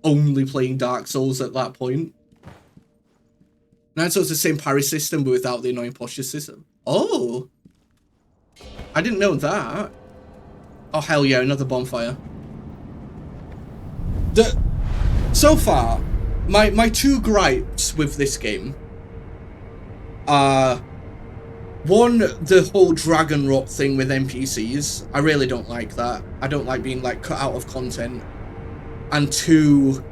only playing Dark Souls at that point. Now so it's the same parry system, but without the annoying posture system. Oh! I didn't know that. Oh hell yeah, another bonfire. So far, my two gripes with this game are, one, the whole dragon rot thing with NPCs. I really don't like that. I don't like being like cut out of content. And two,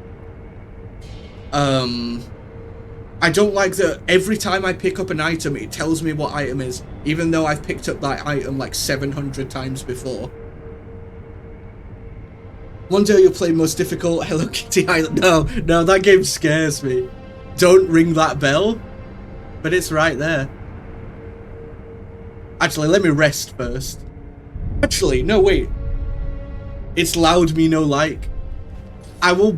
I don't like that every time I pick up an item, it tells me what item is, even though I've picked up that item like 700 times before. One day you'll play most difficult Hello Kitty Island. No, that game scares me. Don't ring that bell. But it's right there. Actually, let me rest first. Actually, no, wait. It's loud me no like. I will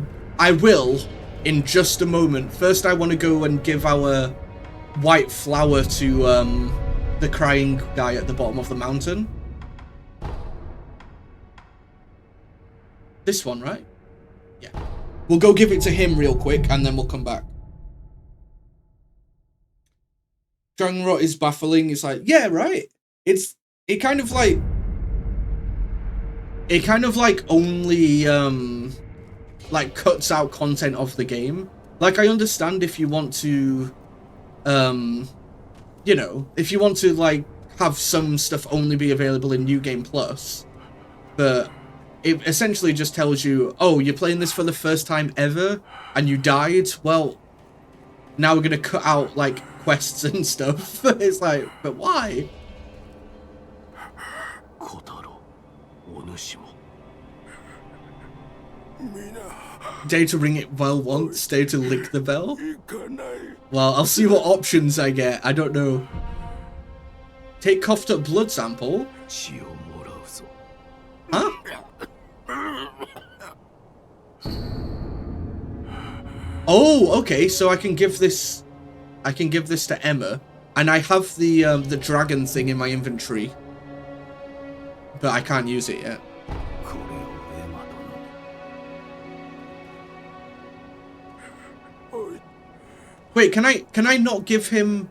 in just a moment. First, I want to go and give our white flower to the crying guy at the bottom of the mountain. This one, right? Yeah. We'll go give it to him real quick, and then we'll come back. Dragon rot is baffling. It's like, yeah, right. It kind of like only like cuts out content of the game. Like, I understand if you want to you know, if you want to like have some stuff only be available in New Game Plus, but it essentially just tells you, oh, you're playing this for the first time ever and you died. Well, now we're gonna cut out like quests and stuff. It's like, but why? Day to ring it bell once, day to lick the bell. Well, I'll see what options I get. I don't know. Take coughed up blood sample. Huh? Oh, okay. So I can give this to Emma, and I have the dragon thing in my inventory, but I can't use it yet. Wait, can I not give him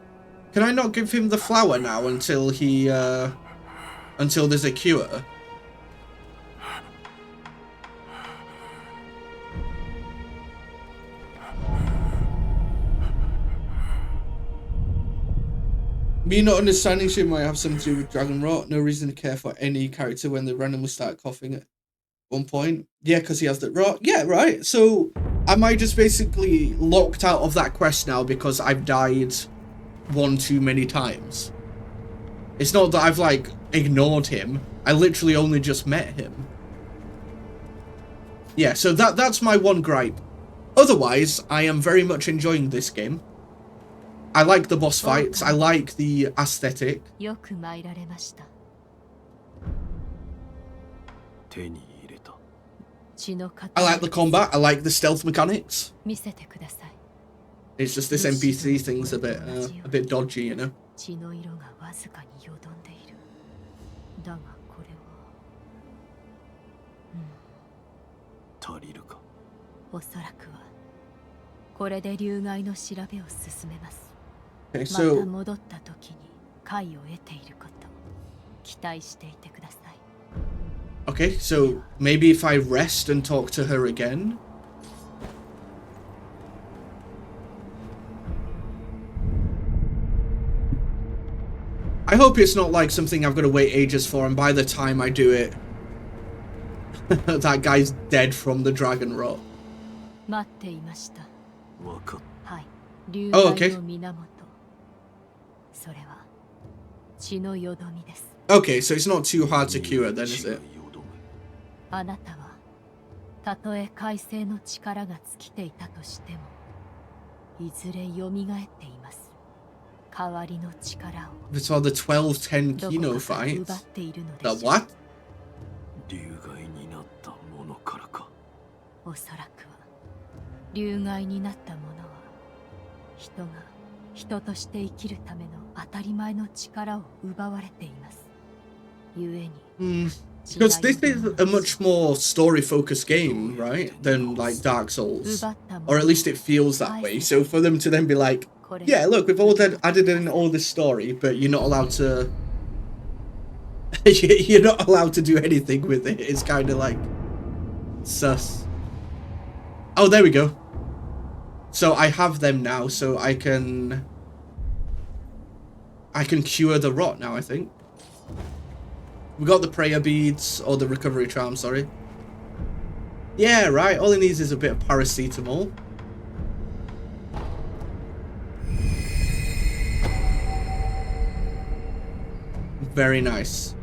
the flower now until he until there's a cure? Me not understanding shit might have something to do with dragon rot. No reason to care for any character when they randomly start coughing at one point. Yeah, because he has that rot. Yeah, right. So am I just basically locked out of that quest now because I've died one too many times? It's not that I've like ignored him. I literally only just met him. Yeah, so that's my one gripe. Otherwise, I am very much enjoying this game. I like the boss fights. I like the aesthetic. I like the combat. I like the stealth mechanics. It's just this NPC thing's a bit dodgy, you know. Okay, so okay, so maybe if I rest and talk to her again. I hope it's not like something I've got to wait ages for, and by the time I do it, that guy's dead from the dragon rot. Oh, okay. Okay, so it's not too hard to cure then, is it? あなたはたとえ海星の力が尽きていたとしてもいずれ蘇っています。代わりの力を It's all the 12-10 Kino fights. 奪っているので The what? 流害になったものからか。おそらくは流害になった者は人が人として生きるための当たり前の力を奪われています。故に Because this is a much more story-focused game, right? Than like Dark Souls. Or at least it feels that way. So for them to then be like, yeah, look, we've all added in all this story, but you're not allowed to... you're not allowed to do anything with it. It's kind of like... sus. Oh, there we go. So I have them now, so I can cure the rot now, I think. We got the prayer beads, or the recovery charm, sorry. Yeah, right, all it needs is a bit of paracetamol. Very nice.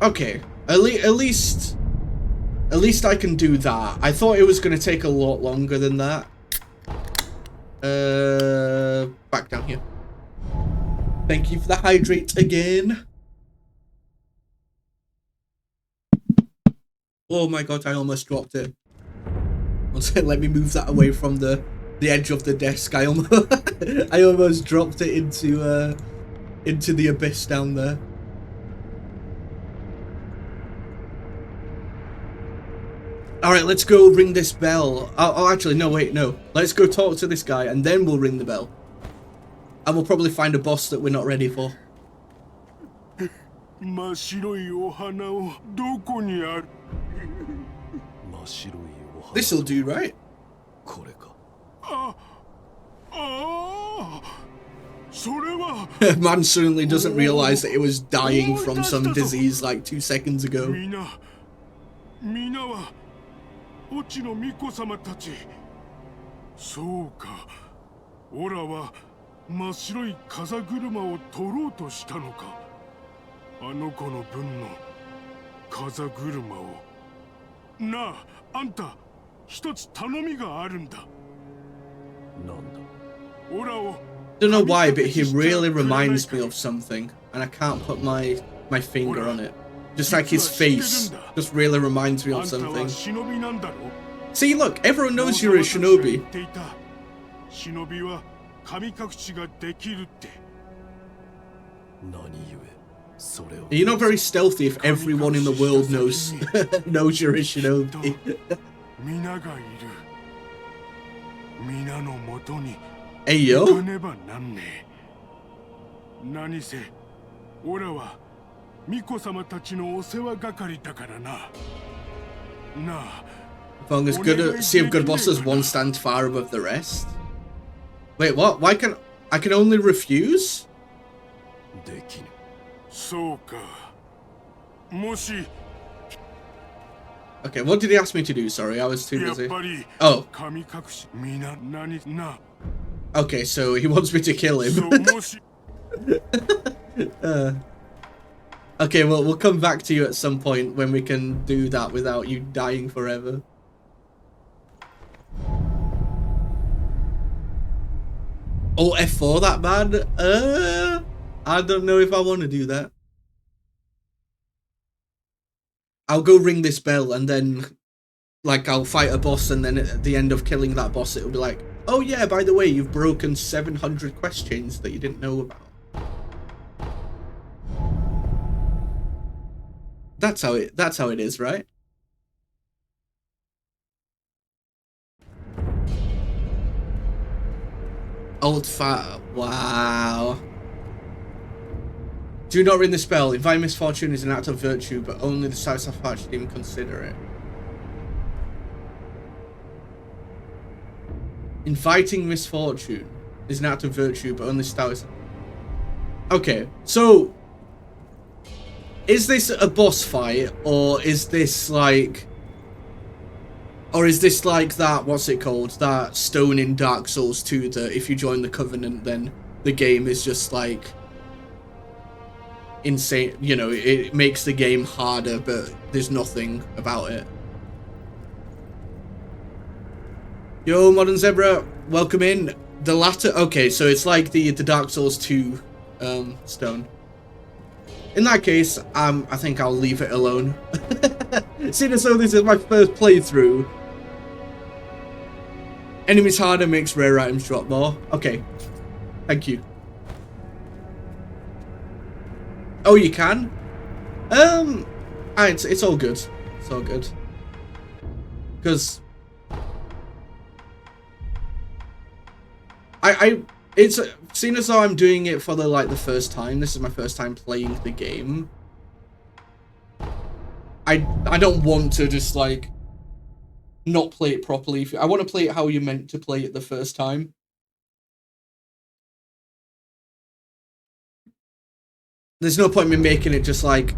Okay, at least I can do that. I thought it was going to take a lot longer than that. Back down here. Thank you for the hydrate again. Oh my god, I almost dropped it. Let me move that away from the edge of the desk. I almost dropped it into the abyss down there. Alright, let's go ring this bell. Oh, actually, no, wait, no. Let's go talk to this guy, and then we'll ring the bell. And we'll probably find a boss that we're not ready for. This'll do, right? Man suddenly doesn't realize that it was dying from some disease like 2 seconds ago. オチの巫女様たち。そうか。オラは真っ白い風車を取ろうとしたのか。あの子の分の風車を。なあ、あんた、一つ頼みがあるんだ。なんだ。オラを。Don't know why, but he really reminds me of something, and I can't put my finger on it. Just like his face, just really reminds me of something. See, look, everyone knows you're a shinobi. You're not very stealthy if everyone in the world knows knows you're a shinobi. Hey, yo. As long as good bosses one stand far above the rest. Wait, what? Why can I can only refuse? Okay, what did he ask me to do? Sorry, I was too busy. Oh. Okay, so he wants me to kill him. Okay, well, we'll come back to you at some point when we can do that without you dying forever. Oh, F4 that bad? I don't know if I want to do that. I'll go ring this bell and then, like, I'll fight a boss and then at the end of killing that boss it'll be like, oh yeah, by the way, you've broken 700 questions that you didn't know about. That's how it is, right? Old fat. Wow. Do not ring the spell. Invite misfortune is an act of virtue, but only the South of Heart should even consider it. Inviting misfortune is an act of virtue, but only stoutest. Okay, so is this a boss fight, or is this like that, what's it called, that stone in Dark Souls 2 that if you join the Covenant then the game is just like insane, you know, it makes the game harder, but there's nothing about it. Yo, Modern Zebra, welcome in. The latter, okay, so it's like the Dark Souls 2 stone. In that case, I think I'll leave it alone. Seeing as though this is my first playthrough. Enemies harder makes rare items drop more. Okay, thank you. Oh, you can? It's all good. It's all good. Because it's seen as though I'm doing it for the first time. This is my first time playing the game. I don't want to just like not play it properly. I want to play it how you meant to play it the first time. There's no point in me making it just like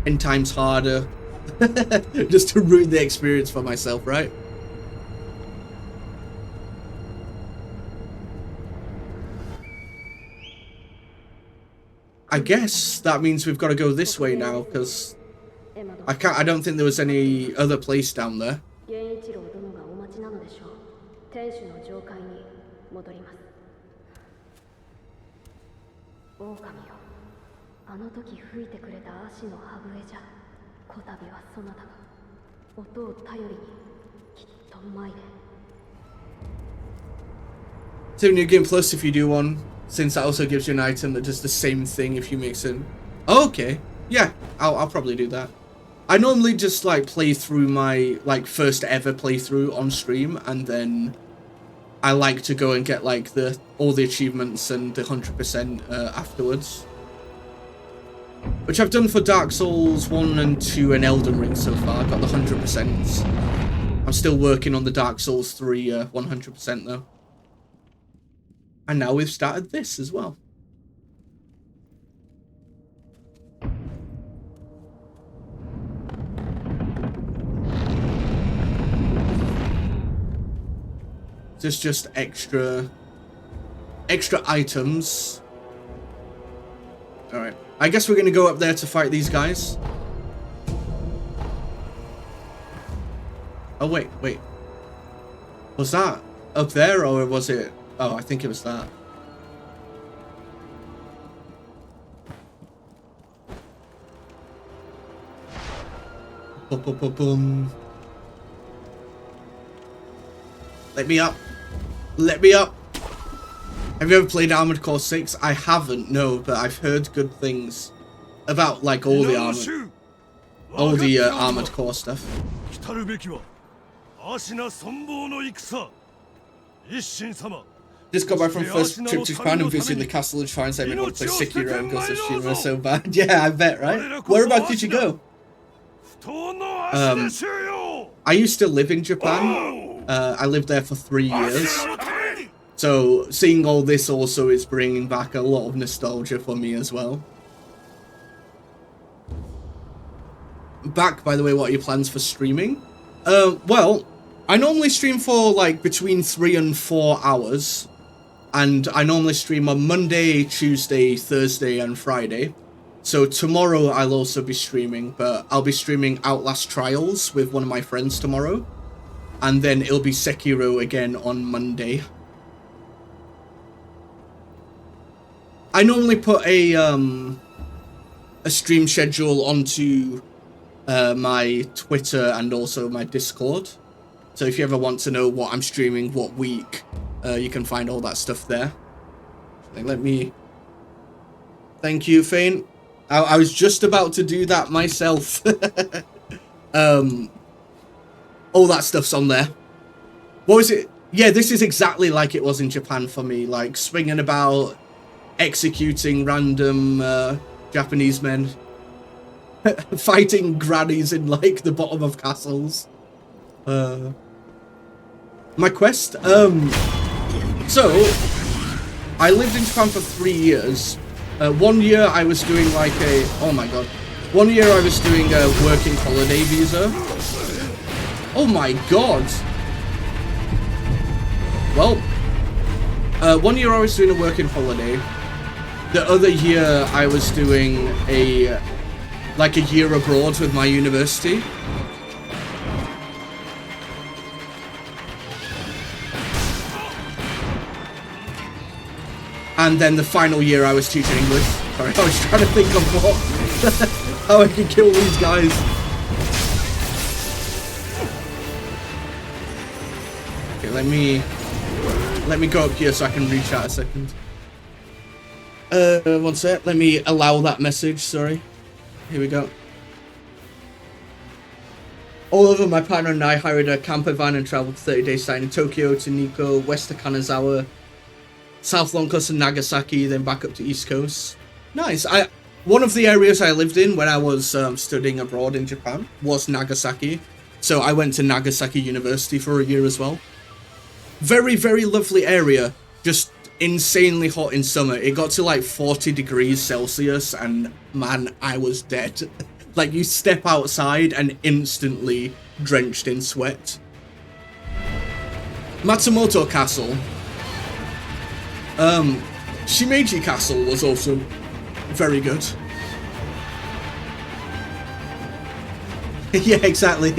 10 times harder just to ruin the experience for myself, right? I guess that means we've got to go this way now, because I don't think there was any other place down there. So New Game Plus if you do one, since that also gives you an item that does the same thing if you mix in. Oh, okay, yeah, I'll probably do that. I normally just like play through my first ever playthrough on stream, and then I like to go and get like all the achievements and the 100% afterwards. Which I've done for Dark Souls 1 and 2 and Elden Ring so far. I got the 100%. I'm still working on the Dark Souls 3 100% though. And now we've started this as well. There's just extra items. Alright. I guess we're going to go up there to fight these guys. Oh, wait. Was that up there, or was it... Oh, I think it was that. Boom. Let me up. Let me up. Have you ever played Armored Core 6? I haven't, no, but I've heard good things about like all the Armored Core stuff. Just got back from first trip to Japan and visiting the castle and shrines. I really want to play Sekiro and Ghost of Tsushima so bad. Yeah, I bet, right? Whereabouts did you go? I used to live in Japan. I lived there for 3 years. So seeing all this also is bringing back a lot of nostalgia for me as well. Back, by the way, what are your plans for streaming? Well, I normally stream for like between 3 and 4 hours. And I normally stream on Monday, Tuesday, Thursday, and Friday. So tomorrow I'll also be streaming, but I'll be streaming Outlast Trials with one of my friends tomorrow. And then it'll be Sekiro again on Monday. I normally put a stream schedule onto my Twitter and also my Discord. So if you ever want to know what I'm streaming, what week, you can find all that stuff there. Let me... Thank you, Fane. I was just about to do that myself. All that stuff's on there. What was it? Yeah, this is exactly like it was in Japan for me. Like, swinging about, executing random Japanese men. Fighting grannies in, like, the bottom of castles. My quest? So, I lived in Japan for 3 years. 1 year I was doing like a... Oh my god. 1 year I was doing a working holiday visa. Oh my god. Well, 1 year I was doing a working holiday. The other year I was doing a year abroad with my university. And then the final year I was teaching English. Sorry, I was trying to think of how I could kill these guys. Okay, let me go up here so I can reach out a second. One sec, let me allow that message, sorry. Here we go. All over, my partner and I hired a camper van and traveled 30 days starting in Tokyo to Nikko, west to Kanazawa, South Long Coast and Nagasaki, then back up to East Coast. Nice. One of the areas I lived in when I was studying abroad in Japan was Nagasaki. So I went to Nagasaki University for a year as well. Very, very lovely area. Just insanely hot in summer. It got to like 40 degrees Celsius and man, I was dead. Like you step outside and instantly drenched in sweat. Matsumoto Castle. Shimeji Castle was also very good. Yeah, exactly.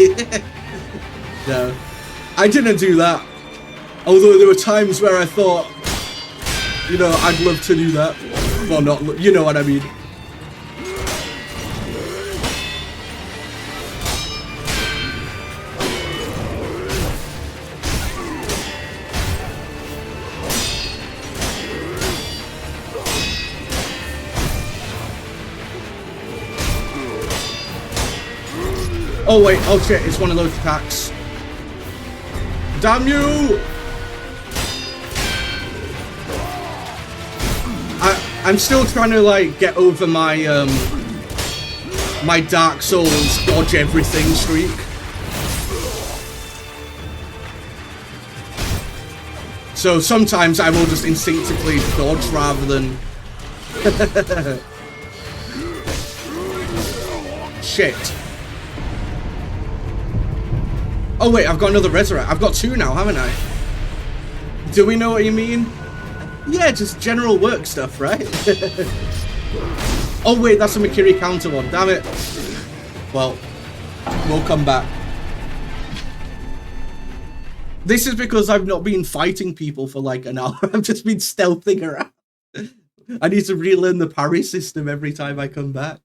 No, I didn't do that. Although there were times where I thought, you know, I'd love to do that. Well, not, you know what I mean. Oh wait, oh shit, it's one of those attacks. Damn you! I'm still trying to like get over my my Dark Souls dodge everything streak. So sometimes I will just instinctively dodge rather than shit. Oh wait, I've got another resurrect. I've got two now, haven't I? Do we know what you mean? Yeah, just general work stuff, right? Oh wait, that's a Mikiri counter one, damn it. Well, we'll come back. This is because I've not been fighting people for like an hour. I've just been stealthing around. I need to relearn the parry system every time I come back.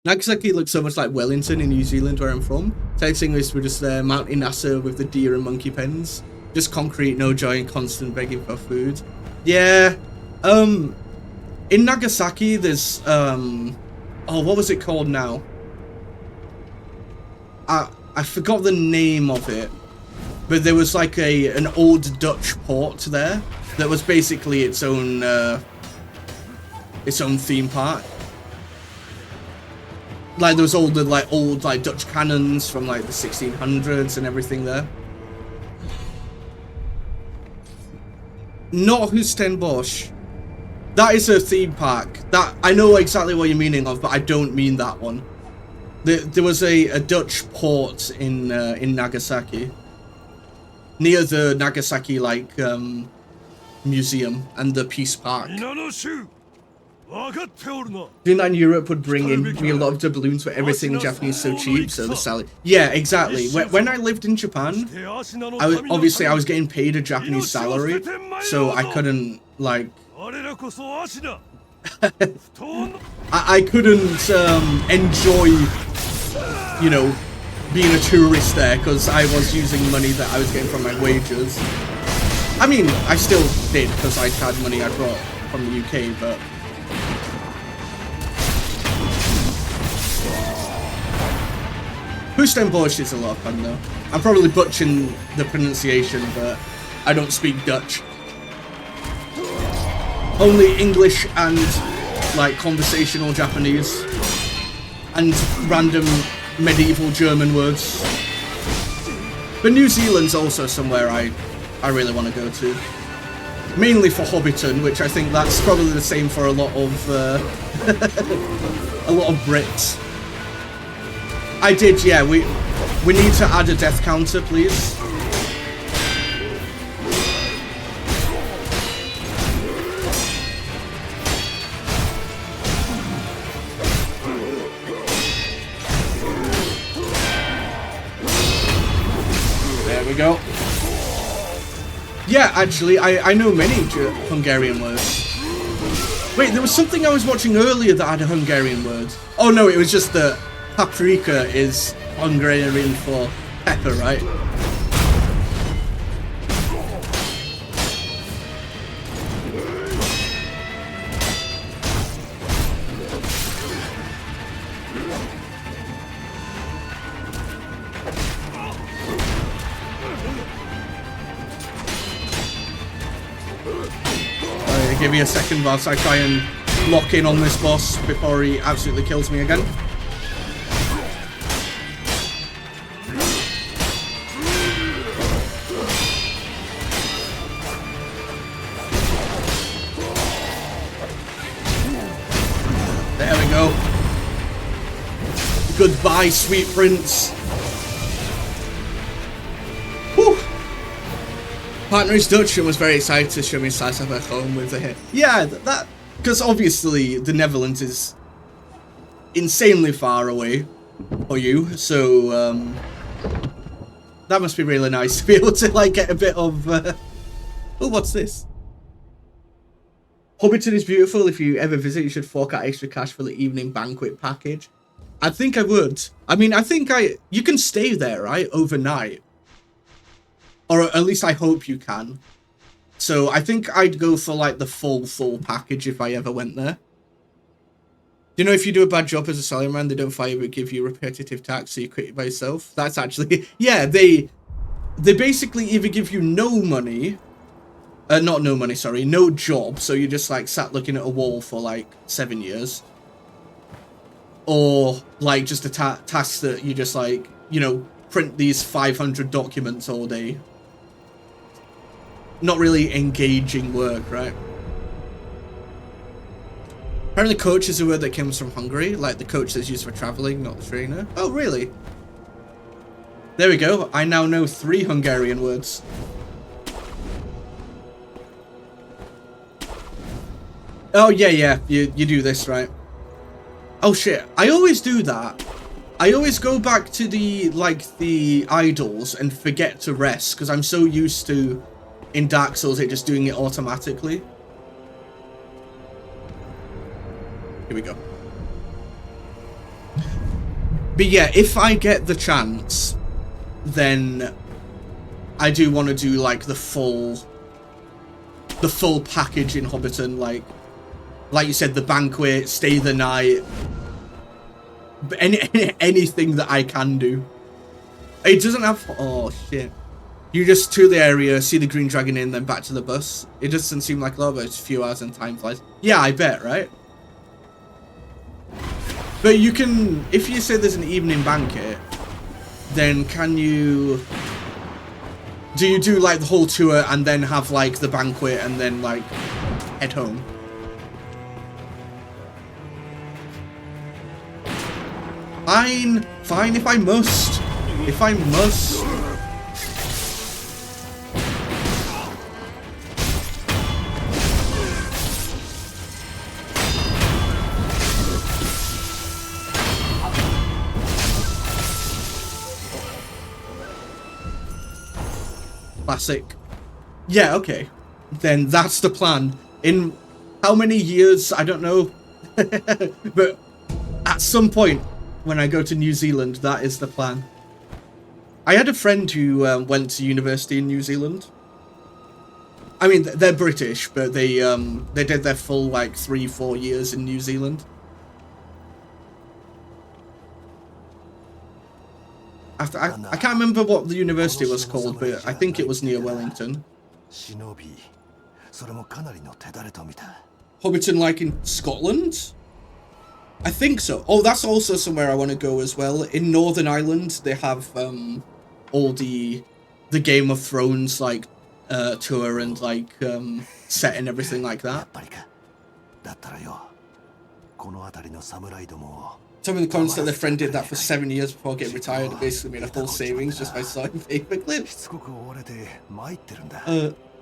Nagasaki looks so much like Wellington in New Zealand, where I'm from. Texting this, we're just Mountain Nasa with the deer and monkey pens. Just concrete, no joy, and constant begging for food. Yeah. In Nagasaki, there's oh, what was it called now? I forgot the name of it, but there was like an old Dutch port there that was basically its own theme park. Like there was all the old Dutch cannons from like the 1600s and everything there. Not Hustenbosch. That is a theme park. That I know exactly what you're meaning of, but I don't mean that one. There was a Dutch port in Nagasaki, near the Nagasaki museum and the Peace Park. Doing that in Europe would bring in me a lot of doubloons where everything in Japanese is so cheap, so the salary. Yeah, exactly. When I lived in Japan, I was getting paid a Japanese salary, so I couldn't like. I couldn't enjoy, you know, being a tourist there because I was using money that I was getting from my wages. I mean, I still did because I had money I brought from the UK, but. Hustenbosch is a lot of fun though. I'm probably butchering the pronunciation, but I don't speak Dutch. Only English and like conversational Japanese and random medieval German words. But New Zealand's also somewhere I really want to go to. Mainly for Hobbiton, which I think that's probably the same for a lot of a lot of Brits. I did, yeah. We need to add a death counter, please. Yeah, actually, I know many Hungarian words. Wait, there was something I was watching earlier that had a Hungarian word. Oh no, it was just that paprika is Hungarian for pepper, right? Give me a second whilst I try and lock in on this boss before he absolutely kills me again. There we go. Goodbye, sweet prince. Whew. Partner is Dutch and was very excited to show me a slice of her home with the hit. Yeah, that because obviously the Netherlands is insanely far away for you, so that must be really nice to be able to like get a bit of. Oh, what's this? Hobbiton is beautiful. If you ever visit, you should fork out extra cash for the evening banquet package. I think I would. I mean, I think you can stay there, right, overnight. Or at least I hope you can. So I think I'd go for like the full package if I ever went there. You know, if you do a bad job as a salaryman, they don't fire you but give you repetitive tasks, so you quit it by yourself. That's actually, yeah, they basically either give you no money, not no money, sorry, no job, so you just like sat looking at a wall for like 7 years. Or like just a task that you just like, you know, print these 500 documents all day. Not really engaging work, right? Apparently coach is a word that comes from Hungary, like the coach that's used for traveling, not the trainer. Oh, really? There we go. I now know 3 Hungarian words. Oh, yeah. You do this, right? Oh, shit. I always do that. I always go back to the idols and forget to rest because I'm so used to in Dark Souls it just doing it automatically. Here we go. But yeah, if I get the chance, then I do want to do like the full package in Hobbiton, like you said, the banquet, stay the night. Anything that I can do. It doesn't have. Oh shit! You just tour the area, see the green dragon in, then back to the bus. It doesn't seem like a lot, but it's a few hours and time flies. Yeah, I bet, right? But you can, if you say there's an evening banquet, then can you? Do you do like the whole tour and then have like the banquet and then like head home? Fine if I must. If I must. Classic. Yeah, okay. Then that's the plan. In how many years, I don't know. But at some point, when I go to New Zealand, that is the plan. I had a friend who went to university in New Zealand. I mean, they're British, but they did their full like 3-4 years in New Zealand. I can't remember what the university was called, but I think it was near Wellington. Hobbiton, like in Scotland? I think so. Oh, that's also somewhere I want to go as well. In Northern Ireland, they have all the Game of Thrones like tour and like set and everything like that. Some of the comments that their friend did that for 7 years before getting retired and basically made a full savings just by starting paper clips.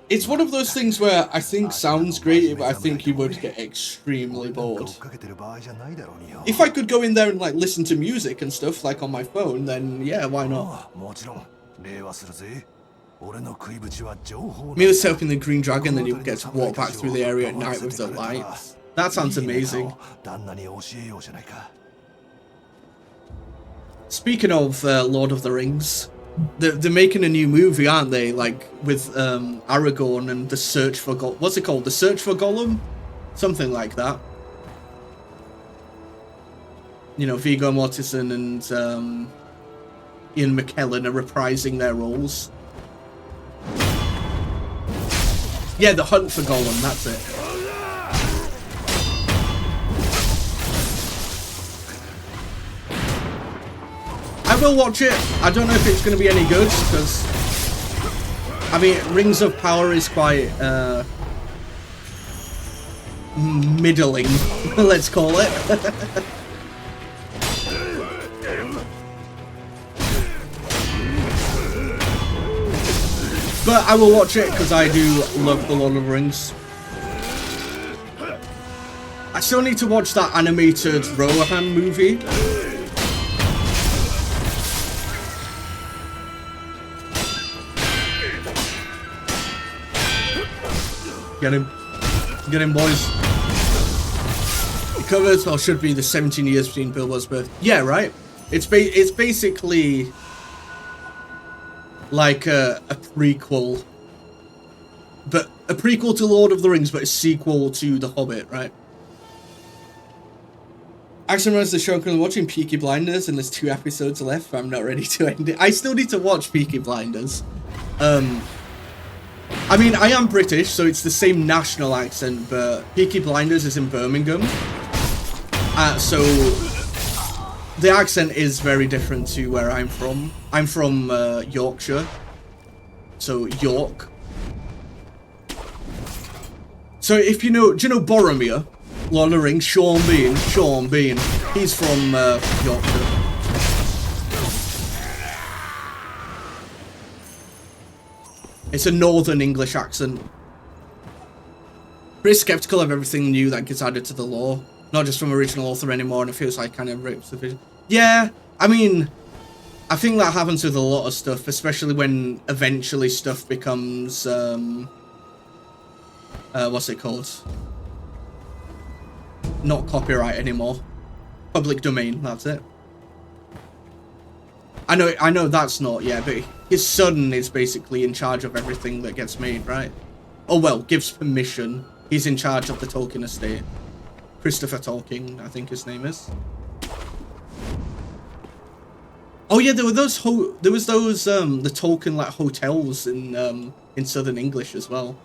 It's one of those things where I think sounds great, but I think you would get extremely bored. If I could go in there and like listen to music and stuff like on my phone, then yeah, why not? Maybe set up in the Green Dragon, then you get to walk back through the area at night with the lights. That sounds amazing. Speaking of Lord of the Rings, they're making a new movie, aren't they? Like with Aragorn and the search for what's it called? The Search for Gollum? Something like that. You know, Viggo Mortensen and Ian McKellen are reprising their roles. Yeah, the Hunt for Gollum, that's it. I will watch it. I don't know if it's going to be any good, because I mean, Rings of Power is quite middling, let's call it. But I will watch it because I do love the Lord of the Rings. I still need to watch that animated Rohan movie. Get him. Get him, boys. It covers, or should be, the 17 years between Bilbo's birth. Yeah, right? It's basically like a prequel. But a prequel to Lord of the Rings, but a sequel to The Hobbit, right? Action runs the show. I'm currently watching Peaky Blinders, and there's 2 episodes left, but I'm not ready to end it. I still need to watch Peaky Blinders. I mean, I am British, so it's the same national accent, but Peaky Blinders is in Birmingham. So the accent is very different to where I'm from. I'm from Yorkshire, so York. So if you know, do you know Boromir? Lord of the Rings, Sean Bean. He's from Yorkshire. It's a Northern English accent. Pretty skeptical of everything new that gets added to the lore. Not just from original author anymore, and it feels like kind of rips the vision. Yeah, I mean, I think that happens with a lot of stuff, especially when eventually stuff becomes, what's it called? Not copyright anymore. Public domain, that's it. I know that's not, yeah, but his son is basically in charge of everything that gets made, right? Oh well, gives permission. He's in charge of the Tolkien estate. Christopher Tolkien, I think his name is. Oh yeah, there were those the Tolkien like hotels in Southern English as well.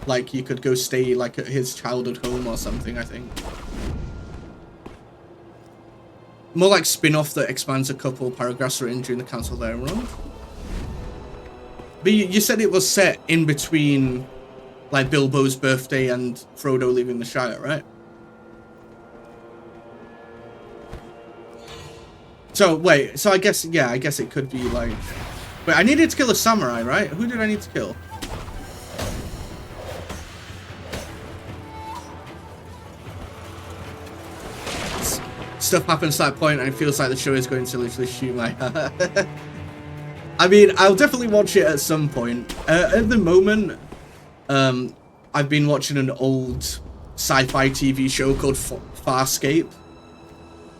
Like you could go stay like at his childhood home or something, I think. More like spin-off that expands a couple paragraphs written during the Council of their run. But you said it was set in between like Bilbo's birthday and Frodo leaving the Shire, right? So wait, so I guess, yeah, I guess it could be like... Wait, I needed to kill a samurai, right? Who did I need to kill? Stuff happens to that point and it feels like the show is going to literally shoot my heart. I mean, I'll definitely watch it at some point. At the moment, I've been watching an old sci-fi TV show called Farscape.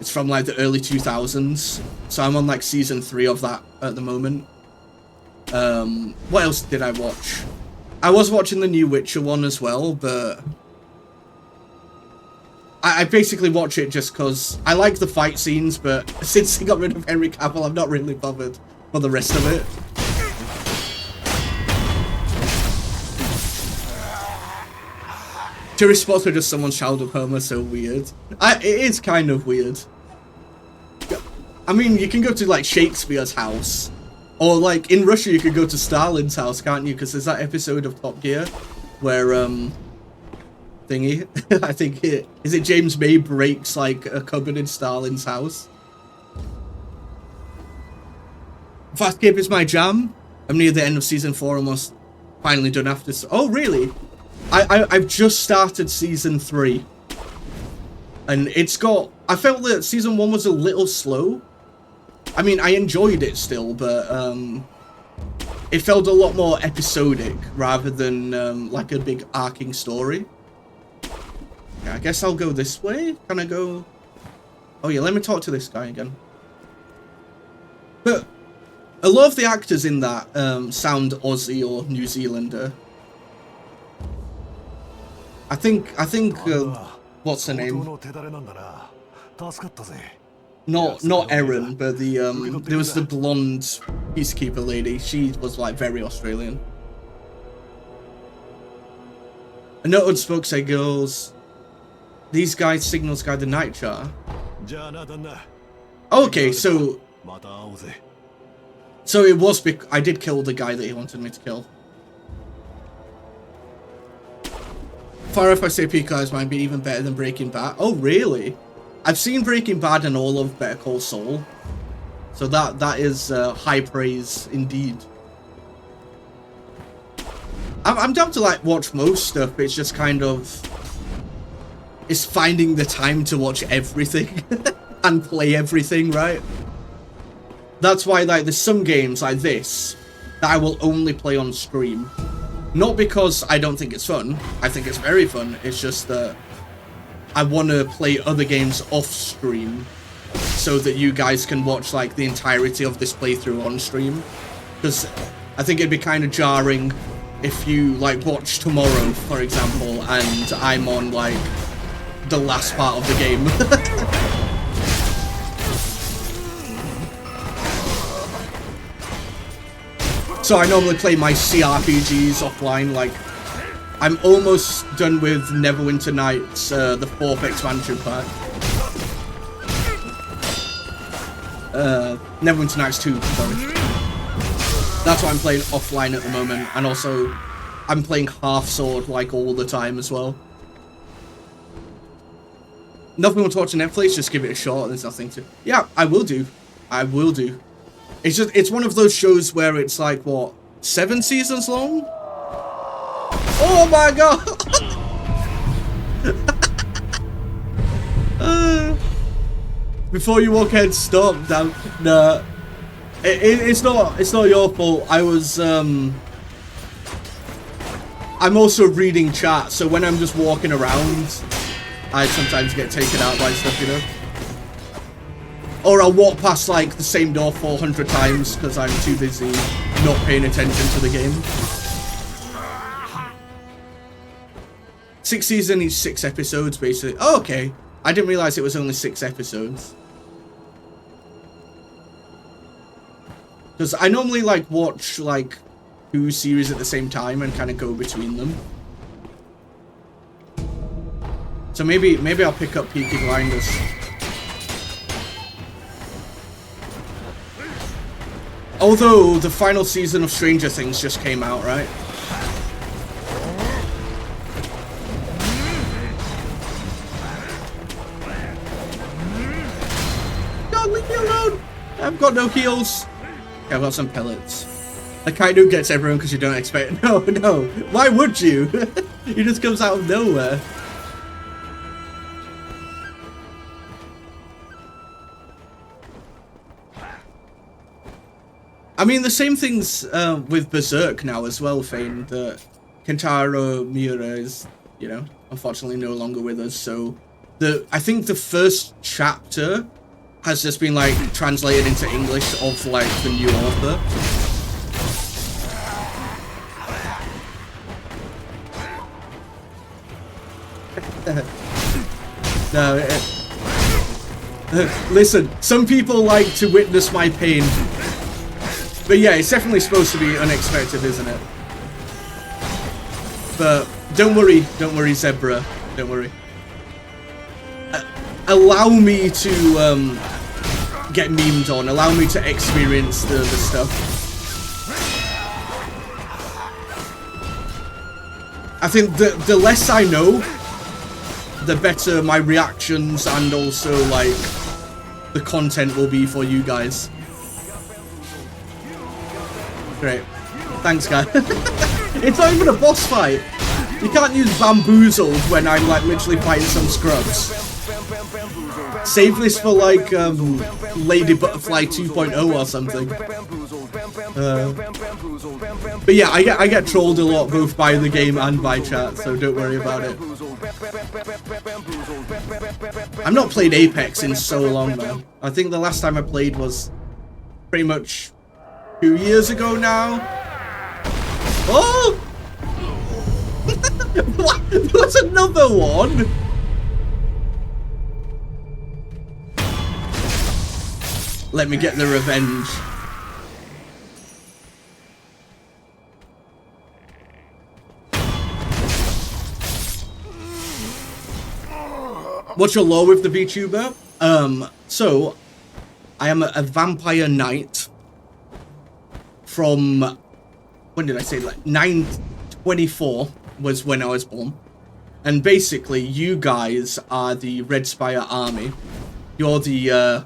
It's from like the early 2000s. So I'm on like season 3 of that at the moment. What else did I watch? I was watching the new Witcher one as well, but I basically watch it just because I like the fight scenes, but since they got rid of Henry Cavill, I'm not really bothered for the rest of it. Tourist spots are just someone's childhood home are so weird. It is kind of weird. I mean, you can go to like Shakespeare's house, or like in Russia you could go to Stalin's house, can't you? Because there's that episode of Top Gear where thingy, I think is it James May breaks like a cupboard in Stalin's house. Farscape is my jam. I'm near the end of season 4, almost finally done after. Oh really? I've just started season 3, and it's got. I felt that season 1 was a little slow. I mean, I enjoyed it still, but it felt a lot more episodic rather than like a big arcing story. Yeah, I guess I'll go this way. Can I go? Oh yeah, let me talk to this guy again. But a lot of the actors in that sound Aussie or New Zealander. I think what's her name? Not Erin, but there was the blonde peacekeeper lady. She was like very Australian. A note on Spoke say girls. These guys signals guide the night char. Okay, so it was I did kill the guy that he wanted me to kill. Far if I say Picard's might be even better than Breaking Bad. Oh really? I've seen Breaking Bad and all of Better Call Saul, so that is high praise indeed. I'm down to like watch most stuff. It's just kind of it's finding the time to watch everything and play everything, right? That's why like there's some games like this that I will only play on stream. Not because I don't think it's fun. I think it's very fun. It's just that I want to play other games off stream so that you guys can watch like the entirety of this playthrough on stream. Because I think it'd be kind of jarring if you like watch tomorrow, for example, and I'm on like the last part of the game. So I normally play my CRPGs offline. Like I'm almost done with Neverwinter Nights, the 4th expansion pack. Neverwinter Nights 2, sorry. That's what I'm playing offline at the moment, and also I'm playing Half Sword like all the time as well. Nothing to watch on Netflix, just give it a shot. There's nothing to. Yeah, I will do. I will do. It's one of those shows where it's like what 7 seasons long. Oh my god! Before you walk ahead, stop. Damn, nah. It's not your fault. I was I'm also reading chat, so when I'm just walking around, I sometimes get taken out by stuff, you know. Or I'll walk past like the same door 400 times because I'm too busy not paying attention to the game. 6 seasons, each 6 episodes, basically. Oh, okay. I didn't realize it was only 6 episodes. Because I normally like watch like 2 series at the same time and kind of go between them. So maybe I'll pick up Peaky Blinders. Although the final season of Stranger Things just came out, right? God, leave me alone! I've got no heals. Okay, I've got some pellets. The kind who gets everyone because you don't expect. No. Why would you? He just comes out of nowhere. I mean, the same things with Berserk now as well, Fane. That Kentaro Miura is, you know, unfortunately no longer with us. So I think the first chapter has just been like translated into English of like the new author. No, listen, some people like to witness my pain. But yeah, it's definitely supposed to be unexpected, isn't it? But don't worry, Zebra. Don't worry. Allow me to get memed on. Allow me to experience the stuff. I think the less I know, the better my reactions and also like the content will be for you guys. Great. Thanks, guy. It's not even a boss fight. You can't use bamboozled when I'm like literally fighting some scrubs. Save this for like Lady Butterfly 2.0 or something. But yeah, I get trolled a lot both by the game and by chat, so don't worry about it. I've not played Apex in so long though. I think the last time I played was pretty much 2 years ago now. Oh! What? What's another one? Let me get the revenge. What's your lore with the VTuber? So I am a vampire knight from, when did I say, like 924 was when I was born. And basically you guys are the Red Spire army. You're the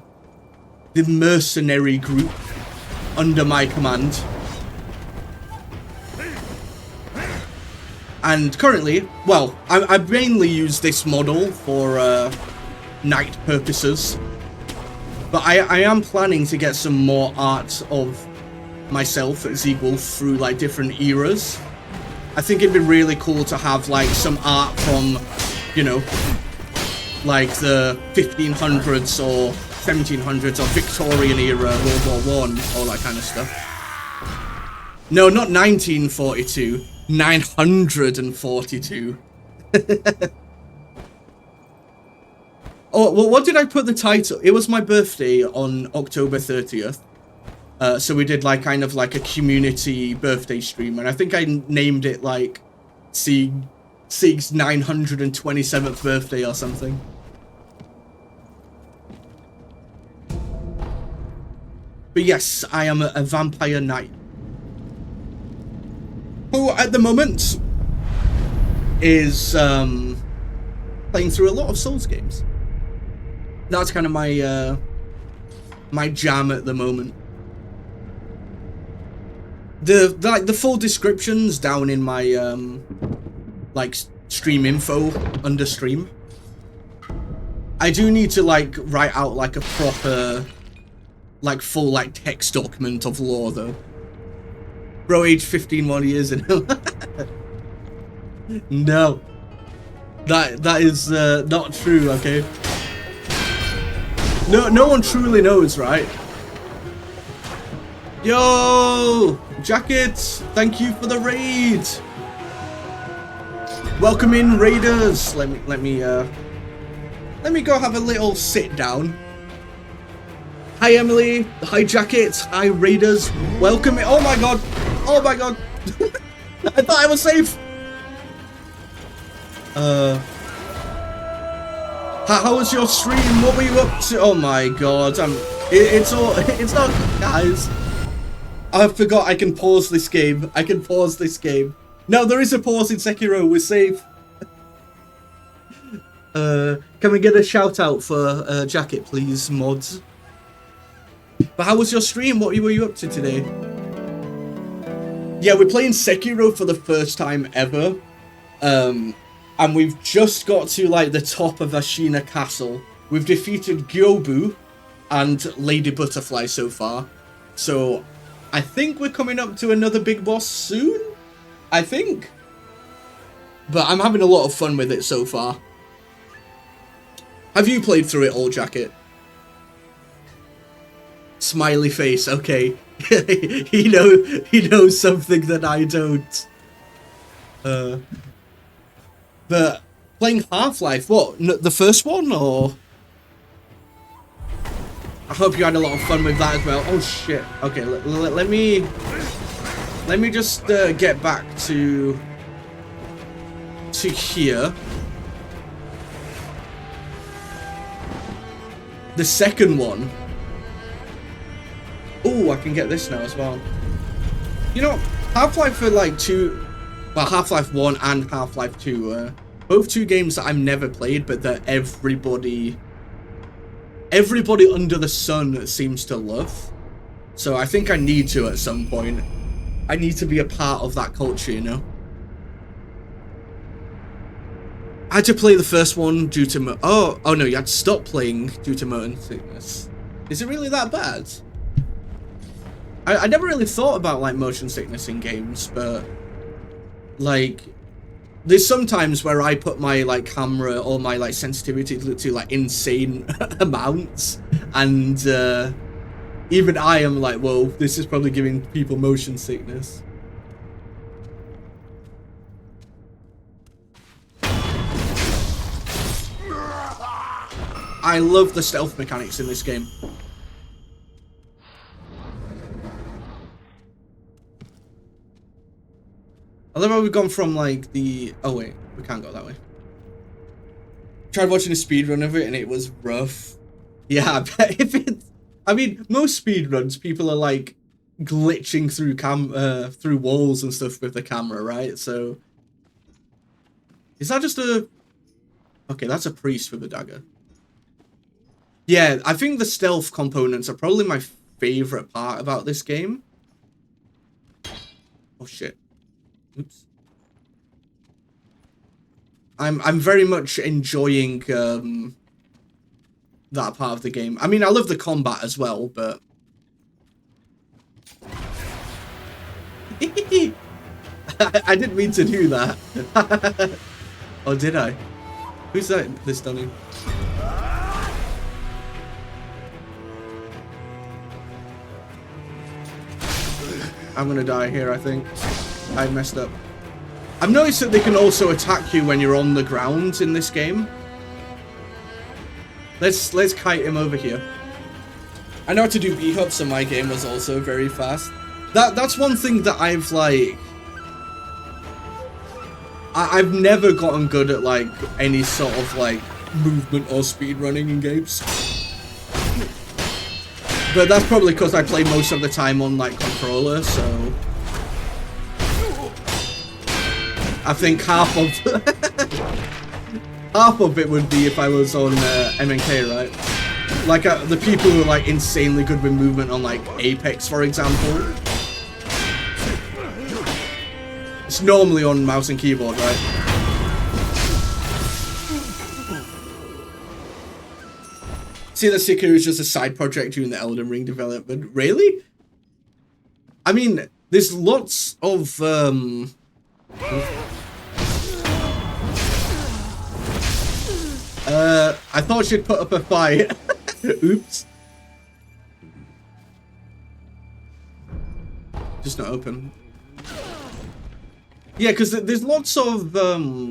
mercenary group under my command. And currently, well, I mainly use this model for knight purposes. But I am planning to get some more art of myself as Eagwolf through like different eras. I think it'd be really cool to have like some art from, you know, like the 1500s or 1700s or Victorian era, World War I, all that kind of stuff. No, not 1942. 942. Oh, well, what did I put the title? It was my birthday on October 30th. So we did like kind of like a community birthday stream, and I think I named it like Sieg's 927th birthday or something. But yes, I am a vampire knight, who at the moment is playing through a lot of Souls games. That's kind of my my jam at the moment. The full descriptions down in my like stream info under stream. I do need to like write out like a proper like full like text document of lore though. Bro, age 15 1 years ago. No. That is not true, okay? No one truly knows, right? Yo! Jacket! Thank you for the raid! Welcome in, raiders! Let me go have a little sit down. Hi Emily, hi Jacket, hi raiders, welcome in. Oh my god! Oh my god! I thought I was safe! How was your stream? What were you up to? Oh my god, it's not, guys. I forgot I can pause this game. I can pause this game. No, there is a pause in Sekiro, we're safe. Can we get a shout out for Jacket, please, mods? But how was your stream? What were you up to today? Yeah, we're playing Sekiro for the first time ever. And we've just got to like the top of Ashina Castle. We've defeated Gyobu and Lady Butterfly so far. So I think we're coming up to another big boss soon. I think. But I'm having a lot of fun with it so far. Have you played through it all, Jacket? Smiley face, okay. he knows something that I don't. But playing Half-Life, what? The first one, or? I hope you had a lot of fun with that as well. Oh shit. Okay, let me just get back to here. The second one. Oh, I can get this now as well. You know, Half-Life for like well, Half-Life 1 and Half-Life 2, both two games that I've never played, but that everybody under the sun seems to love. So I think I need to at some point. I need to be a part of that culture, you know? I had to play the first one due to oh no, you had to stop playing due to motion sickness. Is it really that bad? I never really thought about like motion sickness in games, but like there's sometimes where I put my like camera or my like sensitivity to like insane amounts, and even I am like, whoa, this is probably giving people motion sickness. I love the stealth mechanics in this game. I love how we've gone from like the... Oh wait, we can't go that way. Tried watching a speedrun of it and it was rough. Yeah, I bet if it's... I mean, most speedruns, people are like glitching through walls and stuff with the camera, right? So... Is that just a... Okay, that's a priest with a dagger. Yeah, I think the stealth components are probably my favorite part about this game. Oh shit. Oops. I'm very much enjoying that part of the game. I mean, I love the combat as well, but I didn't mean to do that. Or did I? Who's that? This dummy? I'm gonna die here, I think. I messed up. I've noticed that they can also attack you when you're on the ground in this game. Let's kite him over here. I know how to do B-hops, so my game was also very fast. That's one thing that I've like... I've never gotten good at like any sort of like movement or speed running in games. But that's probably because I play most of the time on like controller, so I think half of it would be if I was on MNK, right? Like the people who are like insanely good with movement on like Apex, for example. It's normally on mouse and keyboard, right? See, that Sekiro is just a side project during the Elden Ring development. Really? I mean, there's lots of I thought she'd put up a fight. Oops. Just not open. Yeah, because there's lots of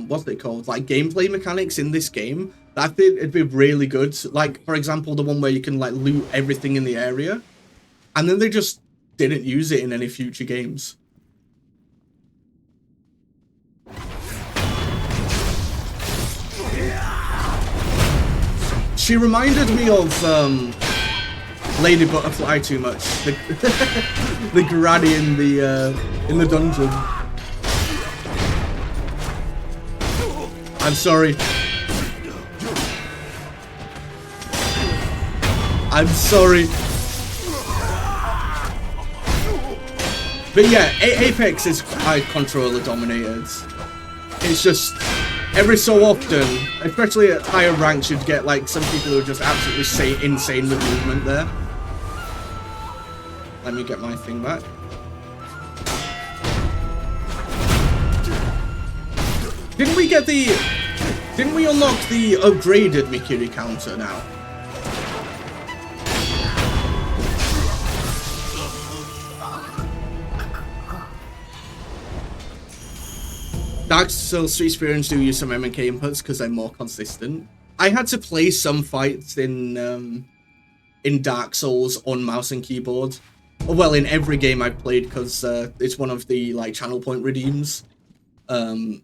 what's it called, like gameplay mechanics in this game that I think it'd be really good. Like, for example, the one where you can like loot everything in the area, and then they just didn't use it in any future games. She reminded me of Lady Butterfly too much. The granny in the dungeon. I'm sorry. I'm sorry. But yeah, Apex is quite controller dominated. It's just every so often, especially at higher ranks, you'd get like some people who are just absolutely insane with movement there. Let me get my thing back. Didn't we unlock the upgraded Mikiri counter now? Dark Souls 3 experience do use some MNK inputs because they're more consistent. I had to play some fights in Dark Souls on mouse and keyboard. Well, in every game I've played, because it's one of the like channel point redeems. And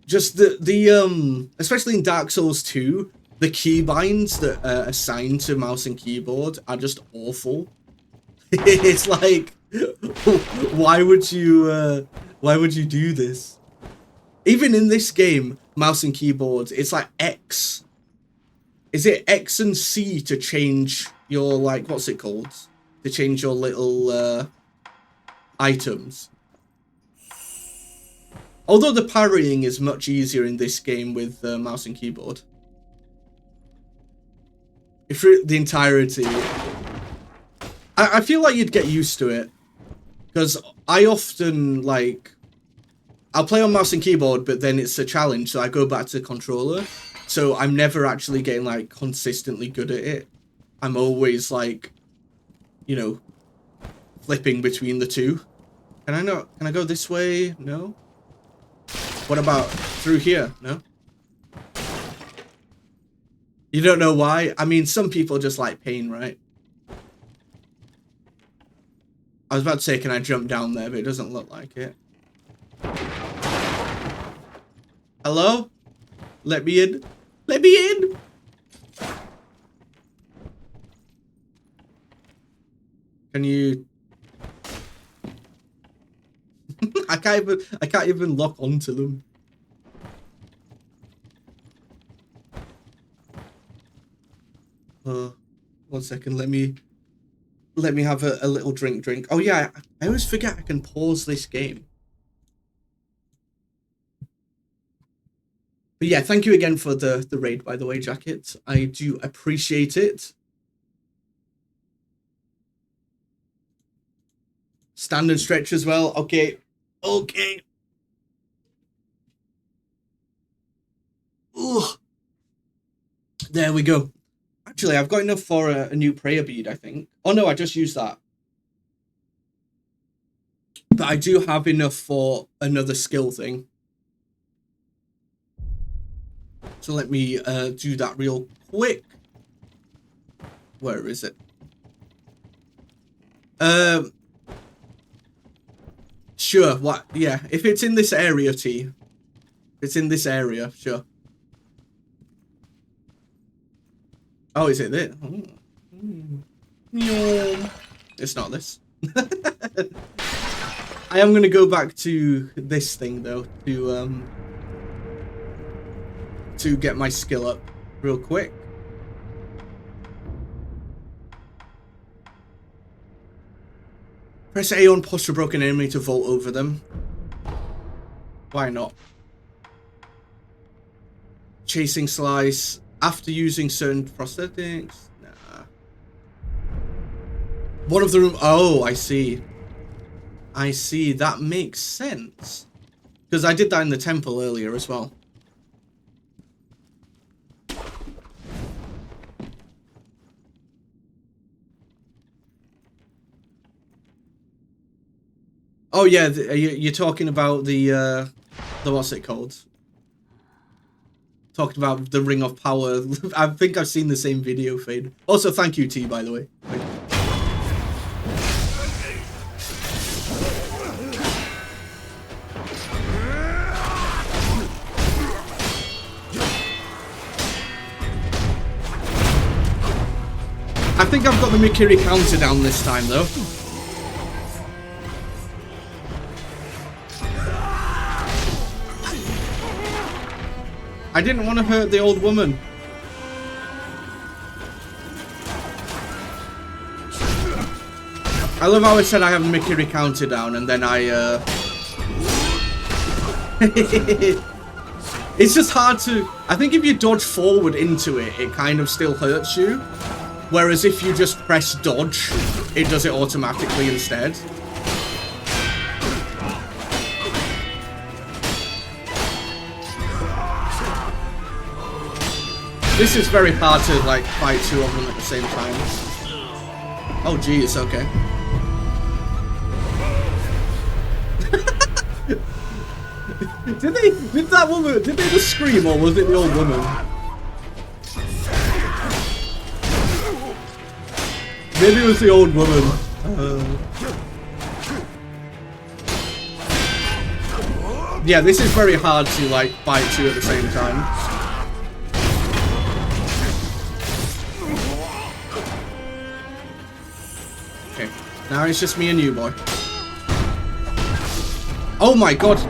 just the especially in Dark Souls 2, the keybinds that are assigned to mouse and keyboard are just awful. It's like, why would you do this? Even in this game, mouse and keyboard, it's like X. Is it X and C to change your, like, what's it called? To change your little items. Although the parrying is much easier in this game with mouse and keyboard. If the entirety... I feel like you'd get used to it. Because I often, like... I'll play on mouse and keyboard, but then it's a challenge, so I go back to controller. So I'm never actually getting, like, consistently good at it. I'm always, like, you know, flipping between the two. Can I go this way? No? What about through here? No? You don't know why? I mean, some people just like pain, right? I was about to say, can I jump down there? But it doesn't look like it. Hello? Let me in. Let me in! Can you... I can't even lock onto them. One second, let me have a little drink. Oh yeah, I always forget I can pause this game. But yeah, thank you again for the raid, by the way, Jacket. I do appreciate it. Stand and stretch as well. Okay. Okay. Ugh. There we go. Actually, I've got enough for a new prayer bead, I think. Oh no, I just used that. But I do have enough for another skill thing. So let me do that real quick. Where is it? Sure, what? Yeah, if it's in this area, T. It's in this area, sure. Oh, is it there? It's not this. I am going to go back to this thing, though, to get my skill up real quick. Press A on posture broken enemy to vault over them. Why not? Chasing slice after using certain prosthetics. Nah. One of the room. Oh, I see. I see. That makes sense. Because I did that in the temple earlier as well. Oh yeah, you're talking about the what's it called? Talked about the Ring of Power. I think I've seen the same video, Fade. Also, thank you, T, by the way. I think I've got the Mikiri counter down this time, though. I didn't want to hurt the old woman. I love how I said I have Mikiri counter down and then It's just hard to... I think if you dodge forward into it, it kind of still hurts you. Whereas if you just press dodge, it does it automatically instead. This is very hard to, like, fight two of them at the same time. Oh, geez, okay. Did that woman, did they just scream, or was it the old woman? Maybe it was the old woman. Yeah, this is very hard to, like, fight two at the same time. Now it's just me and you, boy. Oh my god.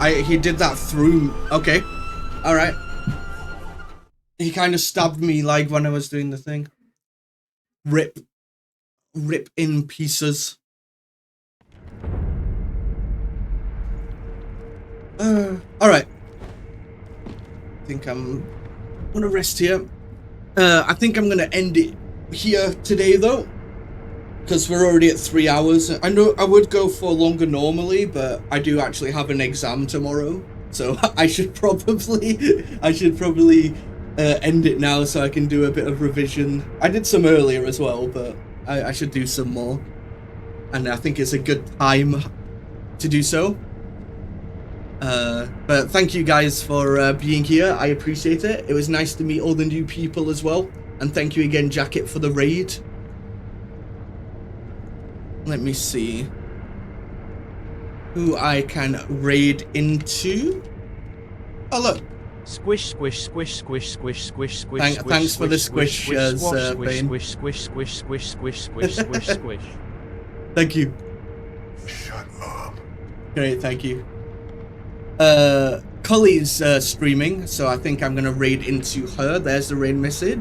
He did that through... Okay. Alright. He kind of stabbed me, like, when I was doing the thing. Rip. Rip in pieces. Alright. I think I'm gonna rest here. I think I'm gonna end it here today, though. because we're already at 3 hours. I know I would go for longer normally, but I do actually have an exam tomorrow, so I should probably end it now so I can do a bit of revision. I did some earlier as well, but I should do some more, and I think it's a good time to do so. But thank you guys for being here. I appreciate it. It was nice to meet all the new people as well, and thank you again, Jacket, for the raid. Let me see who I can raid into. Oh look. Squish, squish, squish, squish, squish, squish, squish. Thanks for the squish, squish, Bane. squish, squish, squish, squish, squish, squish, squish, squish. Thank you. Shut up. Great, thank you. Cully's streaming, so I think I'm gonna raid into her. There's the raid message.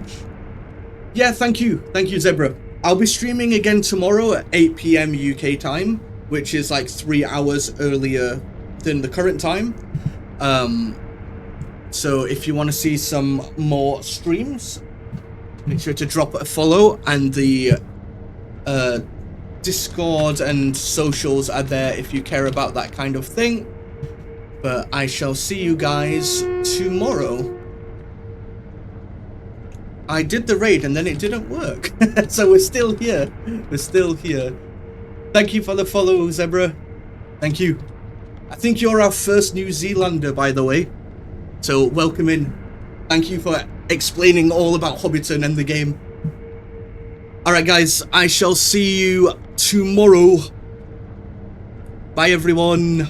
Yeah, thank you, Zebra. I'll be streaming again tomorrow at 8 PM UK time, which is like 3 hours earlier than the current time. So if you want to see some more streams, make sure to drop a follow, and the Discord and socials are there if you care about that kind of thing. But I shall see you guys tomorrow. I did the raid and then it didn't work. So we're still here. We're still here. Thank you for the follow, Zebra. Thank you. I think you're our first New Zealander, by the way. So welcome in. Thank you for explaining all about Hobbiton and the game. Alright guys, I shall see you tomorrow. Bye everyone.